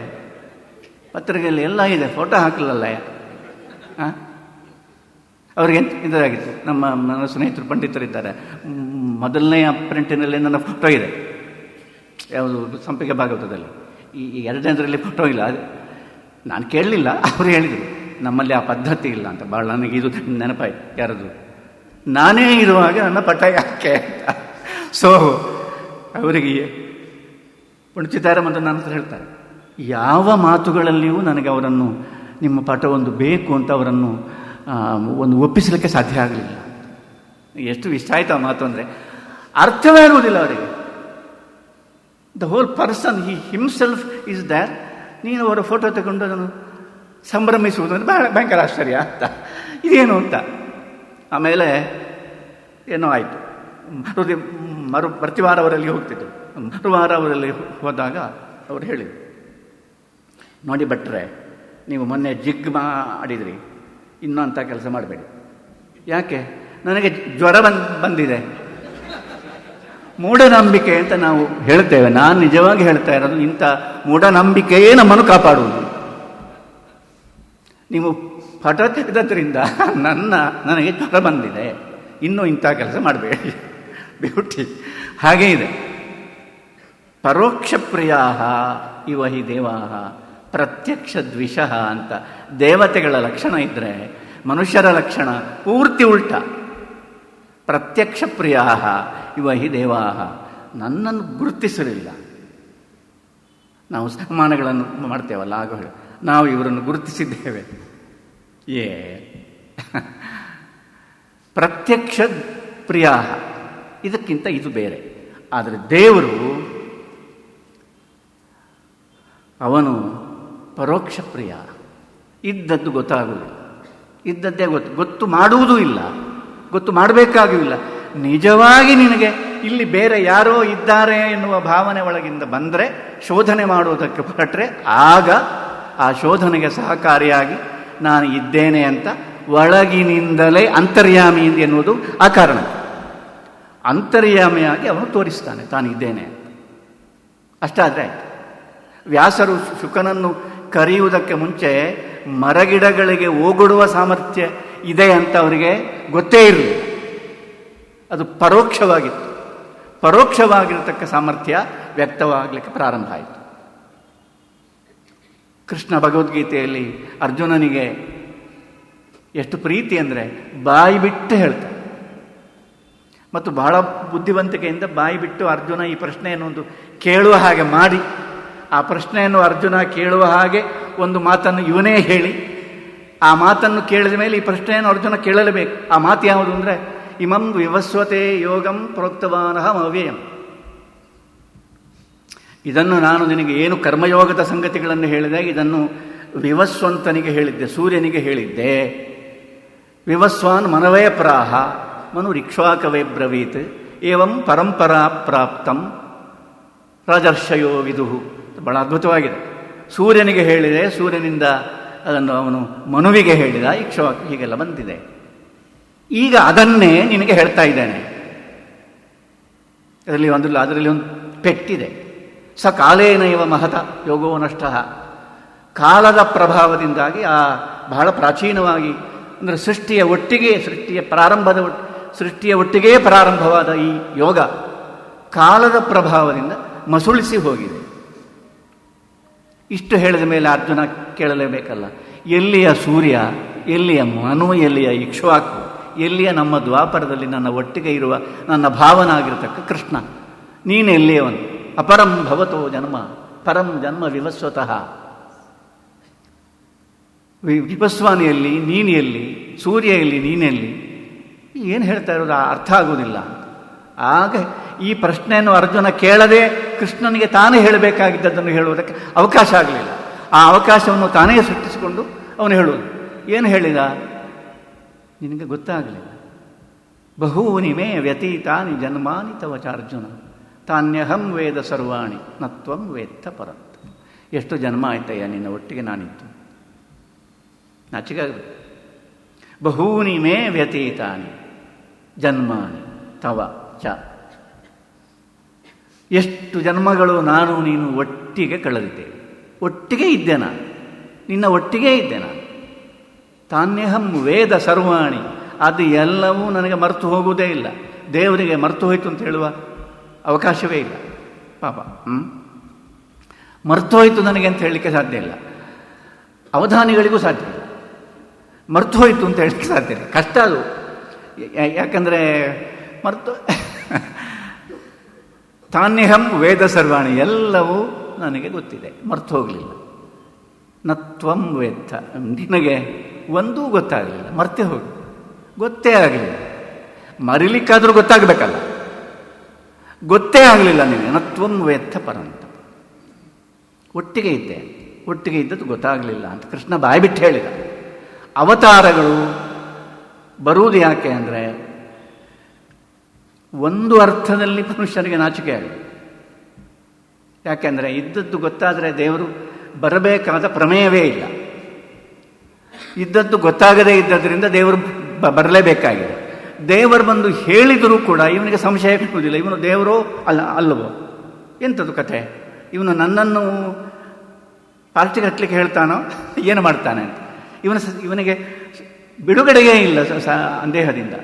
ಪತ್ರಿಕೆಯಲ್ಲಿ ಎಲ್ಲ ಇದೆ, ಫೋಟೋ ಹಾಕಲಿಲ್ಲ. ಅವ್ರಿಗೆ ಇದಾಗಿತ್ತು. ನನ್ನ ಸ್ನೇಹಿತರು ಪಂಡಿತರಿದ್ದಾರೆ, ಮೊದಲನೆಯ ಪ್ರಿಂಟಿನಲ್ಲಿ ನನ್ನ ಫೋಟೋ ಇದೆ. ಯಾವುದು? ಸಂಪಿಗೆ ಭಾಗವತದಲ್ಲಿ. ಈ 2ನೇದರಲ್ಲಿ ಫೋಟೋ ಇಲ್ಲ. ನಾನು ಕೇಳಲಿಲ್ಲ, ಅವರು ಹೇಳಿದರು ನಮ್ಮಲ್ಲಿ ಆ ಪದ್ಧತಿ ಇಲ್ಲ ಅಂತ. ಭಾಳ ನನಗೆ ಇದು ನೆನಪಾಯ್ತು. ಯಾರದು? ನಾನೇ ಇರುವಾಗ ನನ್ನ ಪಟ ಯಾಕೆ ಅಂತ. ಸೊ ಅವರಿಗೆ ಪುಣಚಿತ್ತಾರ ಮತ್ತು ನನ್ನ ಹತ್ರ ಹೇಳ್ತಾರೆ, ಯಾವ ಮಾತುಗಳಲ್ಲಿಯೂ ನನಗೆ ಅವರನ್ನು ನಿಮ್ಮ ಪಟ ಒಂದು ಬೇಕು ಅಂತ ಅವರನ್ನು ಒಂದು ಒಪ್ಪಿಸಲಿಕ್ಕೆ ಸಾಧ್ಯ ಆಗಲಿಲ್ಲ. ಎಷ್ಟು ಇಷ್ಟ ಆಯಿತು ಆ ಮಾತು ಅಂದರೆ, ಅರ್ಥವೇ ಇರುವುದಿಲ್ಲ ಅವರಿಗೆ. The whole person himself is there. ನೀನು ಅವರ ಫೋಟೋ ತಗೊಂಡು ಅದನ್ನು ಸಂಭ್ರಮಿಸುವುದು ಅಂದರೆ ಭಯಂಕರ ಆಶ್ಚರ್ಯ ಅಂತ. ಇದೇನು ಅಂತ. ಆಮೇಲೆ ಏನೋ ಆಯಿತು. ಪ್ರತಿ ವಾರ ಅವರಲ್ಲಿ ಹೋಗ್ತಿದ್ರು. ಮರುವಾರ ಅವರಲ್ಲಿ ಹೋದಾಗ ಅವರು ಹೇಳಿದರು, ನೋಡಿ ಭಟ್ರೆ, ನೀವು ಮೊನ್ನೆ ಜಿಗ್ ಮಾಡಿದ್ರಿ, ಇನ್ನೂ ಅಂಥ ಕೆಲಸ ಮಾಡಬೇಡಿ. ಯಾಕೆ? ನನಗೆ ಜ್ವರ ಬಂದಿದೆ. ಮೂಢನಂಬಿಕೆ ಅಂತ ನಾವು ಹೇಳ್ತೇವೆ. ನಾನು ನಿಜವಾಗಿ ಹೇಳ್ತಾ ಇರೋದು, ಇಂಥ ಮೂಢನಂಬಿಕೆಯೇ ನಮ್ಮನ್ನು ಕಾಪಾಡುವುದು. ನೀವು ಪಟ ತೆಗೆದ್ರಿಂದ ನನಗೆ ಜ್ವರ ಬಂದಿದೆ, ಇನ್ನೂ ಇಂಥ ಕೆಲಸ ಮಾಡಬೇಡಿ. ಬ್ಯೂಟಿ ಹಾಗೇ ಇದೆ. ಪರೋಕ್ಷ ಪ್ರಿಯಾ ಇವ ಹಿ ದೇವಾ ಪ್ರತ್ಯಕ್ಷ ದ್ವಿಷಃ ಅಂತ ದೇವತೆಗಳ ಲಕ್ಷಣ ಇದ್ದರೆ ಮನುಷ್ಯರ ಲಕ್ಷಣ ಪೂರ್ತಿ ಉಲ್ಟ. ಪ್ರತ್ಯಕ್ಷ ಪ್ರಿಯಾ ಇವ ಹಿ ದೇವಾ, ನನ್ನನ್ನು ಗುರುತಿಸಲಿಲ್ಲ. ನಾವು ಸನ್ಮಾನಗಳನ್ನು ಮಾಡ್ತೇವಲ್ಲ, ಆಗ ನಾವು ಇವರನ್ನು ಗುರುತಿಸಿದ್ದೇವೆ. ಪ್ರತ್ಯಕ್ಷ ಪ್ರಿಯಾ, ಇದಕ್ಕಿಂತ ಇದು ಬೇರೆ. ಆದರೆ ದೇವರು ಅವನು ಪರೋಕ್ಷ ಪ್ರಿಯ. ಇದ್ದದ್ದು ಗೊತ್ತಾಗುವುದಿಲ್ಲ, ಇದ್ದದ್ದೇ ಗೊತ್ತು ಮಾಡುವುದೂ ಇಲ್ಲ, ಗೊತ್ತು ಮಾಡಬೇಕಾಗಿಲ್ಲ. ನಿಜವಾಗಿ ನಿನಗೆ ಇಲ್ಲಿ ಬೇರೆ ಯಾರೋ ಇದ್ದಾರೆ ಎನ್ನುವ ಭಾವನೆ ಒಳಗಿಂದ ಬಂದರೆ, ಶೋಧನೆ ಮಾಡುವುದಕ್ಕೆ ಹೊರಟ್ರೆ, ಆಗ ಆ ಶೋಧನೆಗೆ ಸಹಕಾರಿಯಾಗಿ ನಾನು ಇದ್ದೇನೆ ಅಂತ ಒಳಗಿನಿಂದಲೇ ಅಂತರ್ಯಾಮಿ ಎನ್ನುವುದು ಆ ಕಾರಣ. ಅಂತರ್ಯಾಮಿಯಾಗಿ ಅವನು ತೋರಿಸ್ತಾನೆ ತಾನಿದ್ದೇನೆ ಅಂತ. ಅಷ್ಟಾದರೆ ಆಯಿತು. ವ್ಯಾಸರು ಶುಕನನ್ನು ಕರೆಯುವುದಕ್ಕೆ ಮುಂಚೆ ಮರಗಿಡಗಳಿಗೆ ಓಗೊಡುವ ಸಾಮರ್ಥ್ಯ ಇದೆ ಅಂತ ಅವರಿಗೆ ಗೊತ್ತೇ ಇರಲಿಲ್ಲ. ಅದು ಪರೋಕ್ಷವಾಗಿತ್ತು. ಪರೋಕ್ಷವಾಗಿರತಕ್ಕ ಸಾಮರ್ಥ್ಯ ವ್ಯಕ್ತವಾಗಲಿಕ್ಕೆ ಪ್ರಾರಂಭ ಆಯಿತು. ಕೃಷ್ಣ ಭಗವದ್ಗೀತೆಯಲ್ಲಿ ಅರ್ಜುನನಿಗೆ ಎಷ್ಟು ಪ್ರೀತಿ ಅಂದರೆ ಬಾಯಿ ಬಿಟ್ಟು ಹೇಳ್ತಾನೆ. ಮತ್ತು ಬಹಳ ಬುದ್ಧಿವಂತಿಕೆಯಿಂದ ಬಾಯಿ ಬಿಟ್ಟು ಅರ್ಜುನ ಈ ಪ್ರಶ್ನೆಯನ್ನು ಒಂದು ಕೇಳುವ ಹಾಗೆ ಮಾಡಿ, ಆ ಪ್ರಶ್ನೆಯನ್ನು ಅರ್ಜುನ ಕೇಳುವ ಹಾಗೆ ಒಂದು ಮಾತನ್ನು ಇವನೇ ಹೇಳಿ, ಆ ಮಾತನ್ನು ಕೇಳಿದ ಮೇಲೆ ಈ ಪ್ರಶ್ನೆಯನ್ನು ಅರ್ಜುನ ಕೇಳಲೇಬೇಕು. ಆ ಮಾತು ಯಾವುದು ಅಂದರೆ, ಇಮಂ ವಿವಸ್ವತೆ ಯೋಗಂ ಪ್ರೋಕ್ತವಾನಹಂ ಅವ್ಯಯಂ. ಇದನ್ನು ನಾನು ನಿನಗೆ ಏನು ಕರ್ಮಯೋಗದ ಸಂಗತಿಗಳನ್ನು ಹೇಳಿದೆ, ಇದನ್ನು ವಿವಸ್ವಂತನಿಗೆ ಹೇಳಿದ್ದೆ, ಸೂರ್ಯನಿಗೆ ಹೇಳಿದ್ದೆ. ವಿವಸ್ವಾನ್ ಮನವೇ ಪ್ರಾಹ ಮನುರಿಕ್ಷ್ವಾಕವೇ ಬ್ರವೀತ್ ಏವಂ ಪರಂಪರಾ ಪ್ರಾಪ್ತಂ ರಾಜರ್ಷಯೋ ವಿದುಹು. ಬಹಳ ಅದ್ಭುತವಾಗಿದೆ. ಸೂರ್ಯನಿಗೆ ಹೇಳಿದೆ, ಸೂರ್ಯನಿಂದ ಅದನ್ನು ಅವನು ಮನುವಿಗೆ ಹೇಳಿದ, ಇಕ್ಷ್ವಾಕ, ಹೀಗೆಲ್ಲ ಬಂದಿದೆ. ಈಗ ಅದನ್ನೇ ನಿನಗೆ ಹೇಳ್ತಾ ಇದ್ದೇನೆ. ಅದರಲ್ಲಿ ಒಂದು ಪೆಟ್ಟಿದೆ. ಸ ಕಾಲೇನ ಇವ ಮಹತ ಯೋಗೋ ನಷ್ಟ. ಕಾಲದ ಪ್ರಭಾವದಿಂದಾಗಿ ಆ ಬಹಳ ಪ್ರಾಚೀನವಾಗಿ ಅಂದರೆ ಸೃಷ್ಟಿಯ ಒಟ್ಟಿಗೆ ಪ್ರಾರಂಭವಾದ ಈ ಯೋಗ ಕಾಲದ ಪ್ರಭಾವದಿಂದ ಮಸುಳಿಸಿ ಹೋಗಿದೆ. ಇಷ್ಟು ಹೇಳಿದ ಮೇಲೆ ಅರ್ಜುನ ಕೇಳಲೇಬೇಕಲ್ಲ, ಎಲ್ಲಿಯ ಸೂರ್ಯ, ಎಲ್ಲಿಯ ಮನು, ಎಲ್ಲಿಯ ಇಕ್ಷ್ವಾಕು, ಎಲ್ಲಿಯ ನಮ್ಮ ದ್ವಾಪರದಲ್ಲಿ ನನ್ನ ಒಟ್ಟಿಗೆ ಇರುವ ನನ್ನ ಭಾವನ ಆಗಿರತಕ್ಕ ಕೃಷ್ಣ, ನೀನೆಲ್ಲಿಯವನು? ಅಪರಂ ಭವತೋ ಜನ್ಮ ಪರಂ ಜನ್ಮ ವಿವಸ್ವತಃ. ವಿವಸ್ವಾನಿಯಲ್ಲಿ ನೀನು ಎಲ್ಲಿ, ಸೂರ್ಯ ಎಲ್ಲಿ, ನೀನೆಲ್ಲಿ? ಏನು ಹೇಳ್ತಾ ಇರೋದು ಅರ್ಥ ಆಗುವುದಿಲ್ಲ. ಆಗ ಈ ಪ್ರಶ್ನೆಯನ್ನು ಅರ್ಜುನ ಕೇಳದೆ ಕೃಷ್ಣನಿಗೆ ತಾನೇ ಹೇಳಬೇಕಾಗಿದ್ದದನ್ನು ಹೇಳುವುದಕ್ಕೆ ಅವಕಾಶ ಆಗಲಿಲ್ಲ. ಆ ಅವಕಾಶವನ್ನು ತಾನೇ ಸೃಷ್ಟಿಸಿಕೊಂಡು ಅವನು ಹೇಳುವುದು. ಏನು ಹೇಳಿದ? ನಿನಗೆ ಗೊತ್ತಾಗಲಿಲ್ಲ. ಬಹೂನಿ ಮೇ ವ್ಯತೀತಾನಿ ಜನ್ಮಾನಿ ತವ ಚಾರ್ಜುನ ತಾನ್ಯಹಂ ವೇದ ಸರ್ವಾಣಿ ನತ್ವಂ ವೇತ್ತ ಪರಂತ. ಎಷ್ಟು ಜನ್ಮ ಆಯ್ತಯ್ಯ ನಿನ್ನ ಒಟ್ಟಿಗೆ ನಾನಿದ್ದು, ನಾಚಿಕಾಗಬೇಕು. ಬಹೂನಿ ಮೇ ವ್ಯತೀತಾನಿ ಜನ್ಮಾನಿ ತವ ಚ. ಎಷ್ಟು ಜನ್ಮಗಳು ನಾನು ನೀನು ಒಟ್ಟಿಗೆ ಕಳೆದಿದ್ದೇವೆ, ಒಟ್ಟಿಗೆ ಇದ್ದೆ ನಾನು, ನಿನ್ನ ಒಟ್ಟಿಗೆ ಇದ್ದೆ ನಾನು. ತಾನ್ಯಹಂ ವೇದ ಸರ್ವಾಣಿ, ಅದು ಎಲ್ಲವೂ ನನಗೆ ಮರೆತು ಹೋಗುವುದೇ ಇಲ್ಲ. ದೇವರಿಗೆ ಮರೆತು ಹೋಯಿತು ಅಂತ ಹೇಳುವ ಅವಕಾಶವೇ ಇಲ್ಲ ಪಾಪ. ಮರೆತು ಹೋಯಿತು ನನಗೆ ಅಂತ ಹೇಳಲಿಕ್ಕೆ ಸಾಧ್ಯ ಇಲ್ಲ, ಅವಧಾನಿಗಳಿಗೂ ಸಾಧ್ಯ ಇಲ್ಲ. ಮರೆತು ಹೋಯಿತು ಅಂತ ಹೇಳಲಿಕ್ಕೆ ಸಾಧ್ಯ ಇಲ್ಲ, ಕಷ್ಟ ಅದು. ಯಾಕಂದರೆ ಮರೆತು ತಾನ್ಯಹಂ ವೇದ ಸರ್ವಾಣಿ, ಎಲ್ಲವೂ ನನಗೆ ಗೊತ್ತಿದೆ, ಮರೆತು ಹೋಗಲಿಲ್ಲ. ನತ್ವಂ ವೇತ್ತ, ನಿನಗೆ ಒಂದೂ ಗೊತ್ತಾಗಲಿಲ್ಲ, ಮರ್ತೆ ಹೋಗಿ, ಗೊತ್ತೇ ಆಗಲಿಲ್ಲ. ಮರಿಲಿಕ್ಕಾದರೂ ಗೊತ್ತಾಗಬೇಕಲ್ಲ, ಗೊತ್ತೇ ಆಗಲಿಲ್ಲ ನಿನಗೆ. ನತ್ವಂ ವೇತ್ತ ಪರಂತ. ಒಟ್ಟಿಗೆ ಇದ್ದೆ, ಒಟ್ಟಿಗೆ ಇದ್ದದ್ದು ಗೊತ್ತಾಗಲಿಲ್ಲ ಅಂತ ಕೃಷ್ಣ ಬಾಯ್ಬಿಟ್ಟು ಹೇಳಿದ. ಅವತಾರಗಳು ಬರುವುದು ಯಾಕೆ ಅಂದರೆ ಒಂದು ಅರ್ಥದಲ್ಲಿ ಮನುಷ್ಯನಿಗೆ ನಾಚಿಕೆ ಆಗಿದೆ. ಯಾಕೆಂದರೆ ಇದ್ದದ್ದು ಗೊತ್ತಾದರೆ ದೇವರು ಬರಬೇಕಾದ ಪ್ರಮೇಯವೇ ಇಲ್ಲ. ಇದ್ದದ್ದು ಗೊತ್ತಾಗದೇ ಇದ್ದದ್ರಿಂದ ದೇವರು ಬರಲೇಬೇಕಾಗಿದೆ. ದೇವರು ಬಂದು ಹೇಳಿದರೂ ಕೂಡ ಇವನಿಗೆ ಸಂಶಯ ಇರುವುದಿಲ್ಲ. ಇವನು ದೇವರೋ ಅಲ್ಲವೋ, ಎಂಥದ್ದು ಕಥೆ, ಇವನು ನನ್ನನ್ನು ಪಾರ್ಟಿಗೆ ಹತ್ತಲಿಕ್ಕೆ ಹೇಳ್ತಾನೋ, ಏನು ಮಾಡ್ತಾನೆ ಅಂತ ಇವನಿಗೆ ಬಿಡುಗಡೆಯೇ ಇಲ್ಲ ಸಂದೇಹದಿಂದ.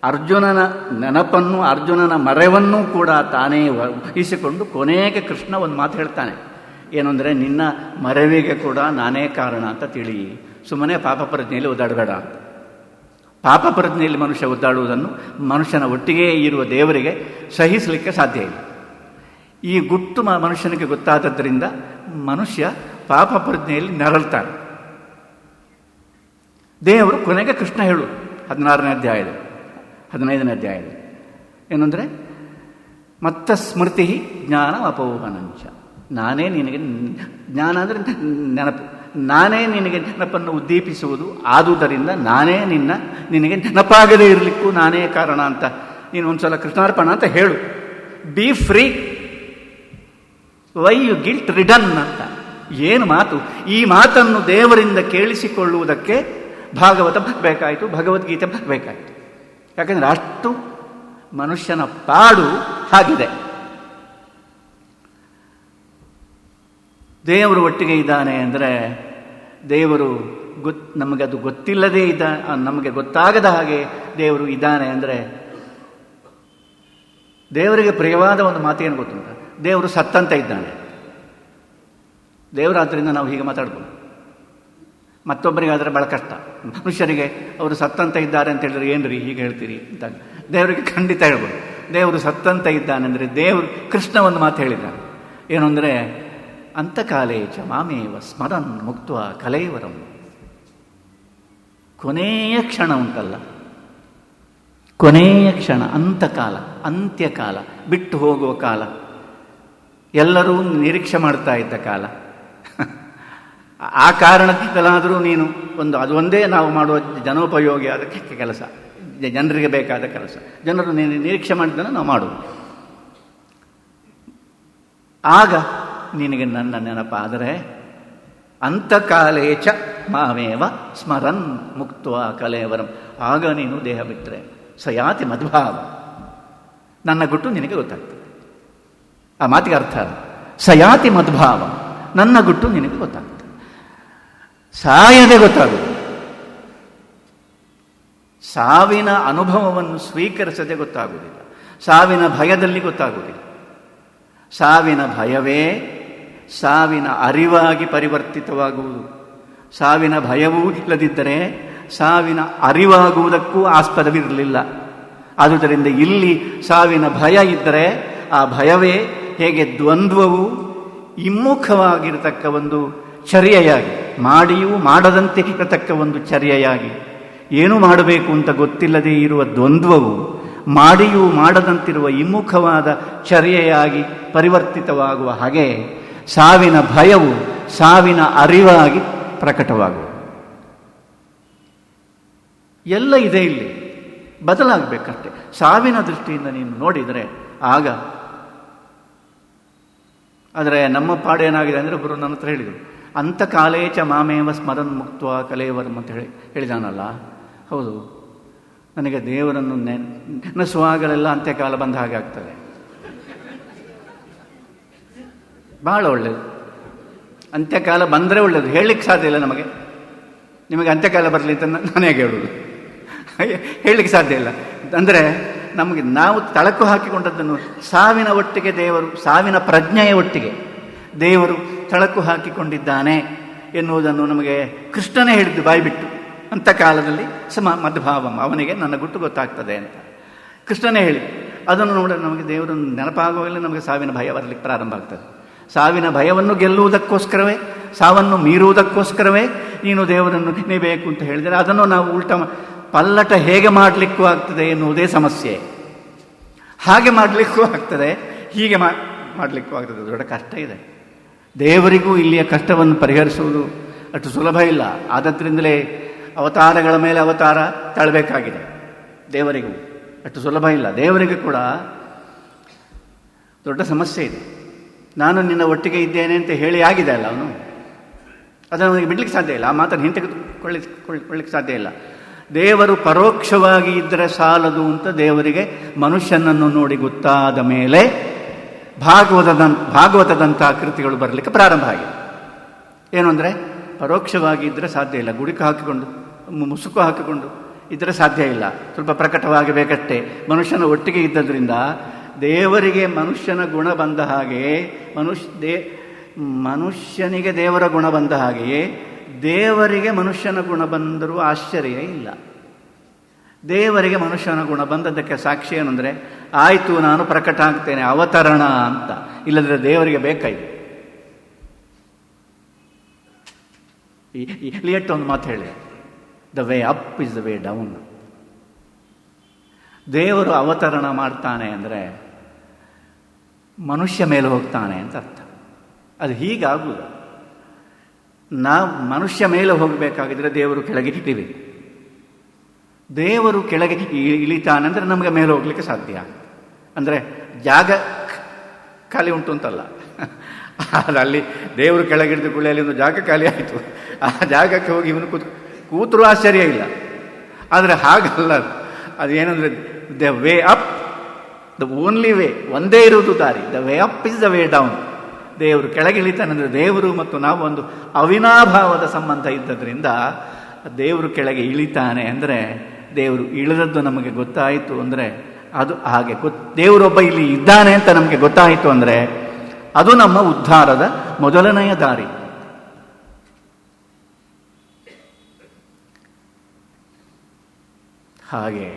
ಅರ್ಜುನನ ನೆನಪನ್ನು, ಅರ್ಜುನನ ಮರೆವನ್ನೂ ಕೂಡ ತಾನೇ ವಹಿಸಿಕೊಂಡು ಕೊನೆಗೆ ಕೃಷ್ಣ ಒಂದು ಮಾತು ಹೇಳ್ತಾನೆ. ಏನು ಅಂದರೆ, ನಿನ್ನ ಮರೆವಿಗೆ ಕೂಡ ನಾನೇ ಕಾರಣ ಅಂತ ತಿಳಿ, ಸುಮ್ಮನೆ ಪಾಪ ಪ್ರಜ್ಞೆಯಲ್ಲಿ ಒದ್ದಾಡಬೇಡ ಅಂತ. ಪಾಪ ಪ್ರಜ್ಞೆಯಲ್ಲಿ ಮನುಷ್ಯ ಒದ್ದಾಡುವುದನ್ನು ಮನುಷ್ಯನ ಒಟ್ಟಿಗೆ ಇರುವ ದೇವರಿಗೆ ಸಹಿಸಲಿಕ್ಕೆ ಸಾಧ್ಯ ಇಲ್ಲ. ಈ ಗುಟ್ಟು ಮನುಷ್ಯನಿಗೆ ಗೊತ್ತಾದದ್ದರಿಂದ ಮನುಷ್ಯ ಪಾಪ ಪ್ರಜ್ಞೆಯಲ್ಲಿ ನರಳ್ತಾನೆ. ದೇವರು ಕೊನೆಗೆ ಕೃಷ್ಣ ಹೇಳು 16ನೇ ಅಧ್ಯಾಯದಲ್ಲಿ 15ನೇ ಅಧ್ಯಾಯದಲ್ಲಿ ಏನಂದರೆ, ಮತ್ತ ಸ್ಮೃತಿ ಜ್ಞಾನ ಅಪೌಹನಂಚ. ನಾನೇ ನಿನಗೆ ಜ್ಞಾನ ಅಂದರೆ ನೆನಪು, ನಾನೇ ನಿನಗೆ ನೆನಪನ್ನು ಉದ್ದೀಪಿಸುವುದು, ಆದುದರಿಂದ ನಾನೇ ನಿನಗೆ ನೆನಪಾಗದೇ ಇರಲಿಕ್ಕೂ ನಾನೇ ಕಾರಣ ಅಂತ ನೀನು ಒಂದ್ಸಲ ಕೃಷ್ಣಾರ್ಪಣ ಅಂತ ಹೇಳು. Be free, why you guilt ridden ಅಂತ. ಏನು ಮಾತು! ಈ ಮಾತನ್ನು ದೇವರಿಂದ ಕೇಳಿಸಿಕೊಳ್ಳುವುದಕ್ಕೆ ಭಾಗವತ ಬರಬೇಕಾಯಿತು, ಭಗವದ್ಗೀತೆ ಬರಬೇಕಾಯಿತು. ಯಾಕಂದರೆ ಅಷ್ಟು ಮನುಷ್ಯನ ಪಾಡು ಆಗಿದೆ. ದೇವರು ಒಟ್ಟಿಗೆ ಇದ್ದಾನೆ ಅಂದರೆ, ದೇವರು ನಮಗೆ ಅದು ಗೊತ್ತಿಲ್ಲದೇ ನಮಗೆ ಗೊತ್ತಾಗದ ಹಾಗೆ ದೇವರು ಇದ್ದಾನೆ ಅಂದರೆ, ದೇವರಿಗೆ ಪ್ರಿಯವಾದ ಒಂದು ಮಾತೇನು ಗೊತ್ತುಂಟ, ದೇವರು ಸತ್ತಂತ ಇದ್ದಾನೆ. ದೇವರಾದ್ರಿಂದ ನಾವು ಹೀಗೆ ಮಾತಾಡ್ಬೋದು. ಮತ್ತೊಬ್ಬರಿಗಾದರೆ ಭಾಳ ಕಷ್ಟ. ಮನುಷ್ಯರಿಗೆ ಅವರು ಸತ್ತಂತ ಇದ್ದಾರೆ ಅಂತ ಹೇಳಿದ್ರೆ, ಏನ್ರಿ ಹೀಗೆ ಹೇಳ್ತೀರಿ ಅಂತ. ದೇವರಿಗೆ ಖಂಡಿತ ಹೇಳ್ಬೋದು, ದೇವರು ಸತ್ತಂತ ಇದ್ದಾನೆ ಅಂದರೆ. ದೇವರು ಕೃಷ್ಣ ಒಂದು ಮಾತು ಹೇಳಿದ್ದಾನೆ, ಏನು ಅಂದರೆ, ಅಂತಕಾಲೇ ಚ ಮಾಮೇವ ಸ್ಮರನ್ ಮುಕ್ತ ಕಲೈವರಂ. ಕೊನೆಯ ಕ್ಷಣ ಉಂಟಲ್ಲ, ಕೊನೆಯ ಕ್ಷಣ, ಅಂತಕಾಲ, ಅಂತ್ಯಕಾಲ, ಬಿಟ್ಟು ಹೋಗುವ ಕಾಲ, ಎಲ್ಲರೂ ನಿರೀಕ್ಷೆ ಮಾಡ್ತಾ ಇದ್ದ ಕಾಲ. ಆ ಕಾರಣದಿಂದಲಾದರೂ ನೀನು ಅದು ಒಂದೇ ನಾವು ಮಾಡುವ ಜನೋಪಯೋಗಿ ಆದ ಕೆಲಸ, ಜನರಿಗೆ ಬೇಕಾದ ಕೆಲಸ, ಜನರು ನಿರೀಕ್ಷೆ ಮಾಡಿದ್ದನ್ನು ನಾವು ಮಾಡುವುದು. ಆಗ ನಿನಗೆ ನನ್ನ ನೆನಪಾದರೆ, ಅಂತಕಾಲೇಚ ಮಾವೇವ ಸ್ಮರನ್ ಮುಕ್ತ ಕಲೇವರಂ. ಆಗ ನೀನು ದೇಹ ಬಿಟ್ಟರೆ ಸಯಾತಿ ಮದ್ಭಾವ, ನನ್ನ ಗುಟ್ಟು ನಿನಗೆ ಗೊತ್ತಾಗ್ತದೆ. ಆ ಮಾತಿಗೆ ಅರ್ಥ ಸಯಾತಿ ಮದ್ಭಾವ, ನನ್ನ ಗುಟ್ಟು ನಿನಗೆ ಗೊತ್ತಾಗ್ತದೆ. ಸಾಯದೆ ಗೊತ್ತಾಗುವುದು. ಸಾವಿನ ಅನುಭವವನ್ನು ಸ್ವೀಕರಿಸದೆ ಗೊತ್ತಾಗುವುದಿಲ್ಲ. ಸಾವಿನ ಭಯದಲ್ಲಿ ಗೊತ್ತಾಗುವುದಿಲ್ಲ. ಸಾವಿನ ಭಯವೇ ಸಾವಿನ ಅರಿವಾಗಿ ಪರಿವರ್ತಿತವಾಗುವುದು. ಸಾವಿನ ಭಯವೂ ಇಲ್ಲದಿದ್ದರೆ ಸಾವಿನ ಅರಿವಾಗುವುದಕ್ಕೂ ಆಸ್ಪದವಿರಲಿಲ್ಲ. ಆದುದರಿಂದ ಇಲ್ಲಿ ಸಾವಿನ ಭಯ ಇದ್ದರೆ ಆ ಭಯವೇ ಹೇಗೆ ದ್ವಂದ್ವವು ಹಿಮ್ಮುಖವಾಗಿರತಕ್ಕ ಒಂದು ಚರ್ಯೆಯಾಗಿ, ಮಾಡಿಯೂ ಮಾಡದಂತೆ ಇರತಕ್ಕ ಒಂದು ಚರ್ಯೆಯಾಗಿ, ಏನು ಮಾಡಬೇಕು ಅಂತ ಗೊತ್ತಿಲ್ಲದೆ ಇರುವ ದ್ವಂದ್ವವು ಮಾಡಿಯೂ ಮಾಡದಂತಿರುವ ಹಿಮ್ಮುಖವಾದ ಚರ್ಯೆಯಾಗಿ ಪರಿವರ್ತಿತವಾಗುವ ಹಾಗೆ ಸಾವಿನ ಭಯವು ಸಾವಿನ ಅರಿವಾಗಿ ಪ್ರಕಟವಾಗುವ ಎಲ್ಲ ಇದೆ. ಇಲ್ಲಿ ಬದಲಾಗಬೇಕಷ್ಟೆ. ಸಾವಿನ ದೃಷ್ಟಿಯಿಂದ ನೀನು ನೋಡಿದರೆ ಆಗ. ಆದರೆ ನಮ್ಮ ಪಾಡೇನಾಗಿದೆ ಅಂದರೆ, ಒಬ್ಬರು ನನ್ನ ಹತ್ರ ಹೇಳಿದರು, ಅಂತಕಾಲೇಚ ಮಾಮೇವ ಸ್ಮರನ್ ಮುಕ್ತ ಕಲೇವರಂ ಅಂತ ಹೇಳಿದಾನಲ್ಲ. ಹೌದು, ನನಗೆ ದೇವರನ್ನು ನೆನೆಸುವಾಗಲೆಲ್ಲ ಅಂತ್ಯಕಾಲ ಬಂದ ಹಾಗೆ ಆಗ್ತದೆ. ಬಹಳ ಒಳ್ಳೆಯದು. ಅಂತ್ಯಕಾಲ ಬಂದರೆ ಒಳ್ಳೆಯದು. ಹೇಳಲಿಕ್ಕೆ ಸಾಧ್ಯ ಇಲ್ಲ ನಮಗೆ. ನಿಮಗೆ ಅಂತ್ಯಕಾಲ ಬರಲಿ ಅಂತ ನಾನೇ ಹೇಳುವುದು, ಹೇಳಲಿಕ್ಕೆ ಸಾಧ್ಯ ಇಲ್ಲ. ಅಂದರೆ ನಮಗೆ ನಾವು ತಳಕು ಹಾಕಿಕೊಂಡದ್ದನ್ನು ಸಾವಿನ ಒಟ್ಟಿಗೆ ದೇವರು, ಸಾವಿನ ಪ್ರಜ್ಞೆಯ ಒಟ್ಟಿಗೆ ದೇವರು ತಳಕು ಹಾಕಿಕೊಂಡಿದ್ದಾನೆ ಎನ್ನುವುದನ್ನು ನಮಗೆ ಕೃಷ್ಣನೇ ಹೇಳಿದ್ದು ಬಾಯ್ಬಿಟ್ಟು. ಅಂಥ ಕಾಲದಲ್ಲಿ ಮದ್ಭಾವಂ, ಅವನಿಗೆ ನನ್ನ ಗುಟ್ಟು ಗೊತ್ತಾಗ್ತದೆ ಅಂತ ಕೃಷ್ಣನೇ ಹೇಳಿ. ಅದನ್ನು ನೋಡಿದ್ರೆ ನಮಗೆ ದೇವರನ್ನು ನೆನಪಾಗುವಾಗಲೇ ನಮಗೆ ಸಾವಿನ ಭಯ ಬರಲಿಕ್ಕೆ ಪ್ರಾರಂಭ ಆಗ್ತದೆ. ಸಾವಿನ ಭಯವನ್ನು ಗೆಲ್ಲುವುದಕ್ಕೋಸ್ಕರವೇ, ಸಾವನ್ನು ಮೀರುವುದಕ್ಕೋಸ್ಕರವೇ ನೀನು ದೇವರನ್ನು ನೆನೆಯಬೇಕು ಅಂತ ಹೇಳಿದರೆ, ಅದನ್ನು ನಾವು ಪಲ್ಲಟ ಹೇಗೆ ಮಾಡಲಿಕ್ಕೂ ಆಗ್ತದೆ ಎನ್ನುವುದೇ ಸಮಸ್ಯೆ. ಹಾಗೆ ಮಾಡಲಿಕ್ಕೂ ಆಗ್ತದೆ, ಹೀಗೆ ಮಾಡಲಿಕ್ಕೂ ಆಗ್ತದೆ. ದೊಡ್ಡ ಕಷ್ಟ ಇದೆ. ದೇವರಿಗೂ ಇಲ್ಲಿಯ ಕಷ್ಟವನ್ನು ಪರಿಹರಿಸುವುದು ಅಷ್ಟು ಸುಲಭ ಇಲ್ಲ. ಆದ್ದರಿಂದಲೇ ಅವತಾರಗಳ ಮೇಲೆ ಅವತಾರ ತಾಳಬೇಕಾಗಿದೆ ದೇವರಿಗೂ. ಅಷ್ಟು ಸುಲಭ ಇಲ್ಲ. ದೇವರಿಗೆ ಕೂಡ ದೊಡ್ಡ ಸಮಸ್ಯೆ ಇದೆ. ನಾನು ನಿನ್ನ ಒಟ್ಟಿಗೆ ಇದ್ದೇನೆ ಅಂತ ಹೇಳಿ ಆಗಿದೆ ಅಲ್ಲ ಅವನು, ಅದನ್ನು ಅವನಿಗೆ ಬಿಡ್ಲಿಕ್ಕೆ ಸಾಧ್ಯ ಇಲ್ಲ. ಆ ಮಾತನ್ನು ಹಿಂತೆಗೆದುಕೊಳ್ಳಿಕ್ಕೆ ಸಾಧ್ಯ ಇಲ್ಲ. ದೇವರು ಪರೋಕ್ಷವಾಗಿ ಇದ್ದರೆ ಸಾಲದು ಅಂತ ದೇವರಿಗೆ ಮನುಷ್ಯನನ್ನು ನೋಡಿ ಗೊತ್ತಾದ ಮೇಲೆ ಭಾಗವತದಂತಹ ಕೃತಿಗಳು ಬರಲಿಕ್ಕೆ ಪ್ರಾರಂಭ ಆಗಿದೆ. ಏನು ಅಂದರೆ ಪರೋಕ್ಷವಾಗಿ ಇದ್ದರೆ ಸಾಧ್ಯ ಇಲ್ಲ. ಗುಡಿಕ ಹಾಕಿಕೊಂಡು ಮುಸುಕು ಹಾಕಿಕೊಂಡು ಇದ್ದರೆ ಸಾಧ್ಯ ಇಲ್ಲ. ಸ್ವಲ್ಪ ಪ್ರಕಟವಾಗಿ ಬೇಕಷ್ಟೇ. ಮನುಷ್ಯನ ಒಟ್ಟಿಗೆ ಇದ್ದದ್ರಿಂದ ದೇವರಿಗೆ ಮನುಷ್ಯನ ಗುಣ ಬಂದ ಹಾಗೆಯೇ ಮನುಷ್ಯನಿಗೆ ದೇವರ ಗುಣ ಬಂದ ಹಾಗೆಯೇ ದೇವರಿಗೆ ಮನುಷ್ಯನ ಗುಣ ಬಂದರೂ ಆಶ್ಚರ್ಯ ಇಲ್ಲ. ದೇವರಿಗೆ ಮನುಷ್ಯನ ಗುಣ ಬಂದದ್ದಕ್ಕೆ ಸಾಕ್ಷಿ ಏನಂದರೆ, ಆಯಿತು ನಾನು ಪ್ರಕಟ ಆಗ್ತೇನೆ, ಅವತರಣ ಅಂತ. ಇಲ್ಲದ್ರೆ ದೇವರಿಗೆ ಬೇಕಾಯಿತು. ಇಲಿಯಟ್ ಒಂದು ಮಾತು ಹೇಳಿ, the way up is the way down. ದೇವರು ಅವತರಣ ಮಾಡ್ತಾನೆ ಅಂದರೆ ಮನುಷ್ಯ ಮೇಲೆ ಹೋಗ್ತಾನೆ ಅಂತ ಅರ್ಥ. ಅದು ಹೀಗಾಗುವುದು. ನಾವು ಮನುಷ್ಯ ಮೇಲೆ ಹೋಗಬೇಕಾಗಿದ್ರೆ ದೇವರು ಕೆಳಗೆ ಇಳಿಬೇಕು. ದೇವರು ಕೆಳಗೆ ಇಳಿತಾನೆ ಅಂದರೆ ನಮಗೆ ಮೇಲೆ ಹೋಗ್ಲಿಕ್ಕೆ ಸಾಧ್ಯ. ಅಂದರೆ ಜಾಗ ಖಾಲಿ ಉಂಟು ಅಂತಲ್ಲ, ಅಲ್ಲಿ ದೇವರು ಕೆಳಗಿಡಿದ ಗುಳಿಯಲ್ಲಿ ಒಂದು ಜಾಗ ಖಾಲಿ ಆಯಿತು. ಆ ಜಾಗಕ್ಕೆ ಹೋಗಿ ಇವನು ಕೂತರೂ ಆಶ್ಚರ್ಯ ಇಲ್ಲ. ಆದರೆ ಹಾಗಲ್ಲ. ಅದು ಏನಂದರೆ the way up, the only way, ಒಂದೇ ಇರುವುದು ದಾರಿ. The way up is the way down. ದೇವರು ಕೆಳಗೆ ಇಳಿತಾನೆಂದರೆ ದೇವರು ಮತ್ತು ನಾವು ಒಂದು ಅವಿನಾಭಾವದ ಸಂಬಂಧ ಇದ್ದದ್ರಿಂದ ದೇವರು ಕೆಳಗೆ ಇಳಿತಾನೆ ಅಂದರೆ ದೇವರು ಇಳಿದದ್ದು ನಮಗೆ ಗೊತ್ತಾಯಿತು ಅಂದರೆ ಅದು ಹಾಗೆ. ದೇವರೊಬ್ಬ ಇಲ್ಲಿ ಇದ್ದಾನೆ ಅಂತ ನಮಗೆ ಗೊತ್ತಾಯಿತು ಅಂದರೆ ಅದು ನಮ್ಮ ಉದ್ಧಾರದ ಮೊದಲನೆಯ ದಾರಿ. ಹಾಗೆ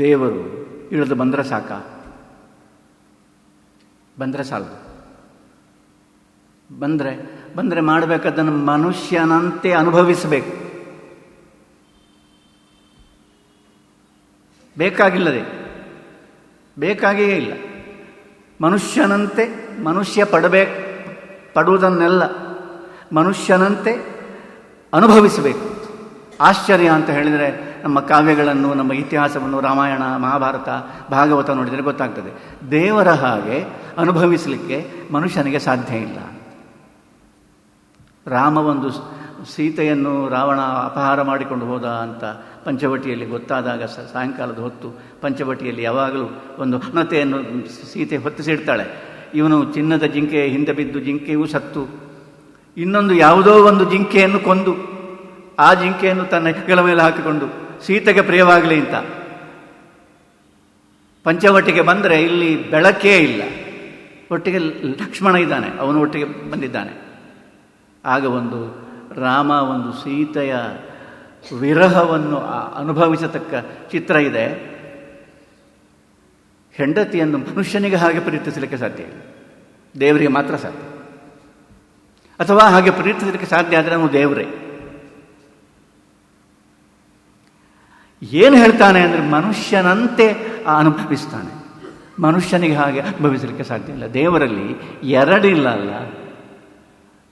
ದೇವರು ಇಳಿದು ಬಂದರೆ ಸಾಕ, ಬಂದರೆ ಸಾಲದು. ಬಂದರೆ ಮಾಡಬೇಕಾದನ್ನು ಮನುಷ್ಯನಂತೆ ಅನುಭವಿಸಬೇಕು. ಬೇಕಾಗಿಯೇ ಇಲ್ಲ. ಮನುಷ್ಯನಂತೆ ಮನುಷ್ಯ ಪಡುವುದನ್ನೆಲ್ಲ ಮನುಷ್ಯನಂತೆ ಅನುಭವಿಸಬೇಕು. ಆಶ್ಚರ್ಯ ಅಂತ ಹೇಳಿದರೆ ನಮ್ಮ ಕಾವ್ಯಗಳನ್ನು, ನಮ್ಮ ಇತಿಹಾಸವನ್ನು, ರಾಮಾಯಣ, ಮಹಾಭಾರತ, ಭಾಗವತ ನೋಡಿದರೆ ಗೊತ್ತಾಗ್ತದೆ. ದೇವರ ಹಾಗೆ ಅನುಭವಿಸಲಿಕ್ಕೆ ಮನುಷ್ಯನಿಗೆ ಸಾಧ್ಯ ಇಲ್ಲ. ರಾಮ ಒಂದು ಸೀತೆಯನ್ನು ರಾವಣ ಅಪಹಾರ ಮಾಡಿಕೊಂಡು ಹೋದ ಅಂತ ಪಂಚವಟಿಯಲ್ಲಿ ಗೊತ್ತಾದಾಗ ಸಾಯಂಕಾಲದ ಹೊತ್ತು ಪಂಚವಟಿಯಲ್ಲಿ ಯಾವಾಗಲೂ ಒಂದು ಹಣತೆಯನ್ನು ಸೀತೆ ಹೊತ್ತಿಸಿಡ್ತಾಳೆ. ಇವನು ಚಿನ್ನದ ಜಿಂಕೆ ಹಿಂದೆ ಬಿದ್ದು ಜಿಂಕೆಯೂ ಸತ್ತು, ಇನ್ನೊಂದು ಯಾವುದೋ ಒಂದು ಜಿಂಕೆಯನ್ನು ಕೊಂದು ಆ ಜಿಂಕೆಯನ್ನು ತನ್ನ ಹೆಗಲ ಮೇಲೆ ಹಾಕಿಕೊಂಡು ಸೀತೆಗೆ ಪ್ರಿಯವಾಗಲಿ ಅಂತ ಪಂಚವಟಿಗೆ ಬಂದರೆ ಇಲ್ಲಿ ಬೆಳಕೇ ಇಲ್ಲ. ಒಟ್ಟಿಗೆ ಲಕ್ಷ್ಮಣ ಇದ್ದಾನೆ, ಅವನು ಒಟ್ಟಿಗೆ ಬಂದಿದ್ದಾನೆ. ಆಗ ಒಂದು ರಾಮ ಒಂದು ಸೀತೆಯ ವಿರಹವನ್ನು ಅನುಭವಿಸತಕ್ಕ ಚಿತ್ರ ಇದೆ. ಹೆಂಡತಿಯನ್ನು ಮನುಷ್ಯನಿಗೆ ಹಾಗೆ ಪ್ರೀತಿಸಲಿಕ್ಕೆ ಸಾಧ್ಯ ಇಲ್ಲ, ದೇವರಿಗೆ ಮಾತ್ರ ಸಾಧ್ಯ. ಅಥವಾ ಹಾಗೆ ಪ್ರೀತಿಸಲಿಕ್ಕೆ ಸಾಧ್ಯ ಆದರೆ ಅವನು ದೇವರೇ. ಏನು ಹೇಳ್ತಾನೆ ಅಂದರೆ ಮನುಷ್ಯನಂತೆ ಅನುಭವಿಸ್ತಾನೆ. ಮನುಷ್ಯನಿಗೆ ಹಾಗೆ ಅನುಭವಿಸಲಿಕ್ಕೆ ಸಾಧ್ಯ ಇಲ್ಲ. ದೇವರಲ್ಲಿ ಎರಡಿಲ್ಲ ಅಲ್ಲ,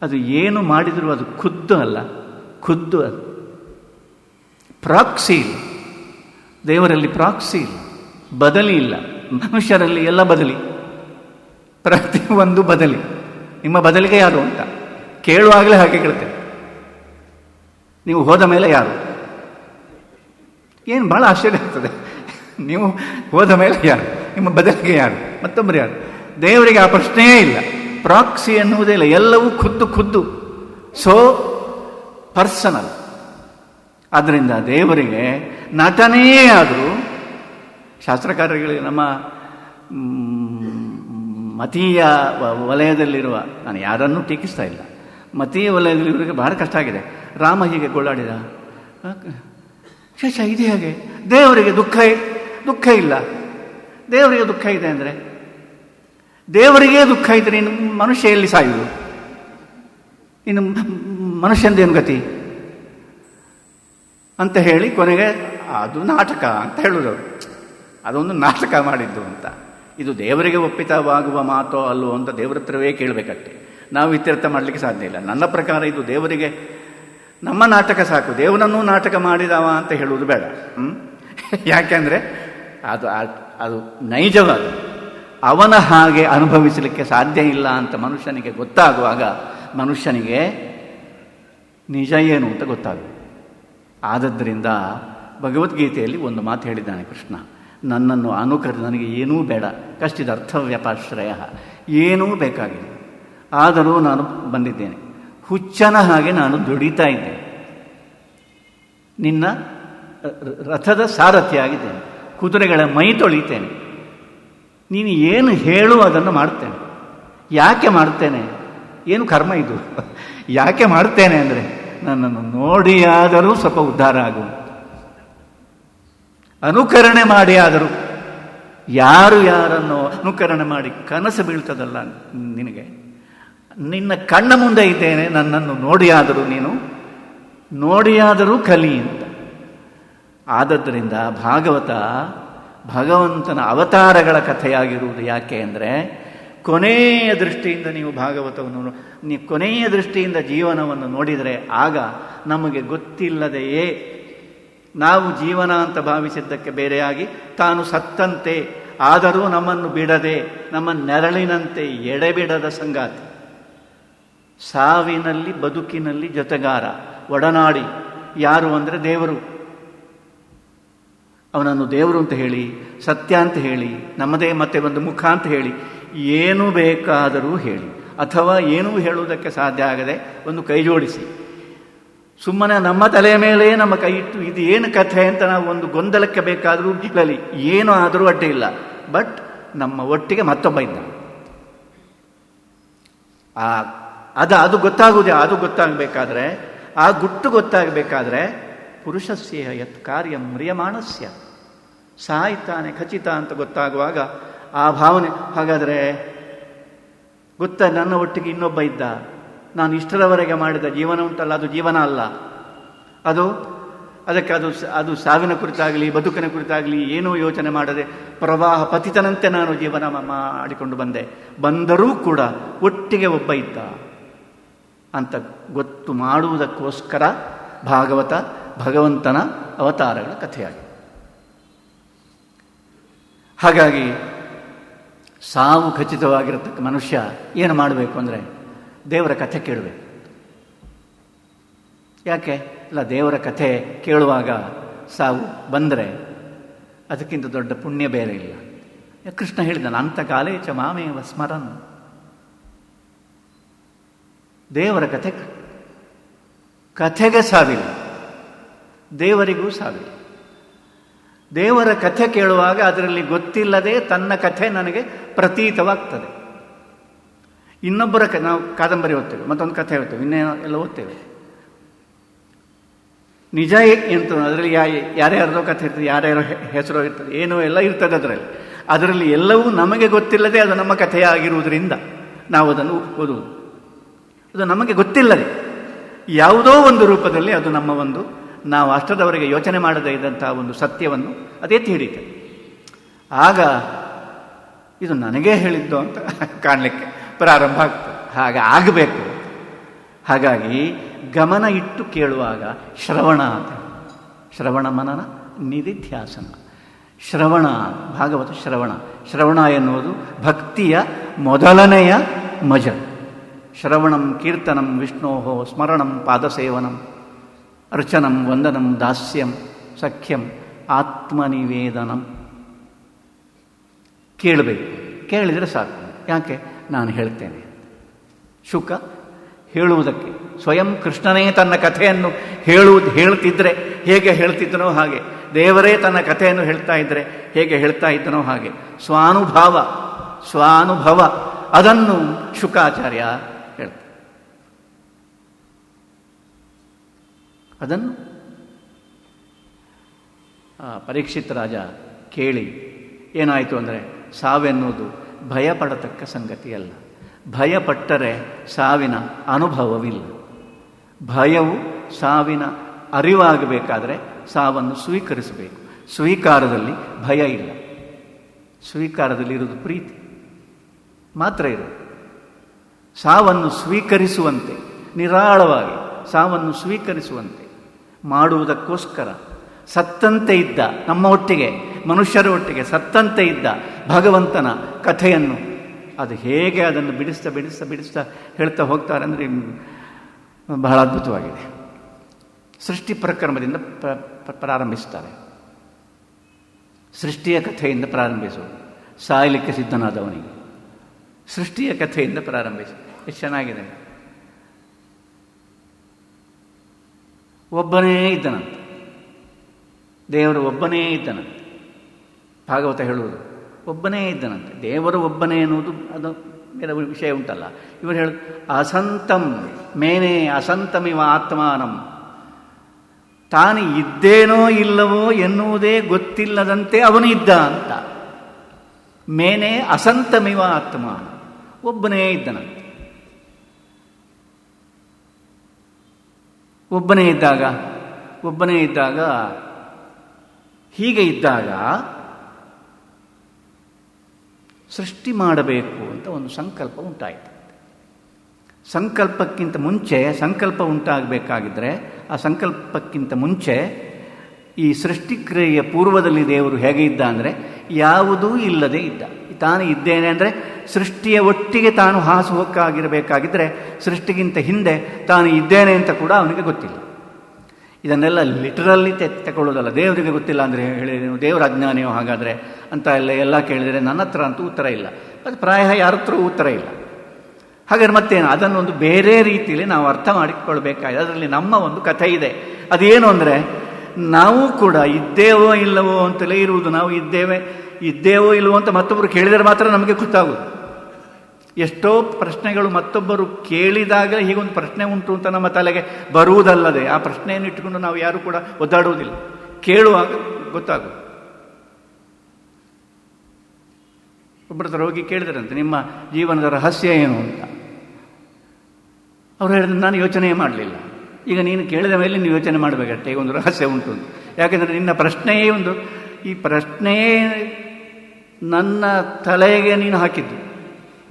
ಅದು ಏನು ಮಾಡಿದರೂ ಅದು ಖುದ್ದು ಅಲ್ಲ, ಖುದ್ದು ಅದು ಪ್ರಾಕ್ಸಿ ಇಲ್ಲ. ದೇವರಲ್ಲಿ ಪ್ರಾಕ್ಸಿ ಇಲ್ಲ, ಬದಲಿ ಇಲ್ಲ. ಮನುಷ್ಯರಲ್ಲಿ ಎಲ್ಲ ಬದಲಿ, ಪ್ರತಿಯೊಂದು ಬದಲಿ. ನಿಮ್ಮ ಬದಲಿಗೆ ಯಾರು ಅಂತ ಕೇಳುವಾಗಲೇ ಹಾಗೆ ಕೇಳ್ತೇವೆ. ನೀವು ಹೋದ ಮೇಲೆ ಯಾರು? ಏನು ಭಾಳ ಆಶ್ಚರ್ಯ ಆಗ್ತದೆ. ನೀವು ಹೋದ ಮೇಲೆ ಯಾರು, ನಿಮ್ಮ ಬದಲಿಗೆ ಯಾರು, ಮತ್ತೊಬ್ಬರು ಯಾರು? ದೇವರಿಗೆ ಆ ಪ್ರಶ್ನೆಯೇ ಇಲ್ಲ. ಪ್ರಾಕ್ಸಿ ಎನ್ನುವುದೇ ಇಲ್ಲ, ಎಲ್ಲವೂ ಖುದ್ದು ಸೋ ಪರ್ಸನಲ್. ಆದ್ದರಿಂದ ದೇವರಿಗೆ ನಟನೇ ಆದರೂ ಶಾಸ್ತ್ರಕಾರರಿಗೆ ನಮ್ಮ ಮತೀಯ ವಲಯದಲ್ಲಿರುವ, ನಾನು ಯಾರನ್ನೂ ಟೀಕಿಸ್ತಾ ಇಲ್ಲ, ಮತೀಯ ವಲಯದಲ್ಲಿರೋರಿಗೆ ಬಹಳ ಕಷ್ಟ ಆಗಿದೆ. ರಾಮ ಹೀಗೆ ಗೋಳಾಡಿದ, ಶೇಷ ಇದೆ ಹಾಗೆ. ದೇವರಿಗೆ ದುಃಖ ಇಲ್ಲ. ದೇವರಿಗೆ ದುಃಖ ಇದೆ ಅಂದರೆ, ದೇವರಿಗೇ ದುಃಖ ಇದ್ರೆ ಇನ್ನು ಮನುಷ್ಯ ಎಲ್ಲಿ ಸಾಯುವುದು? ಇನ್ನು ಮನುಷ್ಯಂದೇನು ಗತಿ ಅಂತ ಹೇಳಿ ಕೊನೆಗೆ ಅದು ನಾಟಕ ಅಂತ ಹೇಳುವುದು. ಅದೊಂದು ನಾಟಕ ಮಾಡಿದ್ದು ಅಂತ. ಇದು ದೇವರಿಗೆ ಒಪ್ಪಿತವಾಗುವ ಮಾತೋ ಅಲ್ಲೋ ಅಂತ ದೇವರ ಹತ್ರವೇ ಕೇಳಬೇಕಷ್ಟೆ. ನಾವು ಇತ್ಯರ್ಥ ಮಾಡಲಿಕ್ಕೆ ಸಾಧ್ಯ ಇಲ್ಲ. ನನ್ನ ಪ್ರಕಾರ ಇದು ದೇವರಿಗೆ ನಮ್ಮ ನಾಟಕ ಸಾಕು, ದೇವನನ್ನೂ ನಾಟಕ ಮಾಡಿದವ ಅಂತ ಹೇಳುವುದು ಬೇಡ. ಯಾಕೆಂದರೆ ಅದು ನೈಜವಾದ, ಅವನ ಹಾಗೆ ಅನುಭವಿಸಲಿಕ್ಕೆ ಸಾಧ್ಯ ಇಲ್ಲ ಅಂತ ಮನುಷ್ಯನಿಗೆ ಗೊತ್ತಾಗುವಾಗ ಮನುಷ್ಯನಿಗೆ ನಿಜ ಏನು ಅಂತ ಗೊತ್ತಾಗುತ್ತೆ. ಆದದ್ದರಿಂದ ಭಗವದ್ಗೀತೆಯಲ್ಲಿ ಒಂದು ಮಾತು ಹೇಳಿದ್ದಾನೆ ಕೃಷ್ಣ, ನನ್ನನ್ನು ನನಗೆ ಏನೂ ಬೇಡ, ಕಷ್ಟಿದ ಅರ್ಥವ್ಯಪಾಶ್ರಯ, ಏನೂ ಬೇಕಾಗಿಲ್ಲ, ಆದರೂ ನಾನು ಬಂದಿದ್ದೇನೆ, ಹುಚ್ಚನ ಹಾಗೆ ನಾನು ದುಡಿತಾ ಇದ್ದೇನೆ, ನಿನ್ನ ರಥದ ಸಾರಥಿಯಾಗಿದ್ದೇನೆ, ಕುದುರೆಗಳ ಮೈ ತೊಳಿತೇನೆ, ನೀನು ಏನು ಹೇಳು ಅದನ್ನು ಮಾಡ್ತೇನೆ. ಯಾಕೆ ಮಾಡ್ತೇನೆ? ಏನು ಕರ್ಮ ಇದು? ಯಾಕೆ ಮಾಡ್ತೇನೆ ಅಂದರೆ ನನ್ನನ್ನು ನೋಡಿಯಾದರೂ ಸ್ವಲ್ಪ ಉದ್ಧಾರ ಆಗುವುದು, ಅನುಕರಣೆ ಮಾಡಿ ಆದರೂ. ಯಾರನ್ನು ಅನುಕರಣೆ ಮಾಡಿ ಕನಸು ಬೀಳ್ತದಲ್ಲ ನಿನಗೆ, ನಿನ್ನ ಕಣ್ಣ ಮುಂದೆ ಇದ್ದೇನೆ, ನನ್ನನ್ನು ನೋಡಿಯಾದರೂ ಕಲಿ ಅಂತ. ಆದದ್ದರಿಂದ ಭಾಗವತ ಭಗವಂತನ ಅವತಾರಗಳ ಕಥೆಯಾಗಿರುವುದು. ಯಾಕೆ ಅಂದರೆ ಕೊನೆಯ ದೃಷ್ಟಿಯಿಂದ ನೀವು ಭಾಗವತವನ್ನು ಕೊನೆಯ ದೃಷ್ಟಿಯಿಂದ ಜೀವನವನ್ನು ನೋಡಿದರೆ ಆಗ ನಮಗೆ ಗೊತ್ತಿಲ್ಲದೆಯೇ ನಾವು ಜೀವನ ಅಂತ ಭಾವಿಸಿದ್ದಕ್ಕೆ ಬೇರೆಯಾಗಿ ತಾನು ಸತ್ತಂತೆ, ಆದರೂ ನಮ್ಮನ್ನು ಬಿಡದೆ ನಮ್ಮ ನೆರಳಿನಂತೆ ಎಡೆಬಿಡದ ಸಂಗಾತಿ, ಸಾವಿನಲ್ಲಿ ಬದುಕಿನಲ್ಲಿ ಜೊತೆಗಾರ, ಒಡನಾಡಿ. ಯಾರು ಅಂದರೆ ದೇವರು. ಅವನನ್ನು ದೇವರು ಅಂತ ಹೇಳಿ, ಸತ್ಯ ಅಂತ ಹೇಳಿ, ನಮ್ಮದೇ ಮತ್ತೆ ಒಂದು ಮುಖ ಅಂತ ಹೇಳಿ, ಏನು ಬೇಕಾದರೂ ಹೇಳಿ, ಅಥವಾ ಏನೂ ಹೇಳುವುದಕ್ಕೆ ಸಾಧ್ಯ ಆಗದೆ ಒಂದು ಕೈ ಜೋಡಿಸಿ ಸುಮ್ಮನೆ ನಮ್ಮ ತಲೆಯ ಮೇಲೆ ನಮ್ಮ ಕೈ ಇಟ್ಟು ಇದು ಏನು ಕಥೆ ಅಂತ ನಾವು ಒಂದು ಗೊಂದಲಕ್ಕೆ ಬೇಕಾದರೂ ಇರಲಿ, ಏನೂ ಆದರೂ ಅಡ್ಡಿ ಇಲ್ಲ. ಬಟ್ ನಮ್ಮ ಒಟ್ಟಿಗೆ ಮತ್ತೊಬ್ಬ ಇದ್ದ. ಅದು ಗೊತ್ತಾಗುವುದೇ, ಅದು ಗೊತ್ತಾಗಬೇಕಾದ್ರೆ, ಆ ಗುಟ್ಟು ಗೊತ್ತಾಗಬೇಕಾದ್ರೆ ಪುರುಷಸ್ಯ ಯತ್ ಕಾರ್ಯ ಮ್ರಿಯಮಾಣಸ್ಯ, ಸಾಯ್ತಾನೆ ಖಚಿತ ಅಂತ ಗೊತ್ತಾಗುವಾಗ ಆ ಭಾವನೆ, ಹಾಗಾದರೆ ನನ್ನ ಒಟ್ಟಿಗೆ ಇನ್ನೊಬ್ಬ ಇದ್ದ, ನಾನು ಇಷ್ಟರವರೆಗೆ ಮಾಡಿದ ಜೀವನ ಉಂಟಲ್ಲ ಅದು ಜೀವನ ಅಲ್ಲ, ಅದು ಸಾವಿನ ಕುರಿತಾಗಲಿ ಬದುಕಿನ ಕುರಿತಾಗಲಿ ಏನೂ ಯೋಚನೆ ಮಾಡದೆ ಪ್ರವಾಹ ಪತಿತನಂತೆ ನಾನು ಜೀವನ ಮಾಡಿಕೊಂಡು ಬಂದರೂ ಕೂಡ ಒಟ್ಟಿಗೆ ಒಬ್ಬ ಇದ್ದ ಅಂತ ಗೊತ್ತು ಮಾಡುವುದಕ್ಕೋಸ್ಕರ ಭಾಗವತ ಭಗವಂತನ ಅವತಾರಗಳ ಕಥೆಯಾಗಿದೆ. ಹಾಗಾಗಿ ಸಾವು ಖಚಿತವಾಗಿರತಕ್ಕ ಮನುಷ್ಯ ಏನು ಮಾಡಬೇಕು ಅಂದರೆ ದೇವರ ಕಥೆ ಕೇಳಬೇಕು. ಯಾಕೆ ಇಲ್ಲ, ದೇವರ ಕಥೆ ಕೇಳುವಾಗ ಸಾವು ಬಂದರೆ ಅದಕ್ಕಿಂತ ದೊಡ್ಡ ಪುಣ್ಯ ಬೇರೆ ಇಲ್ಲ. ಕೃಷ್ಣ ಹೇಳಿದ್ದಾನೆ, ಅಂತಕಾಲೇ ಚ ಮಾಮೇವ ಸ್ಮರನ್. ದೇವರ ಕಥೆಗೆ ಸಾವಿಲ್ಲ, ದೇವರಿಗೂ ಸಾವಿಲ್ಲ. ದೇವರ ಕಥೆ ಕೇಳುವಾಗ ಅದರಲ್ಲಿ ಗೊತ್ತಿಲ್ಲದೆ ತನ್ನ ಕಥೆ ನನಗೆ ಪ್ರತೀತವಾಗ್ತದೆ. ಇನ್ನೊಬ್ಬರ ನಾವು ಕಾದಂಬರಿ ಓದ್ತೇವೆ, ಮತ್ತೊಂದು ಕಥೆ ಓದ್ತೇವೆ, ಇನ್ನೇನೋ ಎಲ್ಲ ಓದ್ತೇವೆ. ನಿಜ ಎಂತ ಅದರಲ್ಲಿ ಯಾರ್ಯಾರದೋ ಕಥೆ ಇರ್ತದೆ, ಯಾರ್ಯಾರೋ ಹೆಸರು ಇರ್ತದೆ, ಏನೋ ಎಲ್ಲ ಇರ್ತದೆ ಅದರಲ್ಲಿ ಎಲ್ಲವೂ ನಮಗೆ ಗೊತ್ತಿಲ್ಲದೆ ಅದು ನಮ್ಮ ಕಥೆಯಾಗಿರುವುದರಿಂದ ನಾವು ಅದನ್ನು ಓದುವುದು. ಅದು ನಮಗೆ ಗೊತ್ತಿಲ್ಲದೆ ಯಾವುದೋ ಒಂದು ರೂಪದಲ್ಲಿ ಅದು ನಮ್ಮ ನಾವು ಅಷ್ಟದವರೆಗೆ ಯೋಚನೆ ಮಾಡದೇ ಇದ್ದಂತಹ ಒಂದು ಸತ್ಯವನ್ನು ಅದೆತ್ತಿ ಹಿಡಿತದೆ. ಆಗ ಇದು ನನಗೇ ಹೇಳಿದ್ದು ಅಂತ ಕಾಣಲಿಕ್ಕೆ ಪ್ರಾರಂಭ ಆಗ್ತದೆ. ಹಾಗೆ ಆಗಬೇಕು. ಹಾಗಾಗಿ ಗಮನ ಇಟ್ಟು ಕೇಳುವಾಗ ಶ್ರವಣ ಅಂತ, ಶ್ರವಣ ಮನನ ನಿಧಿಧ್ಯಾಸನ, ಶ್ರವಣ, ಭಾಗವತ ಶ್ರವಣ ಎನ್ನುವುದು ಭಕ್ತಿಯ ಮೊದಲನೆಯ ಮಜ. ಶ್ರವಣಂ ಕೀರ್ತನಂ ವಿಷ್ಣೋಹೋ ಸ್ಮರಣಂ ಪಾದಸೇವನಂ ಅರ್ಚನಂ ವಂದನಂ ದಾಸ್ಯಂ ಸಖ್ಯಂ ಆತ್ಮನಿವೇದನಂ. ಕೇಳಬೇಕು, ಕೇಳಿದರೆ ಸಾಕು. ಯಾಕೆ? ನಾನು ಹೇಳ್ತೇನೆ. ಶುಕ ಹೇಳುವುದಕ್ಕೆ ಸ್ವಯಂ ಕೃಷ್ಣನೇ ತನ್ನ ಕಥೆಯನ್ನು ಹೇಳ್ತಿದ್ರೆ ಹೇಗೆ ಹೇಳ್ತಿದ್ದನೋ ಹಾಗೆ, ದೇವರೇ ತನ್ನ ಕಥೆಯನ್ನು ಹೇಳ್ತಾ ಇದ್ದರೆ ಹೇಗೆ ಹೇಳ್ತಾ ಇದ್ದನೋ ಹಾಗೆ ಸ್ವಾನುಭವ ಅದನ್ನು ಶುಕಾಚಾರ್ಯ ಹೇಳ್ತಾರೆ. ಅದನ್ನು ಪರೀಕ್ಷಿತ್ ರಾಜ ಕೇಳಿ ಏನಾಯಿತು ಅಂದರೆ, ಸಾವೆನ್ನುವುದು ಭಯಪಡತಕ್ಕ ಸಂಗತಿಯಲ್ಲ. ಭಯಪಟ್ಟರೆ ಸಾವಿನ ಅನುಭವವಿಲ್ಲ. ಭಯವು ಸಾವಿನ ಅರಿವಾಗಬೇಕಾದರೆ ಸಾವನ್ನು ಸ್ವೀಕರಿಸಬೇಕು. ಸ್ವೀಕಾರದಲ್ಲಿ ಭಯ ಇಲ್ಲ. ಸ್ವೀಕಾರದಲ್ಲಿ ಇರುವುದು ಪ್ರೀತಿ ಮಾತ್ರ ಇರೋದು. ಸಾವನ್ನು ಸ್ವೀಕರಿಸುವಂತೆ, ನಿರಾಳವಾಗಿ ಸಾವನ್ನು ಸ್ವೀಕರಿಸುವಂತೆ ಮಾಡುವುದಕ್ಕೋಸ್ಕರ ಸತ್ತಂತೆ ಇದ್ದ ನಮ್ಮ ಒಟ್ಟಿಗೆ ಮನುಷ್ಯರ ಒಟ್ಟಿಗೆ ಸತ್ತಂತೆ ಇದ್ದ ಭಗವಂತನ ಕಥೆಯನ್ನು ಅದು ಹೇಗೆ ಅದನ್ನು ಬಿಡಿಸ್ತಾ ಬಿಡಿಸ್ತಾ ಬಿಡಿಸ್ತಾ ಹೇಳ್ತಾ ಹೋಗ್ತಾರೆ ಅಂದರೆ ಬಹಳ ಅದ್ಭುತವಾಗಿದೆ. ಸೃಷ್ಟಿ ಪ್ರಕರಣದಿಂದ ಪ್ರಾರಂಭಿಸ್ತಾರೆ. ಸೃಷ್ಟಿಯ ಕಥೆಯಿಂದ ಪ್ರಾರಂಭಿಸೋದು, ಸಾಯಲಿಕ್ಕೆ ಸಿದ್ಧನಾದವನಿಗೆ ಸೃಷ್ಟಿಯ ಕಥೆಯಿಂದ ಪ್ರಾರಂಭಿಸಿ. ಎಷ್ಟು ಚೆನ್ನಾಗಿದೆ. ಒಬ್ಬನೇ ಇದ್ದನಂತೆ, ದೇವರು ಒಬ್ಬನೇ ಇದ್ದನಂತೆ. ಭಾಗವತ ಹೇಳುವುದು ಒಬ್ಬನೇ ಇದ್ದನಂತೆ, ದೇವರು ಒಬ್ಬನೇ ಎನ್ನುವುದು ಅದು ಬೇರೆ ವಿಷಯ ಉಂಟಲ್ಲ. ಇವರು ಹೇಳು ಅಸಂತಂ ಮೇನೆ ಅಸಂತಮಿವ ಆತ್ಮಾನಂ, ತಾನು ಇದ್ದೇನೋ ಇಲ್ಲವೋ ಎನ್ನುವುದೇ ಗೊತ್ತಿಲ್ಲದಂತೆ ಅವನು ಇದ್ದ ಅಂತ. ಮೇನೆ ಅಸಂತಮಿವ ಆತ್ಮಾನ, ಒಬ್ಬನೇ ಇದ್ದನಂತೆ. ಒಬ್ಬನೇ ಇದ್ದಾಗ ಹೀಗೆ ಇದ್ದಾಗ ಸೃಷ್ಟಿ ಮಾಡಬೇಕು ಅಂತ ಒಂದು ಸಂಕಲ್ಪ ಉಂಟಾಯಿತು. ಸಂಕಲ್ಪಕ್ಕಿಂತ ಮುಂಚೆ, ಸಂಕಲ್ಪ ಉಂಟಾಗಬೇಕಾಗಿದ್ದರೆ ಆ ಸಂಕಲ್ಪಕ್ಕಿಂತ ಮುಂಚೆ ಈ ಸೃಷ್ಟಿಕ್ರಿಯೆಯ ಪೂರ್ವದಲ್ಲಿ ದೇವರು ಹೇಗೆ ಇದ್ದ ಅಂದರೆ ಯಾವುದೂ ಇಲ್ಲದೆ ಇದ್ದ. ತಾನು ಇದ್ದೇನೆ ಅಂದರೆ ಸೃಷ್ಟಿಯ ಒಟ್ಟಿಗೆ ತಾನು ಹಾಸುಹೊಕ್ಕಾಗಿರಬೇಕಾಗಿದ್ದರೆ ಸೃಷ್ಟಿಗಿಂತ ಹಿಂದೆ ತಾನು ಇದ್ದೇನೆ ಅಂತ ಕೂಡ ಅವನಿಗೆ ಗೊತ್ತಿಲ್ಲ. ಇದನ್ನೆಲ್ಲ ಲಿಟರಲ್ಲಿ ತಗೊಳ್ಳೋದಲ್ಲ. ದೇವರಿಗೆ ಗೊತ್ತಿಲ್ಲ ಅಂದರೆ ಹೇಳಿ ದೇವರ ಅಜ್ಞಾನಿಯೋ ಹಾಗಾದರೆ ಅಂತ ಎಲ್ಲ ಕೇಳಿದರೆ ನನ್ನ ಹತ್ರ ಅಂತೂ ಉತ್ತರ ಇಲ್ಲ. ಅದು ಪ್ರಾಯ ಯಾರ ಹತ್ರ ಉತ್ತರ ಇಲ್ಲ. ಹಾಗಾದ್ರೆ ಮತ್ತೇನು, ಅದನ್ನೊಂದು ಬೇರೆ ರೀತಿಯಲ್ಲಿ ನಾವು ಅರ್ಥ ಮಾಡಿಕೊಳ್ಬೇಕಾಗಿದೆ. ಅದರಲ್ಲಿ ನಮ್ಮ ಒಂದು ಕಥೆ ಇದೆ. ಅದೇನು ಅಂದರೆ ನಾವು ಕೂಡ ಇದ್ದೇವೋ ಇಲ್ಲವೋ ಅಂತಲೇ ಇರುವುದು. ನಾವು ಇದ್ದೇವೋ ಇಲ್ಲವೋ ಅಂತ ಮತ್ತೊಬ್ಬರು ಕೇಳಿದರೆ ಮಾತ್ರ ನಮಗೆ ಗೊತ್ತಾಗುವುದು. ಎಷ್ಟೋ ಪ್ರಶ್ನೆಗಳು ಮತ್ತೊಬ್ಬರು ಕೇಳಿದಾಗ ಹೀಗೊಂದು ಪ್ರಶ್ನೆ ಉಂಟು ಅಂತ ನಮ್ಮ ತಲೆಗೆ ಬರುವುದಲ್ಲದೆ ಆ ಪ್ರಶ್ನೆಯನ್ನು ಇಟ್ಟುಕೊಂಡು ನಾವು ಯಾರು ಕೂಡ ಒದ್ದಾಡುವುದಿಲ್ಲ. ಕೇಳುವಾಗ ಗೊತ್ತಾಗುವುದು. ಒಬ್ಬರ ಹತ್ರ ಹೋಗಿ ಕೇಳಿದರಂತೆ ನಿಮ್ಮ ಜೀವನದ ರಹಸ್ಯ ಏನು ಅಂತ. ಅವ್ರು ಹೇಳಿದ್ರೆ ನಾನು ಯೋಚನೆ ಮಾಡಲಿಲ್ಲ. ಈಗ ನೀನು ಕೇಳಿದ ಮೇಲೆ ನೀವು ಯೋಚನೆ ಮಾಡಬೇಕಷ್ಟೇ, ಈಗ ಒಂದು ರಹಸ್ಯ ಉಂಟು ಅಂತ. ಯಾಕೆಂದರೆ ನಿನ್ನ ಪ್ರಶ್ನೆಯೇ ಈ ಪ್ರಶ್ನೆಯೇ ನನ್ನ ತಲೆಗೆ ನೀನು ಹಾಕಿದ್ದು.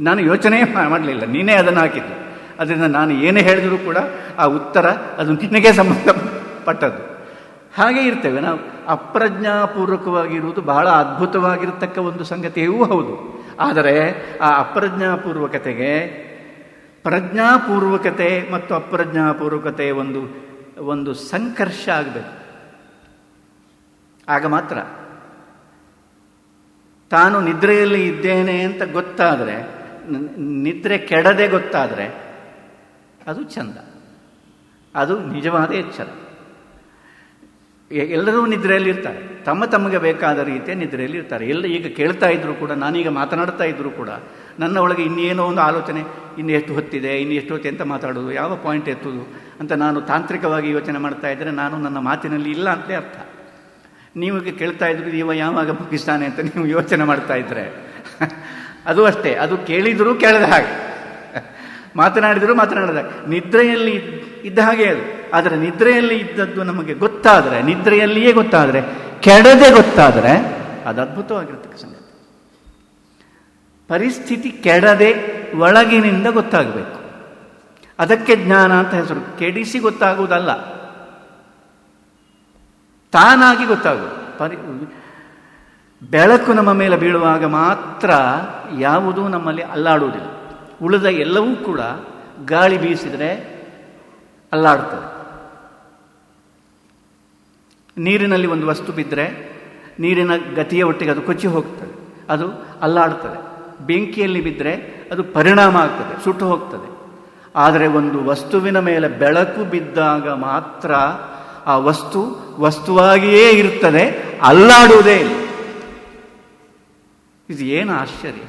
ನಾನು ಯೋಚನೆ ಮಾಡಲಿಲ್ಲ, ನೀನೇ ಅದನ್ನು ಹಾಕಿದ್ದು. ಅದರಿಂದ ನಾನು ಏನೇ ಹೇಳಿದರೂ ಕೂಡ ಆ ಉತ್ತರ ಅದು ನಿನಗೆ ಸಂಬಂಧಪಟ್ಟದ್ದು. ಹಾಗೆ ಇರ್ತೇವೆ ನಾವು. ಅಪ್ರಜ್ಞಾಪೂರ್ವಕವಾಗಿರುವುದು ಬಹಳ ಅದ್ಭುತವಾಗಿರತಕ್ಕ ಒಂದು ಸಂಗತಿಯೂ ಹೌದು. ಆದರೆ ಆ ಅಪ್ರಜ್ಞಾಪೂರ್ವಕತೆಗೆ ಪ್ರಜ್ಞಾಪೂರ್ವಕತೆ ಮತ್ತು ಅಪ್ರಜ್ಞಾಪೂರ್ವಕತೆ ಒಂದು ಸಂಘರ್ಷ ಆಗಬೇಕು. ಆಗ ಮಾತ್ರ ತಾನು ನಿದ್ರೆಯಲ್ಲಿ ಇದ್ದೇನೆ ಅಂತ ಗೊತ್ತಾದರೆ, ನಿದ್ರೆ ಕೆಡದೆ ಗೊತ್ತಾದರೆ ಅದು ಚಂದ, ಅದು ನಿಜವಾದ ಎಚ್ಚರ. ಎಲ್ಲರೂ ನಿದ್ರೆಯಲ್ಲಿ ಇರ್ತಾರೆ, ತಮಗೆ ಬೇಕಾದ ರೀತಿಯ ನಿದ್ರೆಯಲ್ಲಿ ಇರ್ತಾರೆ. ಈಗ ಕೇಳ್ತಾ ಇದ್ರು ಕೂಡ, ನಾನೀಗ ಮಾತನಾಡ್ತಾ ಇದ್ರು ಕೂಡ ನನ್ನ ಒಳಗೆ ಇನ್ನೇನೋ ಒಂದು ಆಲೋಚನೆ, ಇನ್ನು ಎಷ್ಟು ಹೊತ್ತಿದೆ, ಇನ್ನು ಎಷ್ಟು ಹೊತ್ತು ಎಂತ ಮಾತಾಡೋದು, ಯಾವ ಪಾಯಿಂಟ್ ಎತ್ತುವುದು ಅಂತ ನಾನು ತಾಂತ್ರಿಕವಾಗಿ ಯೋಚನೆ ಮಾಡ್ತಾ ಇದ್ದರೆ ನಾನು ನನ್ನ ಮಾತಿನಲ್ಲಿ ಇಲ್ಲ ಅಂತಲೇ ಅರ್ಥ. ನೀವು ಕೇಳ್ತಾ ಇದ್ರು ಇವ ಯಾವಾಗ ಮುಗಿಸ್ತಾನೆ ಅಂತ ನೀವು ಯೋಚನೆ ಮಾಡ್ತಾ ಇದ್ರೆ ಅದು ಅಷ್ಟೇ, ಅದು ಕೇಳಿದರೂ ಕೇಳದ ಹಾಗೆ, ಮಾತನಾಡಿದರೂ ಮಾತನಾಡಿದ ನಿದ್ರೆಯಲ್ಲಿ ಇದ್ದ ಹಾಗೆ ಅದು. ಆದರೆ ನಿದ್ರೆಯಲ್ಲಿ ಇದ್ದದ್ದು ನಮಗೆ ಗೊತ್ತಾದರೆ, ನಿದ್ರೆಯಲ್ಲಿಯೇ ಗೊತ್ತಾದರೆ, ಕೆಡದೆ ಗೊತ್ತಾದರೆ ಅದು ಅದ್ಭುತವಾಗಿರ್ತಕ್ಕ ಸಂಗತಿ. ಪರಿಸ್ಥಿತಿ ಕೆಡದೆ ಒಳಗಿನಿಂದ ಗೊತ್ತಾಗಬೇಕು. ಅದಕ್ಕೆ ಜ್ಞಾನ ಅಂತ ಹೆಸರು. ಕೆಡಿಸಿ ಗೊತ್ತಾಗುವುದಲ್ಲ, ತಾನಾಗಿ ಗೊತ್ತಾಗುವುದು. ಬೆಳಕು ನಮ್ಮ ಮೇಲೆ ಬೀಳುವಾಗ ಮಾತ್ರ ಯಾವುದೂ ನಮ್ಮಲ್ಲಿ ಅಲ್ಲಾಡುವುದಿಲ್ಲ. ಉಳಿದ ಎಲ್ಲವೂ ಕೂಡ ಗಾಳಿ ಬೀಸಿದರೆ ಅಲ್ಲಾಡ್ತದೆ. ನೀರಿನಲ್ಲಿ ಒಂದು ವಸ್ತು ಬಿದ್ದರೆ ನೀರಿನ ಗತಿಯ ಒಟ್ಟಿಗೆ ಅದು ಕೊಚ್ಚಿ ಹೋಗ್ತದೆ, ಅದು ಅಲ್ಲಾಡ್ತದೆ. ಬೆಂಕಿಯಲ್ಲಿ ಬಿದ್ದರೆ ಅದು ಪರಿಣಾಮ ಆಗ್ತದೆ, ಸುಟ್ಟು ಹೋಗ್ತದೆ. ಆದರೆ ಒಂದು ವಸ್ತುವಿನ ಮೇಲೆ ಬೆಳಕು ಬಿದ್ದಾಗ ಮಾತ್ರ ಆ ವಸ್ತುವಾಗಿಯೇ ಇರ್ತದೆ, ಅಲ್ಲಾಡುವುದೇ ಇಲ್ಲ. ಇದು ಏನು ಆಶ್ಚರ್ಯ!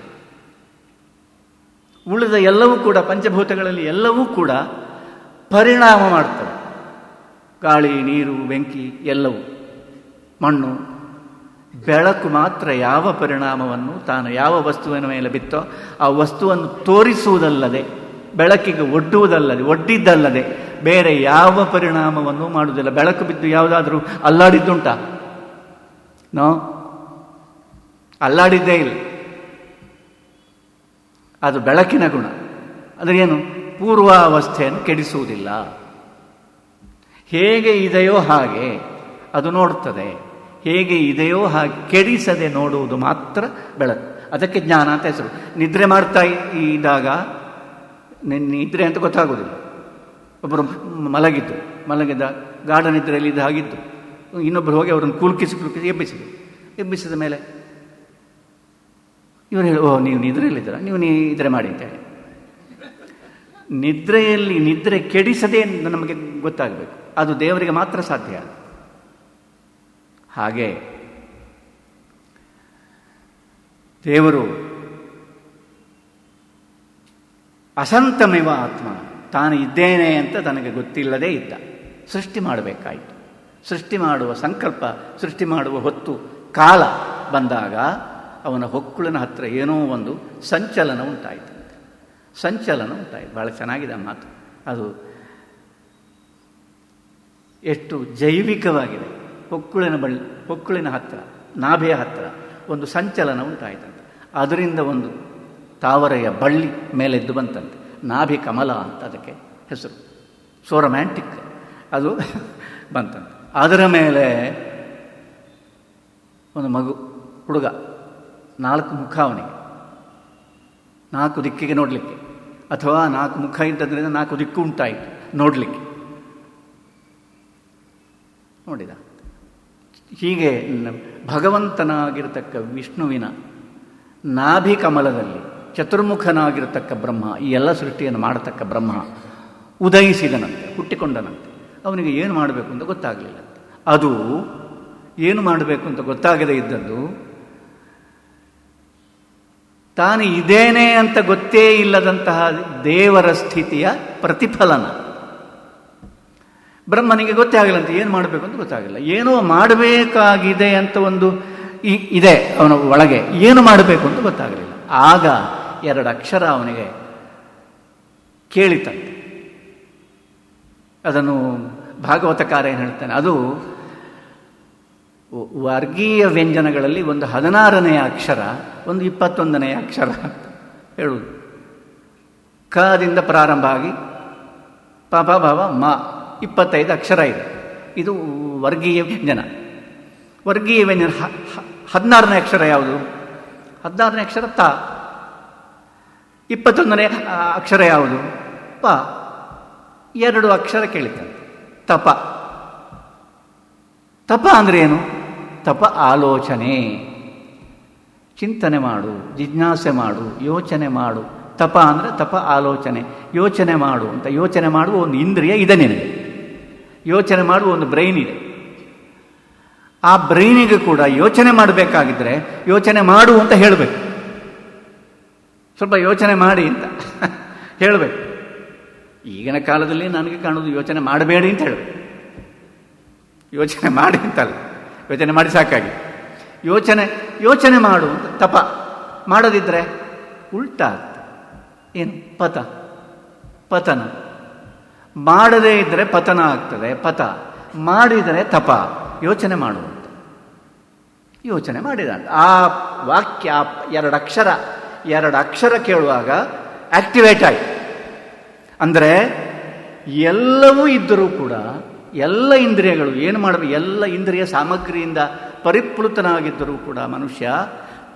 ಉಳಿದ ಎಲ್ಲವೂ ಕೂಡ, ಪಂಚಭೂತಗಳಲ್ಲಿ ಎಲ್ಲವೂ ಕೂಡ ಪರಿಣಾಮ ಮಾಡ್ತವೆ. ಗಾಳಿ, ನೀರು, ಬೆಂಕಿ, ಎಲ್ಲವೂ, ಮಣ್ಣು. ಬೆಳಕು ಮಾತ್ರ ಯಾವ ಪರಿಣಾಮವನ್ನು ತಾನು ಯಾವ ವಸ್ತುವಿನ ಮೇಲೆ ಬಿತ್ತೋ ಆ ವಸ್ತುವನ್ನು ತೋರಿಸುವುದಲ್ಲದೆ, ಬೆಳಕಿಗೆ ಒಡ್ಡಿದ್ದಲ್ಲದೆ ಬೇರೆ ಯಾವ ಪರಿಣಾಮವನ್ನು ಮಾಡುವುದಿಲ್ಲ. ಬೆಳಕು ಬಿದ್ದು ಯಾವುದಾದ್ರೂ ಅಲ್ಲಾಡಿದ್ದುಂಟಾ? ನೋ, ಅಲ್ಲಾಡಿದ್ದೇ ಇಲ್ಲ. ಅದು ಬೆಳಕಿನ ಗುಣ. ಅದೇನು? ಪೂರ್ವಾವಸ್ಥೆಯನ್ನು ಕೆಡಿಸುವುದಿಲ್ಲ. ಹೇಗೆ ಇದೆಯೋ ಹಾಗೆ ಅದು ನೋಡ್ತದೆ. ಹೇಗೆ ಇದೆಯೋ ಹಾಗೆ ಕೆಡಿಸದೆ ನೋಡುವುದು ಮಾತ್ರ ಬೆಳಕು. ಅದಕ್ಕೆ ಜ್ಞಾನ ಅಂತ ಹೆಸರು. ನಿದ್ರೆ ಮಾಡ್ತಾ ಇದ್ದಾಗ ನಿದ್ರೆ ಅಂತ ಗೊತ್ತಾಗೋದಿಲ್ಲ. ಒಬ್ಬರು ಮಲಗಿದ್ದ ಗಾಢ ನಿದ್ರೆಯಲ್ಲಿ ಹಾಗಿದ್ದು, ಇನ್ನೊಬ್ಬರು ಹೋಗಿ ಅವರನ್ನು ಕುಲ್ಕಿಸಿ ಎಬ್ಬಿಸಿದ ಮೇಲೆ ಇವರು ಹೇಳಿ, ಓ ನೀವು ನಿದ್ರೆಯಲ್ಲಿದ್ದೀರ, ನೀವು ನಿದ್ರೆ ಮಾಡಿ ಅಂತ ಹೇಳಿ. ನಿದ್ರೆ ಕೆಡಿಸದೆ ನಮಗೆ ಗೊತ್ತಾಗಬೇಕು. ಅದು ದೇವರಿಗೆ ಮಾತ್ರ ಸಾಧ್ಯ. ಹಾಗೆ ದೇವರು ಅಸಂತಮಿವ ಆತ್ಮ, ತಾನು ಇದ್ದೇನೆ ಅಂತ ತನಗೆ ಗೊತ್ತಿಲ್ಲದೇ ಇದ್ದ. ಸೃಷ್ಟಿ ಮಾಡಬೇಕಾಯಿತು. ಸೃಷ್ಟಿ ಮಾಡುವ ಸಂಕಲ್ಪ, ಸೃಷ್ಟಿ ಮಾಡುವ ಹೊತ್ತು ಕಾಲ ಬಂದಾಗ ಅವನ ಹೊಕ್ಕುಳಿನ ಹತ್ರ ಏನೋ ಒಂದು ಸಂಚಲನ ಉಂಟಾಯಿತು. ಭಾಳ ಚೆನ್ನಾಗಿದೆ ಆ ಮಾತು. ಅದು ಎಷ್ಟು ಜೈವಿಕವಾಗಿದೆ. ಹೊಕ್ಕುಳಿನ ಹತ್ರ, ನಾಭೆಯ ಹತ್ರ ಒಂದು ಸಂಚಲನ ಉಂಟಾಯಿತಂತೆ. ಅದರಿಂದ ಒಂದು ತಾವರೆಯ ಬಳ್ಳಿ ಮೇಲೆದ್ದು ಬಂತಂತೆ. ನಾಭಿ ಕಮಲ ಅಂತ ಅದಕ್ಕೆ ಹೆಸರು. ಸೋ ರೊಮ್ಯಾಂಟಿಕ್ ಅದು ಬಂತಂತೆ. ಅದರ ಮೇಲೆ ಒಂದು ಹುಡುಗ, 4 ಮುಖ ಅವನಿಗೆ, 4 ದಿಕ್ಕಿಗೆ ನೋಡಲಿಕ್ಕೆ, ಅಥವಾ 4 ಮುಖ ಇದ್ದದ್ರಿಂದ 4 ದಿಕ್ಕು ಉಂಟಾಯಿತು ನೋಡಲಿಕ್ಕೆ. ನೋಡಿದ ಹೀಗೆ ಭಗವಂತನಾಗಿರತಕ್ಕ ವಿಷ್ಣುವಿನ ನಾಭಿ ಕಮಲದಲ್ಲಿ ಚತುರ್ಮುಖನಾಗಿರತಕ್ಕ ಬ್ರಹ್ಮ, ಈ ಎಲ್ಲ ಸೃಷ್ಟಿಯನ್ನು ಮಾಡತಕ್ಕ ಬ್ರಹ್ಮ ಉದಯಿಸಿದನಂತೆ, ಹುಟ್ಟಿಕೊಂಡನಂತೆ. ಅವನಿಗೆ ಏನು ಮಾಡಬೇಕು ಅಂತ ಗೊತ್ತಾಗಲಿಲ್ಲ. ಅದು ಏನು ಮಾಡಬೇಕು ಅಂತ ಗೊತ್ತಾಗದೇ ಇದ್ದದ್ದು ತಾನು ಇದೇನೆ ಅಂತ ಗೊತ್ತೇ ಇಲ್ಲದಂತಹ ದೇವರ ಸ್ಥಿತಿಯ ಪ್ರತಿಫಲನ. ಬ್ರಹ್ಮನಿಗೆ ಗೊತ್ತೇ ಆಗಲ್ಲಂತೆ ಏನು ಮಾಡಬೇಕು ಅಂತ ಗೊತ್ತಾಗಲ್ಲ. ಏನೋ ಮಾಡಬೇಕಾಗಿದೆ ಅಂತ ಒಂದು ಇದೆ ಅವನ ಒಳಗೆ, ಏನು ಮಾಡಬೇಕು ಅಂತ ಗೊತ್ತಾಗಲಿಲ್ಲ. ಆಗ 2 ಅಕ್ಷರ ಅವನಿಗೆ ಕೇಳಿತಂತೆ. ಅದನ್ನು ಭಾಗವತಕಾರ ಏನು ಹೇಳ್ತಾನೆ, ಅದು ವರ್ಗೀಯ ವ್ಯಂಜನಗಳಲ್ಲಿ ಒಂದು 16ನೇ ಅಕ್ಷರ, ಒಂದು 21ನೇ ಅಕ್ಷರ ಅಂತ ಹೇಳುವುದು. ಕದಿಂದ ಪ್ರಾರಂಭ ಆಗಿ ಪ ಪ ಭವ ಮ 25 ಅಕ್ಷರ ಇದೆ. ಇದು ವರ್ಗೀಯ ವ್ಯಂಜನ. ವರ್ಗೀಯ ವ್ಯಂಜನ 16ನೇ ಅಕ್ಷರ ಯಾವುದು? 16ನೇ ಅಕ್ಷರ ತ. 21ನೇ ಅಕ್ಷರ ಯಾವುದು? ಪ. 2 ಅಕ್ಷರ ಕೇಳಿತಾನೆ. ತಪ. ತಪ ಅಂದರೆ ಏನು? ತಪ ಆಲೋಚನೆ, ಚಿಂತನೆ ಮಾಡು, ಜಿಜ್ಞಾಸೆ ಮಾಡು, ಯೋಚನೆ ಮಾಡು. ತಪ ಅಂದರೆ ತಪ ಆಲೋಚನೆ, ಯೋಚನೆ ಮಾಡು ಅಂತ. ಯೋಚನೆ ಮಾಡುವ ಒಂದು ಇಂದ್ರಿಯ ಇದೆ ನಿನಗೆ, ಯೋಚನೆ ಮಾಡುವ ಒಂದು ಬ್ರೈನ್ ಇದೆ. ಆ ಬ್ರೈನಿಗೆ ಕೂಡ ಯೋಚನೆ ಮಾಡಬೇಕಾಗಿದ್ದರೆ ಯೋಚನೆ ಮಾಡು ಅಂತ ಹೇಳಬೇಕು. ಸ್ವಲ್ಪ ಯೋಚನೆ ಮಾಡಿ ಅಂತ ಹೇಳಬೇಕು. ಈಗಿನ ಕಾಲದಲ್ಲಿ ನನಗೆ ಕಾಣೋದು ಯೋಚನೆ ಮಾಡಬೇಡಿ ಅಂತ ಹೇಳಬೇಕು. ಯೋಚನೆ ಮಾಡಿ ಅಂತಲ್ಲ, ಯೋಚನೆ ಮಾಡಿ ಸಾಕಾಗಿ. ಯೋಚನೆ ಮಾಡು ಅಂತ. ತಪ ಮಾಡದಿದ್ದರೆ ಉಲ್ಟಾ ಆಗ್ತದೆ. ಏನು? ಪತನ. ಮಾಡದೇ ಇದ್ದರೆ ಪತನ ಆಗ್ತದೆ, ಪತ. ಮಾಡಿದರೆ ತಪ. ಯೋಚನೆ ಮಾಡುವಂತ. ಯೋಚನೆ ಮಾಡಿದ ಆ ವಾಕ್ಯ 2 ಅಕ್ಷರ ಕೇಳುವಾಗ ಆಕ್ಟಿವೇಟ್ ಆಯಿತು. ಅಂದರೆ ಎಲ್ಲವೂ ಇದ್ದರೂ ಕೂಡ ಎಲ್ಲ ಇಂದ್ರಿಯಗಳು ಏನು ಮಾಡಬೇಕು, ಎಲ್ಲ ಇಂದ್ರಿಯ ಸಾಮಗ್ರಿಯಿಂದ ಪರಿಪ್ಲುತನಾಗಿದ್ದರೂ ಕೂಡ ಮನುಷ್ಯ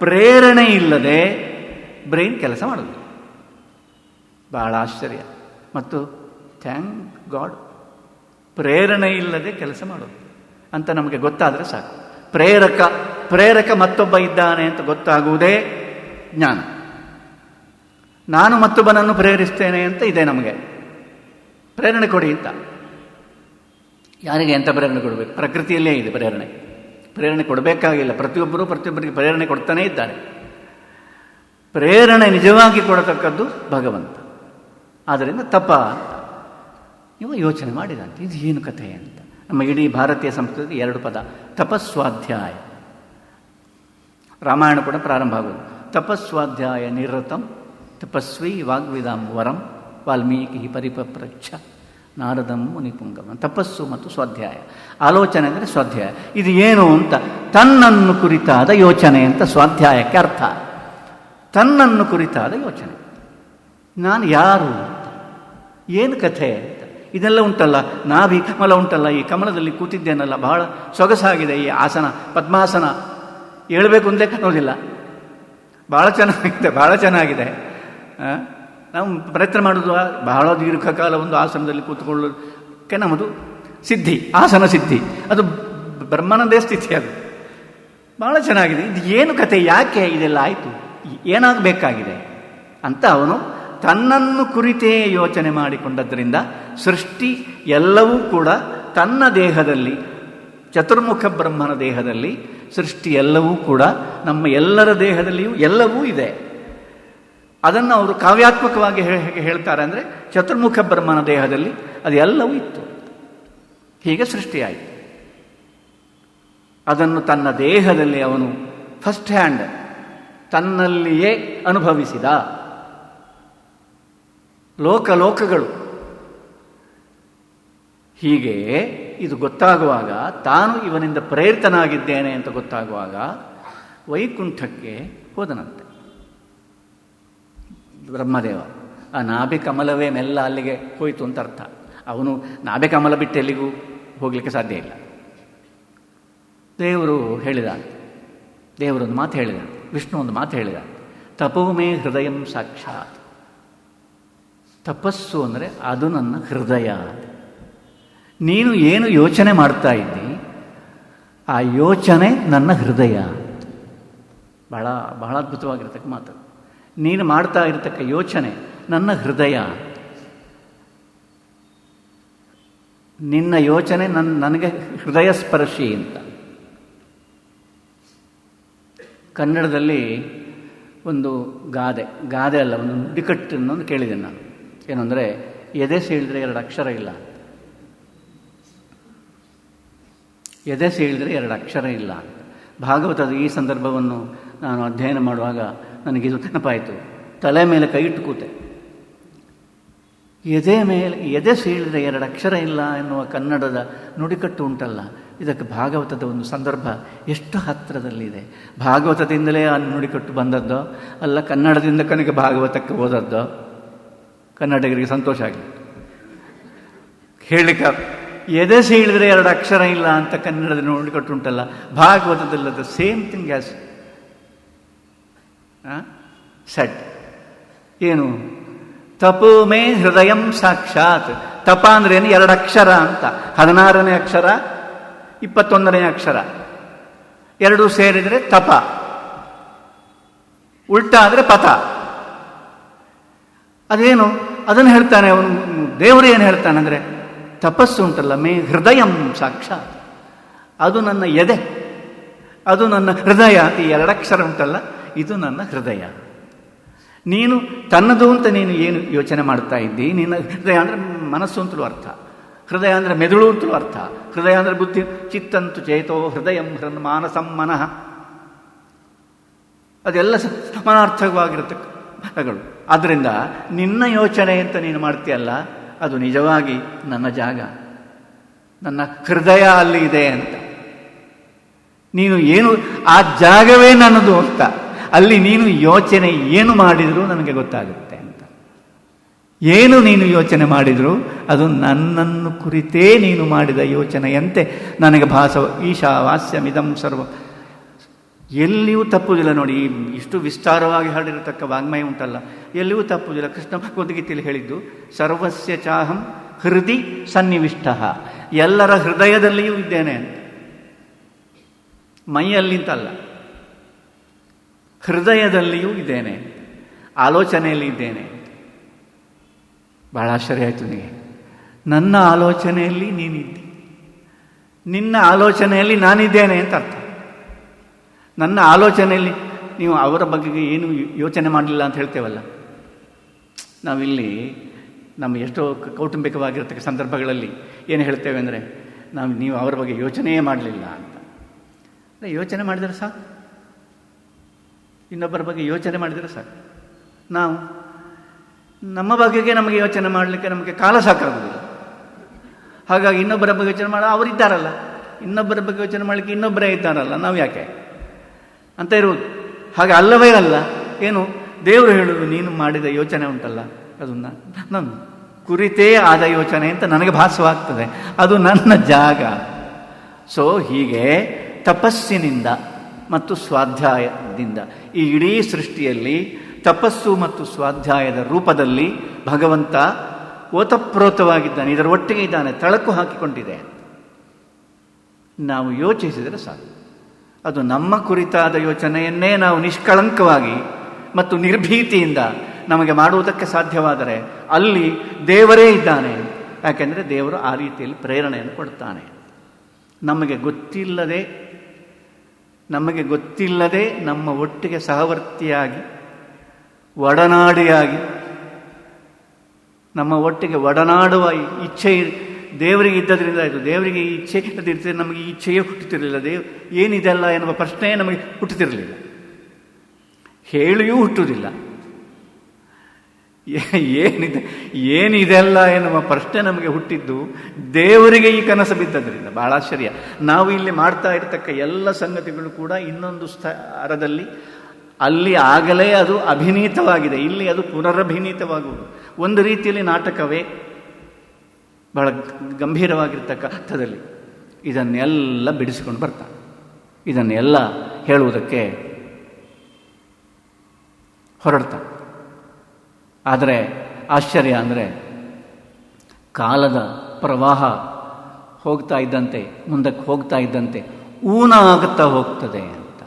ಪ್ರೇರಣೆ ಇಲ್ಲದೆ ಬ್ರೈನ್ ಕೆಲಸ ಮಾಡೋದು ಬಹಳ ಆಶ್ಚರ್ಯ. ಮತ್ತು ಥ್ಯಾಂಕ್ ಗಾಡ್, ಪ್ರೇರಣೆ ಇಲ್ಲದೆ ಕೆಲಸ ಮಾಡೋದು ಅಂತ ನಮಗೆ ಗೊತ್ತಾದರೆ ಸಾಕು. ಪ್ರೇರಕ ಮತ್ತೊಬ್ಬ ಇದ್ದಾನೆ ಅಂತ ಗೊತ್ತಾಗುವುದೇ ಜ್ಞಾನ. ನಾನು ಮತ್ತೊಬ್ಬನನ್ನು ಪ್ರೇರಿಸ್ತೇನೆ ಅಂತ ಇದೆ ನಮಗೆ. ಪ್ರೇರಣೆ ಕೊಡಿ ಅಂತ. ಯಾರಿಗೆ ಎಂಥ ಪ್ರೇರಣೆ ಕೊಡಬೇಕು? ಪ್ರಕೃತಿಯಲ್ಲೇ ಇದೆ ಪ್ರೇರಣೆ ಕೊಡಬೇಕಾಗಿಲ್ಲ. ಪ್ರತಿಯೊಬ್ಬರಿಗೆ ಪ್ರೇರಣೆ ಕೊಡ್ತಾನೇ ಇದ್ದಾರೆ. ಪ್ರೇರಣೆ ನಿಜವಾಗಿ ಕೊಡತಕ್ಕದ್ದು ಭಗವಂತ. ಆದ್ದರಿಂದ ತಪ ಅಂತ ಇವ ಯೋಚನೆ ಮಾಡಿದಂತೆ. ಇದು ಏನು ಕಥೆ ಅಂತ. ನಮ್ಮ ಇಡೀ ಭಾರತೀಯ ಸಂಸ್ಕೃತಿ 2 ಪದ, ತಪಸ್ವಾಧ್ಯಾಯ. ರಾಮಾಯಣ ಕೂಡ ಪ್ರಾರಂಭ ಆಗೋದು ತಪಸ್ವಾಧ್ಯಾಯ ನಿರತಂ ತಪಸ್ವಿ ವಾಗ್ವಿದಾಂ ವರಂ ವಾಲ್ಮೀಕಿ ಪರಿಪಪ್ರಚ್ಛ ನಾರದಂ ಮುನಿಪುಂಗಮ. ತಪಸ್ಸು ಮತ್ತು ಸ್ವಾಧ್ಯಾಯ. ಆಲೋಚನೆ ಅಂದರೆ ಸ್ವಾಧ್ಯಾಯ. ಇದು ಏನು ಅಂತ, ತನ್ನನ್ನು ಕುರಿತಾದ ಯೋಚನೆ ಅಂತ ಸ್ವಾಧ್ಯಾಯಕ್ಕೆ ಅರ್ಥ. ತನ್ನನ್ನು ಕುರಿತಾದ ಯೋಚನೆ. ನಾನು ಯಾರು ಅಂತ, ಏನು ಕಥೆ ಅಂತ, ಇದೆಲ್ಲ ಉಂಟಲ್ಲ, ನಾಭಿ ಕಮಲ ಉಂಟಲ್ಲ, ಈ ಕಮಲದಲ್ಲಿ ಕೂತಿದ್ದೇನಲ್ಲ, ಬಹಳ ಸೊಗಸಾಗಿದೆ ಈ ಆಸನ, ಪದ್ಮಾಸನ. ಹೇಳಬೇಕು ಅಂತಲೇ ಕಾಣೋದಿಲ್ಲ, ಭಾಳ ಚೆನ್ನಾಗಿದೆ, ಭಾಳ ಚೆನ್ನಾಗಿದೆ. ನಾವು ಪ್ರಯತ್ನ ಮಾಡೋದು ಬಹಳ ದೀರ್ಘಕಾಲ ಒಂದು ಆಸನದಲ್ಲಿ ಕೂತ್ಕೊಳ್ಳೋಕ್ಕೆ ನಮ್ಮದು ಸಿದ್ಧಿ, ಆಸನ ಸಿದ್ಧಿ. ಅದು ಬ್ರಹ್ಮಾನಂದೇ ಸ್ಥಿತಿ, ಅದು ಭಾಳ ಚೆನ್ನಾಗಿದೆ. ಇದು ಏನು ಕತೆ, ಯಾಕೆ ಇದೆಲ್ಲ ಆಯಿತು, ಏನಾಗಬೇಕಾಗಿದೆ ಅಂತ ಅವನು ತನ್ನನ್ನು ಕುರಿತೇ ಯೋಚನೆ ಮಾಡಿಕೊಂಡದ್ದರಿಂದ ಸೃಷ್ಟಿ ಎಲ್ಲವೂ ಕೂಡ ತನ್ನ ದೇಹದಲ್ಲಿ, ಚತುರ್ಮುಖ ಬ್ರಹ್ಮನ ದೇಹದಲ್ಲಿ ಸೃಷ್ಟಿ ಎಲ್ಲವೂ ಕೂಡ ನಮ್ಮ ಎಲ್ಲರ ದೇಹದಲ್ಲಿಯೂ ಎಲ್ಲವೂ ಇದೆ. ಅದನ್ನು ಅವರು ಕಾವ್ಯಾತ್ಮಕವಾಗಿ ಹೇಳ್ತಾರೆ. ಅಂದರೆ ಚತುರ್ಮುಖ ಬ್ರಹ್ಮನ ದೇಹದಲ್ಲಿ ಅದು ಎಲ್ಲವೂ ಇತ್ತು, ಹೀಗೆ ಸೃಷ್ಟಿಯಾಯಿತು. ಅದನ್ನು ತನ್ನ ದೇಹದಲ್ಲಿ ಅವನು ಫಸ್ಟ್ ಹ್ಯಾಂಡ್ ತನ್ನಲ್ಲಿಯೇ ಅನುಭವಿಸಿದ. ಲೋಕಗಳು ಹೀಗೆ ಇದು ಗೊತ್ತಾಗುವಾಗ, ತಾನು ಇವನಿಂದ ಪ್ರೇರಿತನಾಗಿದ್ದೇನೆ ಅಂತ ಗೊತ್ತಾಗುವಾಗ ವೈಕುಂಠಕ್ಕೆ ಹೋದನಂತೆ ಬ್ರಹ್ಮದೇವ. ಆ ನಾಭಿ ಕಮಲವೇ ಮೆಲ್ಲ ಅಲ್ಲಿಗೆ ಹೋಯಿತು ಅಂತ ಅರ್ಥ. ಅವನು ನಾಭಿ ಕಮಲ ಬಿಟ್ಟು ಎಲ್ಲಿಗೂ ಹೋಗಲಿಕ್ಕೆ ಸಾಧ್ಯ ಇಲ್ಲ. ದೇವರು ಹೇಳಿದ, ದೇವರೊಂದು ಮಾತು ಹೇಳಿದ, ವಿಷ್ಣು ಒಂದು ಮಾತು ಹೇಳಿದ, ತಪೋಮೇ ಹೃದಯಂ ಸಾಕ್ಷಾತ್. ತಪಸ್ಸು ಅಂದರೆ ಅದು ನನ್ನ ಹೃದಯ. ನೀನು ಏನು ಯೋಚನೆ ಮಾಡ್ತಾ ಇದ್ದಿ, ಆ ಯೋಚನೆ ನನ್ನ ಹೃದಯ. ಬಹಳ ಬಹಳ ಅದ್ಭುತವಾಗಿರ್ತಕ್ಕ ಮಾತು. ನೀನು ಮಾಡ್ತಾ ಇರತಕ್ಕ ಯೋಚನೆ ನನ್ನ ಹೃದಯ. ನಿನ್ನ ಯೋಚನೆ ನನಗೆ ಹೃದಯ ಸ್ಪರ್ಶಿ ಅಂತ. ಕನ್ನಡದಲ್ಲಿ ಒಂದು ಗಾದೆ ಅಲ್ಲ, ಒಂದು ನುಡಿಕಟ್ಟನ್ನು ಕೇಳಿದೆ ನಾನು. ಏನಂದರೆ, ಎದೆ ಸೀಳಿದ್ರೆ 2 ಅಕ್ಷರ ಇಲ್ಲ. ಎದೆ ಸೀಳಿದ್ರೆ 2 ಅಕ್ಷರ ಇಲ್ಲ. ಭಾಗವತದ ಈ ಸಂದರ್ಭವನ್ನು ನಾನು ಅಧ್ಯಯನ ಮಾಡುವಾಗ ನನಗಿದು ನೆನಪಾಯಿತು. ತಲೆ ಮೇಲೆ ಕೈ ಇಟ್ಟು ಕೂತೆ. ಎದೆ ಸೀಳಿದ್ರೆ 2 ಅಕ್ಷರ ಇಲ್ಲ ಎನ್ನುವ ಕನ್ನಡದ ನುಡಿಕಟ್ಟು ಉಂಟಲ್ಲ, ಇದಕ್ಕೆ ಭಾಗವತದ ಒಂದು ಸಂದರ್ಭ ಎಷ್ಟು ಹತ್ತಿರದಲ್ಲಿದೆ. ಭಾಗವತದಿಂದಲೇ ಆ ನುಡಿಕಟ್ಟು ಬಂದದ್ದೋ ಅಲ್ಲ ಕನ್ನಡದಿಂದ ಕನಗೆ ಭಾಗವತಕ್ಕೆ ಓದದ್ದೋ, ಕನ್ನಡಿಗರಿಗೆ ಸಂತೋಷ ಆಗಲಿ. ಹೇಳಲಿಕ್ಕೆ ಎದೆ ಸೀಳಿದ್ರೆ 2 ಅಕ್ಷರ ಇಲ್ಲ ಅಂತ ಕನ್ನಡದ ನುಡಿಕಟ್ಟು ಉಂಟಲ್ಲ, ಭಾಗವತದಲ್ಲದ ಸೇಮ್ ಥಿಂಗ್ ಆಸ್ ಸೆಟ್. ಏನು? ತಪೋಮೇ ಹೃದಯಂ ಸಾಕ್ಷಾತ್. ತಪ ಅಂದ್ರೇನು? 2 ಅಕ್ಷರ ಅಂತ. 16ನೇ ಅಕ್ಷರ, 21ನೇ ಅಕ್ಷರ, 2 ಸೇರಿದರೆ ತಪ, ಉಲ್ಟಾ ಆದರೆ ಪಥ. ಅದೇನು? ಅದನ್ನು ಹೇಳ್ತಾನೆ ಅವನು. ದೇವರು ಏನು ಹೇಳ್ತಾನೆ ಅಂದರೆ, ತಪಸ್ಸು ಉಂಟಲ್ಲ, ಮೇ ಹೃದಯಂ ಸಾಕ್ಷಾತ್, ಅದು ನನ್ನ ಎದೆ, ಅದು ನನ್ನ ಹೃದಯ. ಈ 2 ಅಕ್ಷರ ಉಂಟಲ್ಲ, ಇದು ನನ್ನ ಹೃದಯ. ನೀನು ತನ್ನದು ಅಂತ ನೀನು ಏನು ಯೋಚನೆ ಮಾಡ್ತಾ ಇದ್ದಿ, ನಿನ್ನ ಹೃದಯ ಅಂದರೆ ಮನಸ್ಸು ಅಂತಲೂ ಅರ್ಥ, ಹೃದಯ ಅಂದರೆ ಮೆದುಳು ಅಂತಲೂ ಅರ್ಥ, ಹೃದಯ ಅಂದರೆ ಬುದ್ಧಿ. ಚಿತ್ತಂತು ಚೇತೋ ಹೃದಯಂ ಮಾನಸಂ ಮನಃ, ಅದೆಲ್ಲ ಸಮಾನಾರ್ಥವಾಗಿರತಕ್ಕ ಪದಗಳು. ಆದ್ದರಿಂದ ನಿನ್ನ ಯೋಚನೆ ಅಂತ ನೀನು ಮಾಡ್ತೀಯಲ್ಲ, ಅದು ನಿಜವಾಗಿ ನನ್ನ ಜಾಗ, ನನ್ನ ಹೃದಯ ಅಲ್ಲಿ ಇದೆ ಅಂತ. ನೀನು ಏನು, ಆ ಜಾಗವೇ ನನ್ನದು ಅಂತ. ಅಲ್ಲಿ ನೀನು ಯೋಚನೆ ಏನು ಮಾಡಿದರೂ ನನಗೆ ಗೊತ್ತಾಗುತ್ತೆ ಅಂತ. ಏನು ನೀನು ಯೋಚನೆ ಮಾಡಿದರೂ ಅದು ನನ್ನನ್ನು ಕುರಿತೇ ನೀನು ಮಾಡಿದ ಯೋಚನೆಯಂತೆ ನನಗೆ ಭಾಸವ. ಈಶಾವಾಸ್ಯಮಿದಂ ಸರ್ವ. ಎಲ್ಲಿಯೂ ತಪ್ಪುವುದಿಲ್ಲ ನೋಡಿ. ಇಷ್ಟು ವಿಸ್ತಾರವಾಗಿ ಹಾಡಿರತಕ್ಕ ವಾಗ್ಮಯ ಉಂಟಲ್ಲ, ಎಲ್ಲಿಯೂ ತಪ್ಪುವುದಿಲ್ಲ. ಕೃಷ್ಣ ಭಗವದ್ಗೀತೆಯಲ್ಲಿ ಹೇಳಿದ್ದು, ಸರ್ವಸ್ಯ ಚಾಹಂ ಹೃದಯ ಸನ್ನಿವಿಷ್ಟ. ಎಲ್ಲರ ಹೃದಯದಲ್ಲಿಯೂ ಇದ್ದೇನೆ ಅಂತ. ಮೈಯಲ್ಲಿಂತಲ್ಲ, ಹೃದಯದಲ್ಲಿಯೂ ಇದ್ದೇನೆ, ಆಲೋಚನೆಯಲ್ಲಿ ಇದ್ದೇನೆ. ಬಹಳ ಆಶ್ಚರ್ಯ ಆಯಿತು ನನಗೆ. ನನ್ನ ಆಲೋಚನೆಯಲ್ಲಿ ನೀನಿದ್ದೆ, ನಿನ್ನ ಆಲೋಚನೆಯಲ್ಲಿ ನಾನಿದ್ದೇನೆ ಅಂತ ಅರ್ಥ. ನನ್ನ ಆಲೋಚನೆಯಲ್ಲಿ ನೀವು ಅವರ ಬಗ್ಗೆ ಏನು ಯೋಚನೆ ಮಾಡಲಿಲ್ಲ ಅಂತ ಹೇಳ್ತೇವಲ್ಲ, ನಾವಿಲ್ಲಿ ನಮ್ಮ ಎಷ್ಟೋ ಕೌಟುಂಬಿಕವಾಗಿರ್ತಕ್ಕ ಸಂದರ್ಭಗಳಲ್ಲಿ ಏನು ಹೇಳ್ತೇವೆ ಅಂದರೆ, ನೀವು ಅವರ ಬಗ್ಗೆ ಯೋಚನೆಯೇ ಮಾಡಲಿಲ್ಲ ಅಂತ. ಯೋಚನೆ ಮಾಡಿದರೆ ಸಾಕು, ಇನ್ನೊಬ್ಬರ ಬಗ್ಗೆ ಯೋಚನೆ ಮಾಡಿದರೆ ಸಾಕು. ನಾವು ನಮ್ಮ ಬಗೆಗೆ ನಮಗೆ ಯೋಚನೆ ಮಾಡಲಿಕ್ಕೆ ನಮಗೆ ಕಾಲ ಸಾಕಾಗುವುದಿಲ್ಲ. ಹಾಗಾಗಿ ಇನ್ನೊಬ್ಬರ ಬಗ್ಗೆ ಯೋಚನೆ ಮಾಡೋ ಅವರಿದ್ದಾರಲ್ಲ, ಇನ್ನೊಬ್ಬರ ಬಗ್ಗೆ ಯೋಚನೆ ಮಾಡಲಿಕ್ಕೆ ಇನ್ನೊಬ್ಬರೇ ಇದ್ದಾರಲ್ಲ, ನಾವು ಯಾಕೆ ಅಂತ ಇರುವುದು. ಹಾಗೆ ಅಲ್ಲವೇ ಅಲ್ಲ. ಏನು? ದೇವರು ಹೇಳುವುದು, ನೀನು ಮಾಡಿದ ಯೋಚನೆ ಉಂಟಲ್ಲ, ಅದು ನಾನು ಕುರಿತೇ ಆದ ಯೋಚನೆ ಅಂತ ನನಗೆ ಭಾಸವಾಗ್ತದೆ. ಅದು ನನ್ನ ಜಾಗ. ಸೊ ಹೀಗೆ ತಪಸ್ಸಿನಿಂದ ಮತ್ತು ಸ್ವಾಧ್ಯಾಯದಿಂದ ಈ ಇಡೀ ಸೃಷ್ಟಿಯಲ್ಲಿ ತಪಸ್ಸು ಮತ್ತು ಸ್ವಾಧ್ಯಾಯದ ರೂಪದಲ್ಲಿ ಭಗವಂತ ಓತಪ್ರೋತವಾಗಿದ್ದಾನೆ, ಇದರ ಒಟ್ಟಿಗೆ ಇದ್ದಾನೆ, ತಳಕು ಹಾಕಿಕೊಂಡಿದೆ. ನಾವು ಯೋಚಿಸಿದರೆ ಸಾಕು. ಅದು ನಮ್ಮ ಕುರಿತಾದ ಯೋಚನೆಯನ್ನೇ ನಾವು ನಿಷ್ಕಳಂಕವಾಗಿ ಮತ್ತು ನಿರ್ಭೀತಿಯಿಂದ ನಮಗೆ ಮಾಡುವುದಕ್ಕೆ ಸಾಧ್ಯವಾದರೆ ಅಲ್ಲಿ ದೇವರೇ ಇದ್ದಾನೆ. ಯಾಕೆಂದರೆ ದೇವರು ಆ ರೀತಿಯಲ್ಲಿ ಪ್ರೇರಣೆಯನ್ನು ಕೊಡ್ತಾನೆ. ನಮಗೆ ಗೊತ್ತಿಲ್ಲದೆ ನಮ್ಮ ಒಟ್ಟಿಗೆ ಸಹವರ್ತಿಯಾಗಿ ಒಡನಾಡಿಯಾಗಿ ನಮ್ಮ ಒಟ್ಟಿಗೆ ಒಡನಾಡುವ ಇಚ್ಛೆ ದೇವರಿಗೆ ಇದ್ದದ್ರಿಂದ ಆಯಿತು. ದೇವರಿಗೆ ಈ ಇಚ್ಛೆ ಇಲ್ಲದಿರ್ತದೆ, ನಮಗೆ ಈ ಇಚ್ಛೆಯೇ ಹುಟ್ಟುತ್ತಿರಲಿಲ್ಲ. ಏನಿದೆಲ್ಲ ಎನ್ನುವ ಪ್ರಶ್ನೆಯೇ ನಮಗೆ ಹುಟ್ಟುತ್ತಿರಲಿಲ್ಲ, ಹೇಳಿಯೂ ಹುಟ್ಟುವುದಿಲ್ಲ. ಏನಿದೆಲ್ಲ ಎನ್ನುವ ಪ್ರಶ್ನೆ ನಮಗೆ ಹುಟ್ಟಿದ್ದು ದೇವರಿಗೆ ಈ ಕನಸು ಬಿದ್ದದ್ರಿಂದ. ಬಹಳ ಆಶ್ಚರ್ಯ. ನಾವು ಇಲ್ಲಿ ಮಾಡ್ತಾ ಇರತಕ್ಕ ಎಲ್ಲ ಸಂಗತಿಗಳು ಕೂಡ ಇನ್ನೊಂದು ಸ್ತರದಲ್ಲಿ ಅಲ್ಲಿ ಆಗಲೇ ಅದು ಅಭಿನೀತವಾಗಿದೆ, ಇಲ್ಲಿ ಅದು ಪುನರಭಿನೀತವಾಗುವುದು. ಒಂದು ರೀತಿಯಲ್ಲಿ ನಾಟಕವೇ, ಬಹಳ ಗಂಭೀರವಾಗಿರ್ತಕ್ಕ ಅರ್ಥದಲ್ಲಿ ಇದನ್ನೆಲ್ಲ ಬಿಡಿಸಿಕೊಂಡು ಬರ್ತಾನೆ. ಇದನ್ನೆಲ್ಲ ಹೇಳುವುದಕ್ಕೆ ಹೊರಡ್ತಾನೆ. ಆದರೆ ಆಶ್ಚರ್ಯ ಅಂದರೆ ಕಾಲದ ಪ್ರವಾಹ ಹೋಗ್ತಾ ಇದ್ದಂತೆ, ಮುಂದಕ್ಕೆ ಹೋಗ್ತಾ ಇದ್ದಂತೆ ಊನ ಆಗುತ್ತಾ ಹೋಗ್ತದೆ ಅಂತ,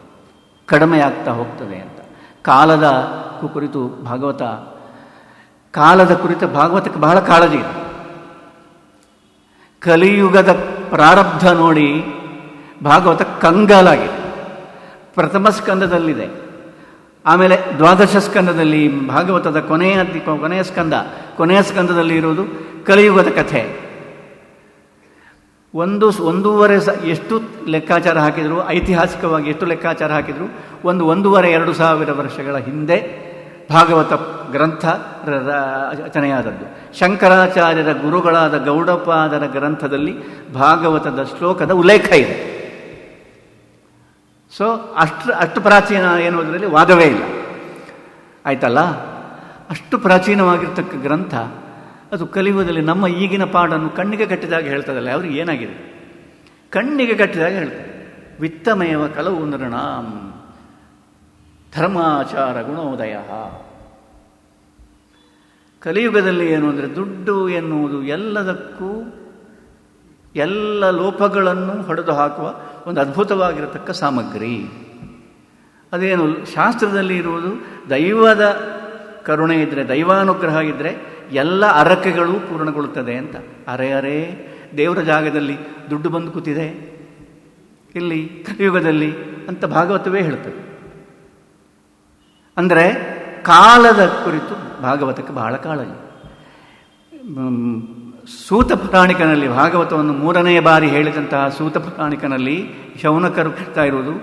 ಕಡಿಮೆ ಆಗ್ತಾ ಹೋಗ್ತದೆ ಅಂತ. ಕಾಲದ ಕುರಿತು ಭಾಗವತಕ್ಕೆ ಬಹಳ ಕಾಳಜಿ ಇದೆ. ಕಲಿಯುಗದ ಪ್ರಾರಬ್ಧ ನೋಡಿ ಭಾಗವತ ಕಂಗಾಲಾಗಿದೆ. ಪ್ರಥಮ ಸ್ಕಂದದಲ್ಲಿದೆ, ಆಮೇಲೆ ದ್ವಾದಶ ಸ್ಕಂದದಲ್ಲಿ ಭಾಗವತದ ಕೊನೆಯ ಸ್ಕಂದದಲ್ಲಿ ಇರುವುದು ಕಲಿಯುಗದ ಕಥೆ. ಒಂದೂವರೆ ಎಷ್ಟು ಲೆಕ್ಕಾಚಾರ ಹಾಕಿದ್ರು, ಐತಿಹಾಸಿಕವಾಗಿ ಎಷ್ಟು ಲೆಕ್ಕಾಚಾರ ಹಾಕಿದ್ರು, 1,500-2,000 ವರ್ಷಗಳ ಹಿಂದೆ ಭಾಗವತ ಗ್ರಂಥ ರಚನೆಯಾದದ್ದು. ಶಂಕರಾಚಾರ್ಯರ ಗುರುಗಳಾದ ಗೌಡಪಾದರ ಗ್ರಂಥದಲ್ಲಿ ಭಾಗವತದ ಶ್ಲೋಕದ ಉಲ್ಲೇಖ ಇದೆ. ಸೊ ಅಷ್ಟು ಪ್ರಾಚೀನ ಎನ್ನುವುದರಲ್ಲಿ ವಾದವೇ ಇಲ್ಲ, ಆಯ್ತಲ್ಲ. ಅಷ್ಟು ಪ್ರಾಚೀನವಾಗಿರ್ತಕ್ಕ ಗ್ರಂಥ ಅದು ಕಲಿಯುಗದಲ್ಲಿ ನಮ್ಮ ಈಗಿನ ಪಾಡನ್ನು ಕಣ್ಣಿಗೆ ಕಟ್ಟಿದಾಗ ಹೇಳ್ತದಲ್ಲ, ಅವ್ರಿಗೆ ಏನಾಗಿದೆ? ಕಣ್ಣಿಗೆ ಕಟ್ಟಿದಾಗ ಹೇಳ್ತಾರೆ, ವಿತ್ತಮಯವ ಕಲವು ನೃಣಾಂ ಧರ್ಮಾಚಾರ ಗುಣೋದಯ. ಕಲಿಯುಗದಲ್ಲಿ ಏನು ಅಂದರೆ ದುಡ್ಡು ಎನ್ನುವುದು ಎಲ್ಲದಕ್ಕೂ ಎಲ್ಲ ಲೋಪಗಳನ್ನು ಹೊಡೆದು ಹಾಕುವ ಒಂದು ಅದ್ಭುತವಾಗಿರತಕ್ಕ ಸಾಮಗ್ರಿ. ಅದೇನು ಶಾಸ್ತ್ರದಲ್ಲಿ ಇರುವುದು ದೈವದ ಕರುಣೆ ಇದ್ದರೆ, ದೈವಾನುಗ್ರಹ ಇದ್ದರೆ ಎಲ್ಲ ಅರಕೆಗಳು ಪೂರ್ಣಗೊಳ್ಳುತ್ತದೆ ಅಂತ. ಅರೆ ದೇವರ ಜಾಗದಲ್ಲಿ ದುಡ್ಡು ಬಂದು ಕೂತಿದೆ ಇಲ್ಲಿ ಕಲಿಯುಗದಲ್ಲಿ ಅಂತ ಭಾಗವತವೇ ಹೇಳುತ್ತದೆ. ಅಂದರೆ ಕಾಲದ ಕುರಿತು ಭಾಗವತಕ್ಕೆ ಬಹಳ ಕಾಳಜಿ. ಸೂತ ಪುರಾಣಿಕನಲ್ಲಿ ಭಾಗವತವನ್ನು 3ನೇ ಬಾರಿ ಹೇಳಿದಂತಹ ಸೂತ ಪುರಾಣಿಕನಲ್ಲಿ ಶೌನಕರು ಹೇಳ್ತಾ ಇರುವುದು,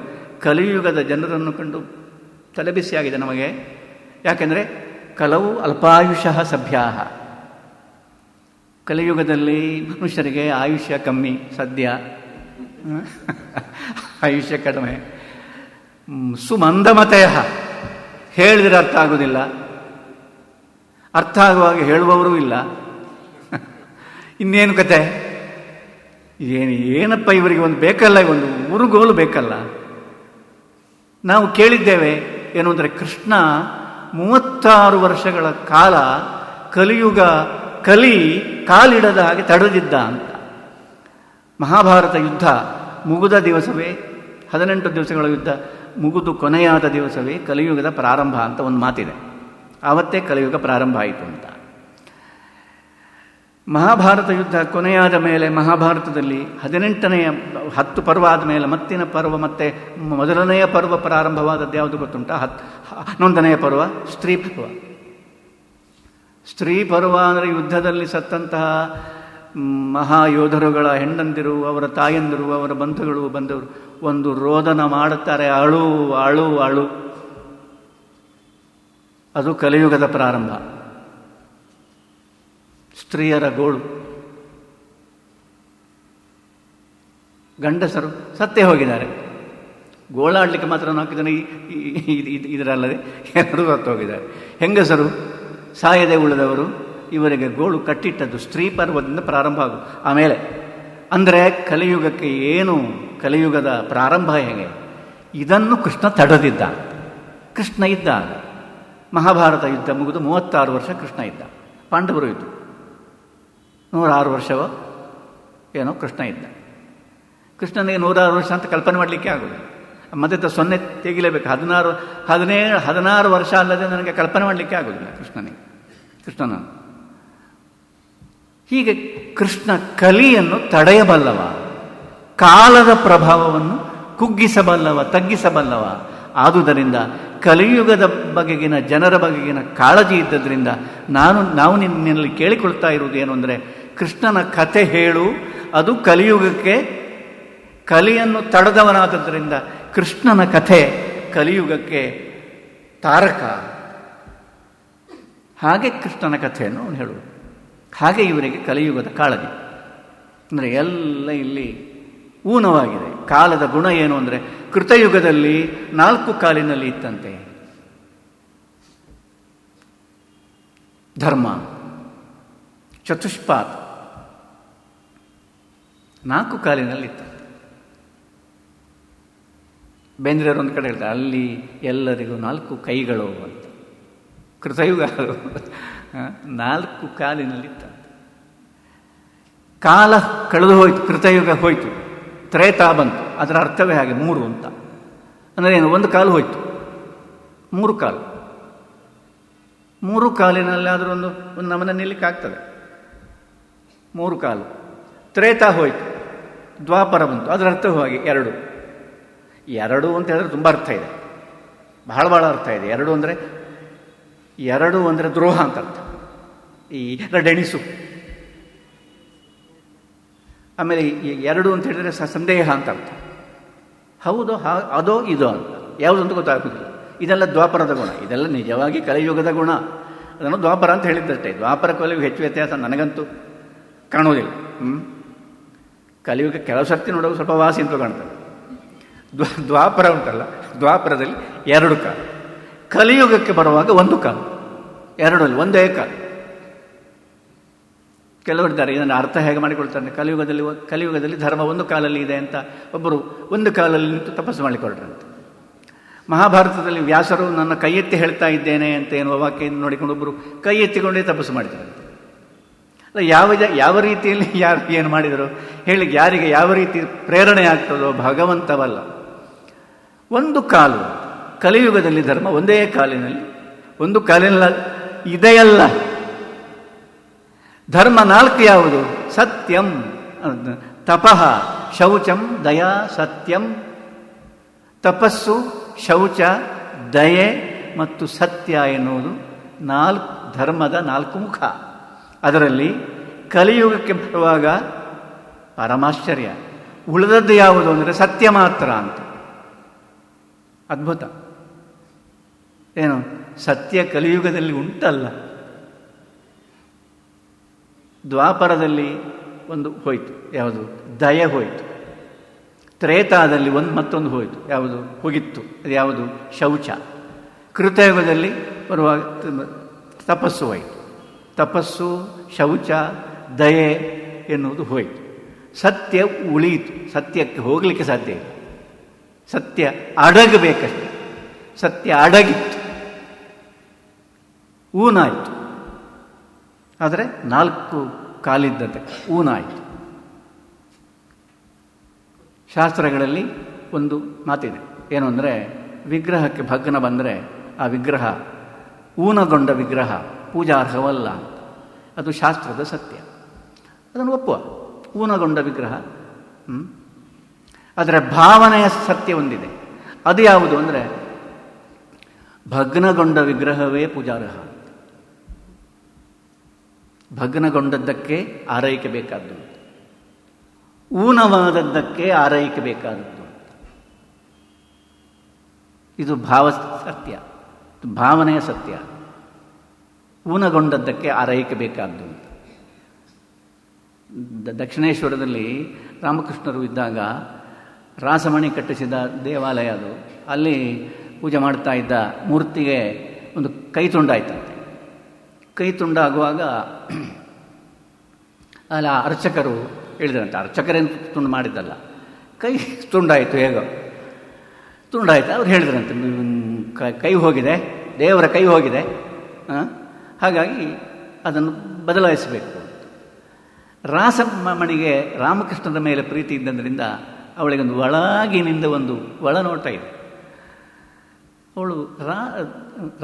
ಕಲಿಯುಗದ ಜನರನ್ನು ಕಂಡು ತಲೆಬಿಸಿಯಾಗಿದೆ ನಮಗೆ. ಯಾಕೆಂದರೆ ಕಲವು ಅಲ್ಪಾಯುಷಃ ಸಭ್ಯಾಹ. ಕಲಿಯುಗದಲ್ಲಿ ಮನುಷ್ಯರಿಗೆ ಆಯುಷ್ಯ ಕಮ್ಮಿ, ಸದ್ಯ ಆಯುಷ್ಯ ಕಡಿಮೆ. ಸುಮಂದಮತೆಯ, ಹೇಳಿದರೆ ಅರ್ಥ ಆಗುವುದಿಲ್ಲ, ಅರ್ಥ ಆಗುವಾಗ ಹೇಳುವವರೂ ಇಲ್ಲ. ಇನ್ನೇನು ಕತೆ? ಏನಪ್ಪ ಇವರಿಗೆ ಒಂದು ಬೇಕಲ್ಲ, ಒಂದು ಊರುಗೋಲು ಬೇಕಲ್ಲ. ನಾವು ಕೇಳಿದ್ದೇವೆ ಏನು ಅಂದರೆ, ಕೃಷ್ಣ 36 ವರ್ಷಗಳ ಕಾಲ ಕಾಲಿಡದ ಹಾಗೆ ತಡೆದಿದ್ದ ಅಂತ. ಮಹಾಭಾರತ ಯುದ್ಧ ಮುಗಿದ ದಿವಸವೇ, 18 ದಿವಸಗಳ ಯುದ್ಧ ಮುಗಿದು ಕೊನೆಯಾದ ದಿವಸವೇ ಕಲಿಯುಗದ ಪ್ರಾರಂಭ ಅಂತ ಒಂದು ಮಾತಿದೆ. ಆವತ್ತೇ ಕಲಿಯುಗ ಪ್ರಾರಂಭ ಆಯಿತು ಅಂತ. ಮಹಾಭಾರತ ಯುದ್ಧ ಕೊನೆಯಾದ ಮೇಲೆ ಮಹಾಭಾರತದಲ್ಲಿ 18ನೆಯ 10 ಪರ್ವ ಆದ ಮೇಲೆ ಮತ್ತಿನ ಪರ್ವ, ಮತ್ತೆ ಮೊದಲನೆಯ ಪರ್ವ ಪ್ರಾರಂಭವಾದದ್ದು ಯಾವುದು ಗೊತ್ತುಂಟ? 11ನೆಯ ಪರ್ವ ಸ್ತ್ರೀ ಪರ್ವ. ಸ್ತ್ರೀ ಪರ್ವ ಅಂದರೆ ಯುದ್ಧದಲ್ಲಿ ಸತ್ತಂತಹ ಮಹಾಯೋಧರುಗಳ ಹೆಂಡಂದಿರು, ಅವರ ತಾಯಂದಿರು, ಅವರ ಬಂಧುಗಳು ಬಂದವರು ಒಂದು ರೋದನ ಮಾಡುತ್ತಾರೆ, ಅಳು ಅಳು ಅಳು. ಅದು ಕಲಿಯುಗದ ಪ್ರಾರಂಭ. ಸ್ತ್ರೀಯರ ಗೋಳು. ಗಂಡಸರು ಸತ್ತೇ ಹೋಗಿದ್ದಾರೆ, ಗೋಳಾಡಲಿಕ್ಕೆ ಮಾತ್ರ 4 ಜನ ಇದರಲ್ಲದೆ 2 ಸತ್ತು ಹೋಗಿದ್ದಾರೆ. ಹೆಂಗಸರು ಸಾಯದೆ ಉಳಿದವರು ಇವರಿಗೆ ಗೋಳು ಕಟ್ಟಿಟ್ಟದ್ದು ಸ್ತ್ರೀ ಪರ್ವದಿಂದ ಪ್ರಾರಂಭ ಆಗುವುದು. ಆಮೇಲೆ ಅಂದರೆ ಕಲಿಯುಗಕ್ಕೆ ಏನು, ಕಲಿಯುಗದ ಪ್ರಾರಂಭ ಹೇಗೆ, ಇದನ್ನು ಕೃಷ್ಣ ತಡೆದಿದ್ದ. ಕೃಷ್ಣ ಇದ್ದ. ಮಹಾಭಾರತ ಯುದ್ಧ ಮುಗಿದು 36 ವರ್ಷ ಕೃಷ್ಣ ಇದ್ದ. ಪಾಂಡವರು ಇದ್ದು 106 ವರ್ಷವೋ ಏನೋ ಕೃಷ್ಣ ಇದ್ದ. ಕೃಷ್ಣನಿಗೆ 106 ವರ್ಷ ಅಂತ ಕಲ್ಪನೆ ಮಾಡಲಿಕ್ಕೆ ಆಗೋದು. ಮತ್ತೆ 0 ತೆಗಿಲೇಬೇಕು. 16 ವರ್ಷ ಅಲ್ಲದೆ ನನಗೆ ಕಲ್ಪನೆ ಮಾಡಲಿಕ್ಕೆ ಆಗೋದಿಲ್ಲ ಕೃಷ್ಣನ. ಹೀಗೆ ಕೃಷ್ಣ ಕಲಿಯನ್ನು ತಡೆಯಬಲ್ಲವ, ಕಾಲದ ಪ್ರಭಾವವನ್ನು ಕುಗ್ಗಿಸಬಲ್ಲವ, ತಗ್ಗಿಸಬಲ್ಲವ. ಆದುದರಿಂದ ಕಲಿಯುಗದ ಬಗೆಗಿನ, ಜನರ ಬಗೆಗಿನ ಕಾಳಜಿ ಇದ್ದದ್ರಿಂದ ನಾವು ನಿನ್ನಲ್ಲಿ ಕೇಳಿಕೊಳ್ತಾ ಇರುವುದು ಏನು ಅಂದರೆ, ಕೃಷ್ಣನ ಕಥೆ ಹೇಳು. ಅದು ಕಲಿಯುಗಕ್ಕೆ, ಕಲಿಯನ್ನು ತಡೆದವನಾದದ್ರಿಂದ ಕೃಷ್ಣನ ಕಥೆ ಕಲಿಯುಗಕ್ಕೆ ತಾರಕ. ಹಾಗೆ ಕೃಷ್ಣನ ಕಥೆಯನ್ನು ಅವನು ಹೇಳುವುದು. ಹಾಗೆ ಇವರಿಗೆ ಕಲಿಯುಗದ ಕಾಳಜಿ ಅಂದರೆ ಎಲ್ಲ ಇಲ್ಲಿ ಊನವಾಗಿದೆ. ಕಾಲದ ಗುಣ ಏನು ಅಂದರೆ, ಕೃತಯುಗದಲ್ಲಿ 4 ಕಾಲಿನಲ್ಲಿ ಇತ್ತಂತೆ ಧರ್ಮ, ಚತುಷ್ಪಾತ್ 4 ಕಾಲಿನಲ್ಲಿ ಇತ್ತಂತೆ. ಬೇಂದ್ರೆಯವರು ಒಂದು ಕಡೆ ಹೇಳ್ತಾರೆ, ಅಲ್ಲಿ ಎಲ್ಲರಿಗೂ 4 ಕೈಗಳು ಅಂತ. ಕೃತಯುಗ 4 ಕಾಲಿನಲ್ಲಿತ್ತಂತೆ. ಕಾಲ ಕಳೆದು ಹೋಯಿತು, ಕೃತಯುಗ ಹೋಯಿತು, ತ್ರೇತಾ ಬಂತು. ಅದರ ಅರ್ಥವೇ ಹಾಗೆ 3 ಅಂತ. ಅಂದರೆ ಏನು, 1 ಕಾಲು ಹೋಯಿತು, 3 ಕಾಲು. 3 ಕಾಲಿನಲ್ಲಿ ಆದರೂ ಒಂದು ನಮನ ನಿಲ್ಲಿಕ್ಕಾಗ್ತದೆ. 3 ಕಾಲು. ತ್ರೇತಾ ಹೋಯಿತು, ದ್ವಾಪರ ಬಂತು. ಅದರ ಅರ್ಥವೂ ಹಾಗೆ 2 ಅಂತ ಹೇಳಿದ್ರೆ ತುಂಬ ಅರ್ಥ ಇದೆ, ಬಹಳ ಅರ್ಥ ಇದೆ. 2 ಅಂದರೆ ದ್ರೋಹ ಅಂತ ಅರ್ಥ. ಈ 2 ಎಣಿಸು. ಆಮೇಲೆ 2 ಅಂತ ಹೇಳಿದ್ರೆ ಸಂದೇಹ ಅಂತ ಅರ್ಥ. ಹೌದೋ ಅದೋ ಇದೋ ಅಂತ ಯಾವುದು ಅಂತ ಗೊತ್ತಾಗೋದಿಲ್ಲ. ಇದೆಲ್ಲ ದ್ವಾಪರದ ಗುಣ, ಇದೆಲ್ಲ ನಿಜವಾಗಿ ಕಲಿಯುಗದ ಗುಣ. ಅದನ್ನು ದ್ವಾಪರ ಅಂತ ಹೇಳಿದ್ದಷ್ಟೇ. ದ್ವಾಪರ ಕಲಿಯುಗ ಹೆಚ್ಚು ವ್ಯತ್ಯಾಸ ನನಗಂತೂ ಕಾಣೋದಿಲ್ಲ. ಕಲಿಯುಗ ಕೆಲವು ಸರ್ತಿ ನೋಡೋದು ಸ್ವಲ್ಪ ವಾಸಿ ಅಂತ ಕಾಣ್ತದೆ. ದ್ವಾಪರ ಉಂಟಲ್ಲ, ದ್ವಾಪರದಲ್ಲಿ 2 ಕಾಲು. ಕಲಿಯುಗಕ್ಕೆ ಬರುವಾಗ 1 ಕಾಲು, 2 ಅಲ್ಲಿ 1 ಕಾಲು. ಕೆಲವರಿದ್ದಾರೆ ಇದನ್ನು ಅರ್ಥ ಹೇಗೆ ಮಾಡಿಕೊಳ್ತಾರೆ, ಕಲಿಯುಗದಲ್ಲಿ ಧರ್ಮ 1 ಕಾಲಲ್ಲಿ ಇದೆ ಅಂತ ಒಬ್ಬರು 1 ಕಾಲಲ್ಲಿ ನಿಂತು ತಪಸ್ಸು ಮಾಡಿಕೊಳ್ರಂತೆ. ಮಹಾಭಾರತದಲ್ಲಿ ವ್ಯಾಸರು ನನ್ನ ಕೈ ಎತ್ತಿ ಹೇಳ್ತಾ ಇದ್ದೇನೆ ಅಂತ ಎನ್ನುವ ವಾಕ್ಯ ನೋಡಿಕೊಂಡು ಒಬ್ಬರು ಕೈ ಎತ್ತಿಕೊಂಡೇ ತಪಸ್ಸು ಮಾಡಿದ್ದಾರಂತೆ. ಯಾವ ರೀತಿಯಲ್ಲಿ ಯಾರು ಏನು ಮಾಡಿದರು ಹೇಳಿ, ಯಾರಿಗೆ ಯಾವ ರೀತಿ ಪ್ರೇರಣೆ ಆಗ್ತದೋ ಭಗವಂತವಲ್ಲ. 1 ಕಾಲು. ಕಲಿಯುಗದಲ್ಲಿ ಧರ್ಮ 1 ಕಾಲಿನಲ್ಲಿ, 1 ಕಾಲಿನ ಇದೆಯಲ್ಲ. ಧರ್ಮ 4 ಯಾವುದು? ಸತ್ಯಂ, ತಪಃ, ಶೌಚಂ, ದಯಾ, ಸತ್ಯಂ. ತಪಸ್ಸು, ಶೌಚ, ದಯೆ ಮತ್ತು ಸತ್ಯ ಎನ್ನುವುದು 4 ಧರ್ಮದ 4 ಮುಖ. ಅದರಲ್ಲಿ ಕಲಿಯುಗಕ್ಕೆ ಬರುವಾಗ ಪರಮಾಶ್ಚರ್ಯ, ಉಳಿದದ್ದು ಯಾವುದು ಅಂದರೆ ಸತ್ಯ ಮಾತ್ರ ಅಂತ. ಅದ್ಭುತ. ಏನು ಸತ್ಯ ಕಲಿಯುಗದಲ್ಲಿ ಉಂಟಲ್ಲ. ದ್ವಾಪರದಲ್ಲಿ 1 ಹೋಯಿತು, ಯಾವುದು? ದಯ ಹೋಯಿತು. ತ್ರೇತಾದಲ್ಲಿ ಮತ್ತೊಂದು ಹೋಯಿತು, ಯಾವುದು? ಹೋಗಿತ್ತು, ಅದು ಯಾವುದು? ಶೌಚ. ಕೃತಯುಗದಲ್ಲಿ ಬರುವಾಗ ತಪಸ್ಸು ಹೋಯಿತು. ತಪಸ್ಸು, ಶೌಚ, ದಯೆ ಎನ್ನುವುದು ಹೋಯಿತು. ಸತ್ಯ ಉಳಿಯಿತು. ಸತ್ಯಕ್ಕೆ ಹೋಗಲಿಕ್ಕೆ ಸಾಧ್ಯ ಇಲ್ಲ. ಸತ್ಯ ಅಡಗಬೇಕಷ್ಟೆ. ಸತ್ಯ ಅಡಗಿತ್ತು, ಊನಾಯಿತು. ಆದರೆ 4 ಕಾಲಿದ್ದತೆ ಊನಾಯಿತು. ಶಾಸ್ತ್ರಗಳಲ್ಲಿ ಒಂದು ಮಾತಿದೆ, ಏನು ಅಂದರೆ, ವಿಗ್ರಹಕ್ಕೆ ಭಗ್ನ ಬಂದರೆ ಆ ವಿಗ್ರಹ ಊನಗೊಂಡ ವಿಗ್ರಹ ಪೂಜಾರ್ಹವಲ್ಲ. ಅದು ಶಾಸ್ತ್ರದ ಸತ್ಯ, ಅದನ್ನು ಒಪ್ಪುವ. ಊನಗೊಂಡ ವಿಗ್ರಹ. ಅದರ ಭಾವನೆಯ ಸತ್ಯ ಒಂದಿದೆ. ಅದು ಯಾವುದು ಅಂದರೆ, ಭಗ್ನಗೊಂಡ ವಿಗ್ರಹವೇ ಪೂಜಾರ್ಹ. ಭಗ್ನಗೊಂಡದ್ದಕ್ಕೆ ಆರೈಕೆ ಬೇಕಾದ್ದು, ಊನವಾದದ್ದಕ್ಕೆ ಆರೈಕೆ ಬೇಕಾದದ್ದು. ಇದು ಭಾವ ಸತ್ಯ, ಭಾವನೆಯ ಸತ್ಯ. ಊನಗೊಂಡದ್ದಕ್ಕೆ ಆರೈಕೆ ಬೇಕಾದ್ದು. ದಕ್ಷಿಣೇಶ್ವರದಲ್ಲಿ ರಾಮಕೃಷ್ಣರು ಇದ್ದಾಗ ರಾಸಮಣಿ ಕಟ್ಟಿಸಿದ ದೇವಾಲಯ ಅದು. ಅಲ್ಲಿ ಪೂಜೆ ಮಾಡ್ತಾ ಇದ್ದ ಮೂರ್ತಿಗೆ ಒಂದು ಕೈ ತುಂಡಾಯ್ತಂತೆ. ಕೈ ತುಂಡಾಗುವಾಗ ಅಲ್ಲ ಅರ್ಚಕರು ಹೇಳಿದ್ರಂತೆ, ಅರ್ಚಕರೇನು ತುಂಡು ಮಾಡಿದ್ದಲ್ಲ, ಕೈ ತುಂಡಾಯಿತು, ಹೇಗೋ ತುಂಡಾಯಿತು. ಅವ್ರು ಹೇಳಿದ್ರಂತೆ, ಕೈ ಹೋಗಿದೆ, ದೇವರ ಕೈ ಹೋಗಿದೆ, ಹಾಗಾಗಿ ಅದನ್ನು ಬದಲಾಯಿಸಬೇಕು. ರಾಸಮಣಿಗೆ ರಾಮಕೃಷ್ಣನ ಮೇಲೆ ಪ್ರೀತಿ ಇದ್ದರಿಂದ ಅವಳಿಗೊಂದು ಒಳಗಿನಿಂದ ಒಂದು ಒಳನೋಟ ಇದೆ. ಅವಳು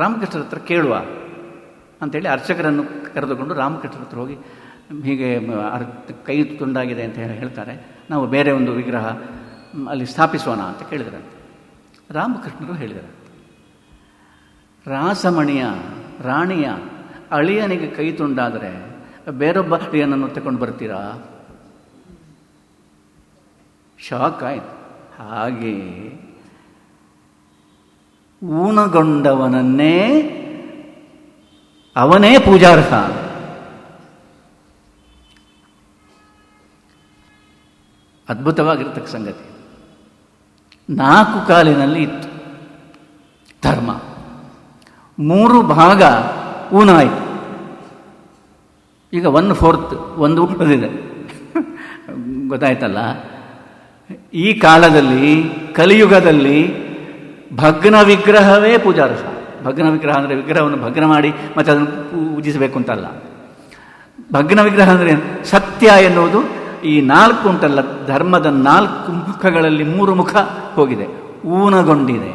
ರಾಮಕೃಷ್ಣರ ಹತ್ರ ಕೇಳುವ ಅಂಥೇಳಿ ಅರ್ಚಕರನ್ನು ಕರೆದುಕೊಂಡು ರಾಮಕೃಷ್ಣರ ಹತ್ರ ಹೋಗಿ ಹೀಗೆ ಕೈ ತುಂಡಾಗಿದೆ ಅಂತ ಹೇಳ್ತಾರೆ, ನಾವು ಬೇರೆ ಒಂದು ವಿಗ್ರಹ ಅಲ್ಲಿ ಸ್ಥಾಪಿಸೋಣ ಅಂತ ಕೇಳಿದ್ರಂತೆ. ರಾಮಕೃಷ್ಣರು ಹೇಳಿದರು, ರಾಸಮಣಿಯ ರಾಣಿಯ ಅಳಿಯನಿಗೆ ಕೈ ತುಂಡಾದರೆ ಬೇರೊಬ್ಬ ಅಳಿಯನನ್ನು ತಗೊಂಡು ಬರ್ತೀರಾ? ಶಾಕ್ ಆಯಿತು. ಹಾಗೆ ಊನಗೊಂಡವನನ್ನೇ ಅವನೇ ಪೂಜಾರ್ಹ. ಅದ್ಭುತವಾಗಿರತಕ್ಕ ಸಂಗತಿ. 4 ಕಾಲಿನಲ್ಲಿ ಇತ್ತು ಧರ್ಮ, 3 ಭಾಗ ಊನ ಆಯಿತು. ಈಗ 1/4 ಒಂದು ಉಳಿದಿದೆ. ಗೊತ್ತಾಯ್ತಲ್ಲ. ಈ ಕಾಲದಲ್ಲಿ, ಕಲಿಯುಗದಲ್ಲಿ ಭಗ್ನ ವಿಗ್ರಹವೇ ಪೂಜಾರ್ಹ. ಭಗ್ನ ವಿಗ್ರಹ ಅಂದರೆ ವಿಗ್ರಹವನ್ನು ಭಗ್ನ ಮಾಡಿ ಮತ್ತು ಅದನ್ನು ಪೂಜಿಸಬೇಕು ಅಂತಲ್ಲ. ಭಗ್ನ ವಿಗ್ರಹ ಅಂದರೆ ಸತ್ಯ ಎನ್ನುವುದು ಈ 4 ಉಂಟಲ್ಲ, ಧರ್ಮದ 4 ಮುಖಗಳಲ್ಲಿ 3 ಮುಖ ಹೋಗಿದೆ, ಊನಗೊಂಡಿದೆ.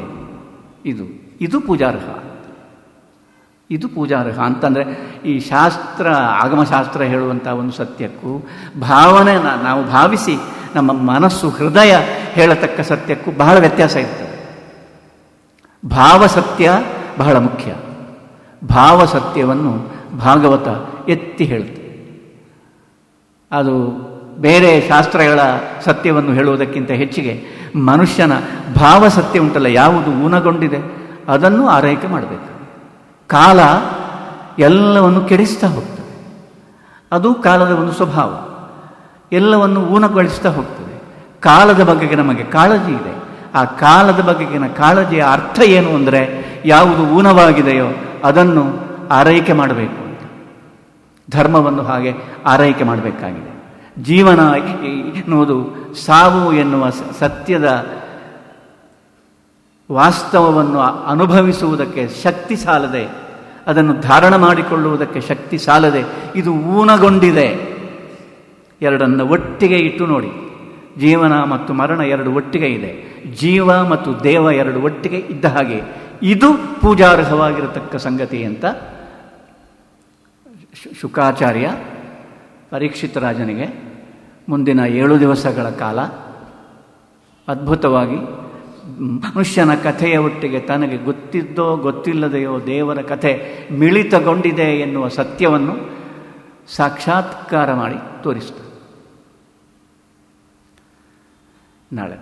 ಇದು ಪೂಜಾರ್ಹ. ಇದು ಪೂಜಾರ್ಹ ಅಂತಂದರೆ ಈ ಶಾಸ್ತ್ರ, ಆಗಮಶಾಸ್ತ್ರ ಹೇಳುವಂಥ ಒಂದು ಸತ್ಯಕ್ಕೂ ಭಾವನೆ ನಾವು ಭಾವಿಸಿ ನಮ್ಮ ಮನಸ್ಸು ಹೃದಯ ಹೇಳತಕ್ಕ ಸತ್ಯಕ್ಕೂ ಬಹಳ ವ್ಯತ್ಯಾಸ ಇರ್ತದೆ. ಭಾವಸತ್ಯ ಬಹಳ ಮುಖ್ಯ. ಭಾವಸತ್ಯವನ್ನು ಭಾಗವತ ಎತ್ತಿ ಹೇಳುತ್ತೆ. ಅದು ಬೇರೆ ಶಾಸ್ತ್ರಗಳ ಸತ್ಯವನ್ನು ಹೇಳುವುದಕ್ಕಿಂತ ಹೆಚ್ಚಿಗೆ ಮನುಷ್ಯನ ಭಾವಸತ್ಯ ಉಂಟಲ್ಲ, ಯಾವುದು ಊನಗೊಂಡಿದೆ ಅದನ್ನು ಆರೈಕೆ ಮಾಡಬೇಕು. ಕಾಲ ಎಲ್ಲವನ್ನು ಕೆಡಿಸ್ತಾ ಹೋಗ್ತದೆ, ಅದು ಕಾಲದ ಒಂದು ಸ್ವಭಾವ. ಎಲ್ಲವನ್ನು ಊನಗೊಳಿಸ್ತಾ ಹೋಗ್ತದೆ. ಕಾಲದ ಬಗೆಗೆ ನಮಗೆ ಕಾಳಜಿ ಇದೆ. ಆ ಕಾಲದ ಬಗೆಗಿನ ಕಾಳಜಿಯ ಅರ್ಥ ಏನು ಅಂದರೆ, ಯಾವುದು ಊನವಾಗಿದೆಯೋ ಅದನ್ನು ಆರೈಕೆ ಮಾಡಬೇಕು ಅಂತ. ಧರ್ಮವನ್ನು ಹಾಗೆ ಆರೈಕೆ ಮಾಡಬೇಕಾಗಿದೆ. ಜೀವನ ಎನ್ನುವುದು ಸಾವು ಎನ್ನುವ ಸತ್ಯದ ವಾಸ್ತವವನ್ನು ಅನುಭವಿಸುವುದಕ್ಕೆ ಶಕ್ತಿ ಸಾಲದೆ, ಅದನ್ನು ಧಾರಣ ಮಾಡಿಕೊಳ್ಳುವುದಕ್ಕೆ ಶಕ್ತಿ ಸಾಲದೆ ಇದು ಊನಗೊಂಡಿದೆ. ಎರಡನ್ನು ಒಟ್ಟಿಗೆ ಇಟ್ಟು ನೋಡಿ. ಜೀವನ ಮತ್ತು ಮರಣ 2 ಒಟ್ಟಿಗೆ ಇದೆ. ಜೀವ ಮತ್ತು ದೇವ 2 ಒಟ್ಟಿಗೆ ಇದ್ದ ಹಾಗೆ ಇದು ಪೂಜಾರ್ಹವಾಗಿರತಕ್ಕ ಸಂಗತಿ ಅಂತ ಶುಕಾಚಾರ್ಯ ಪರೀಕ್ಷಿತ ರಾಜನಿಗೆ ಮುಂದಿನ 7 ದಿವಸಗಳ ಕಾಲ ಅದ್ಭುತವಾಗಿ ಮನುಷ್ಯನ ಕಥೆಯ ಒಟ್ಟಿಗೆ ತನಗೆ ಗೊತ್ತಿದ್ದೋ ಗೊತ್ತಿಲ್ಲದೆಯೋ ದೇವರ ಕಥೆ ಮಿಳಿತಗೊಂಡಿದೆ ಎನ್ನುವ ಸತ್ಯವನ್ನು ಸಾಕ್ಷಾತ್ಕಾರ ಮಾಡಿ ತೋರಿಸ್ತಾರೆ. ನಾಳೆ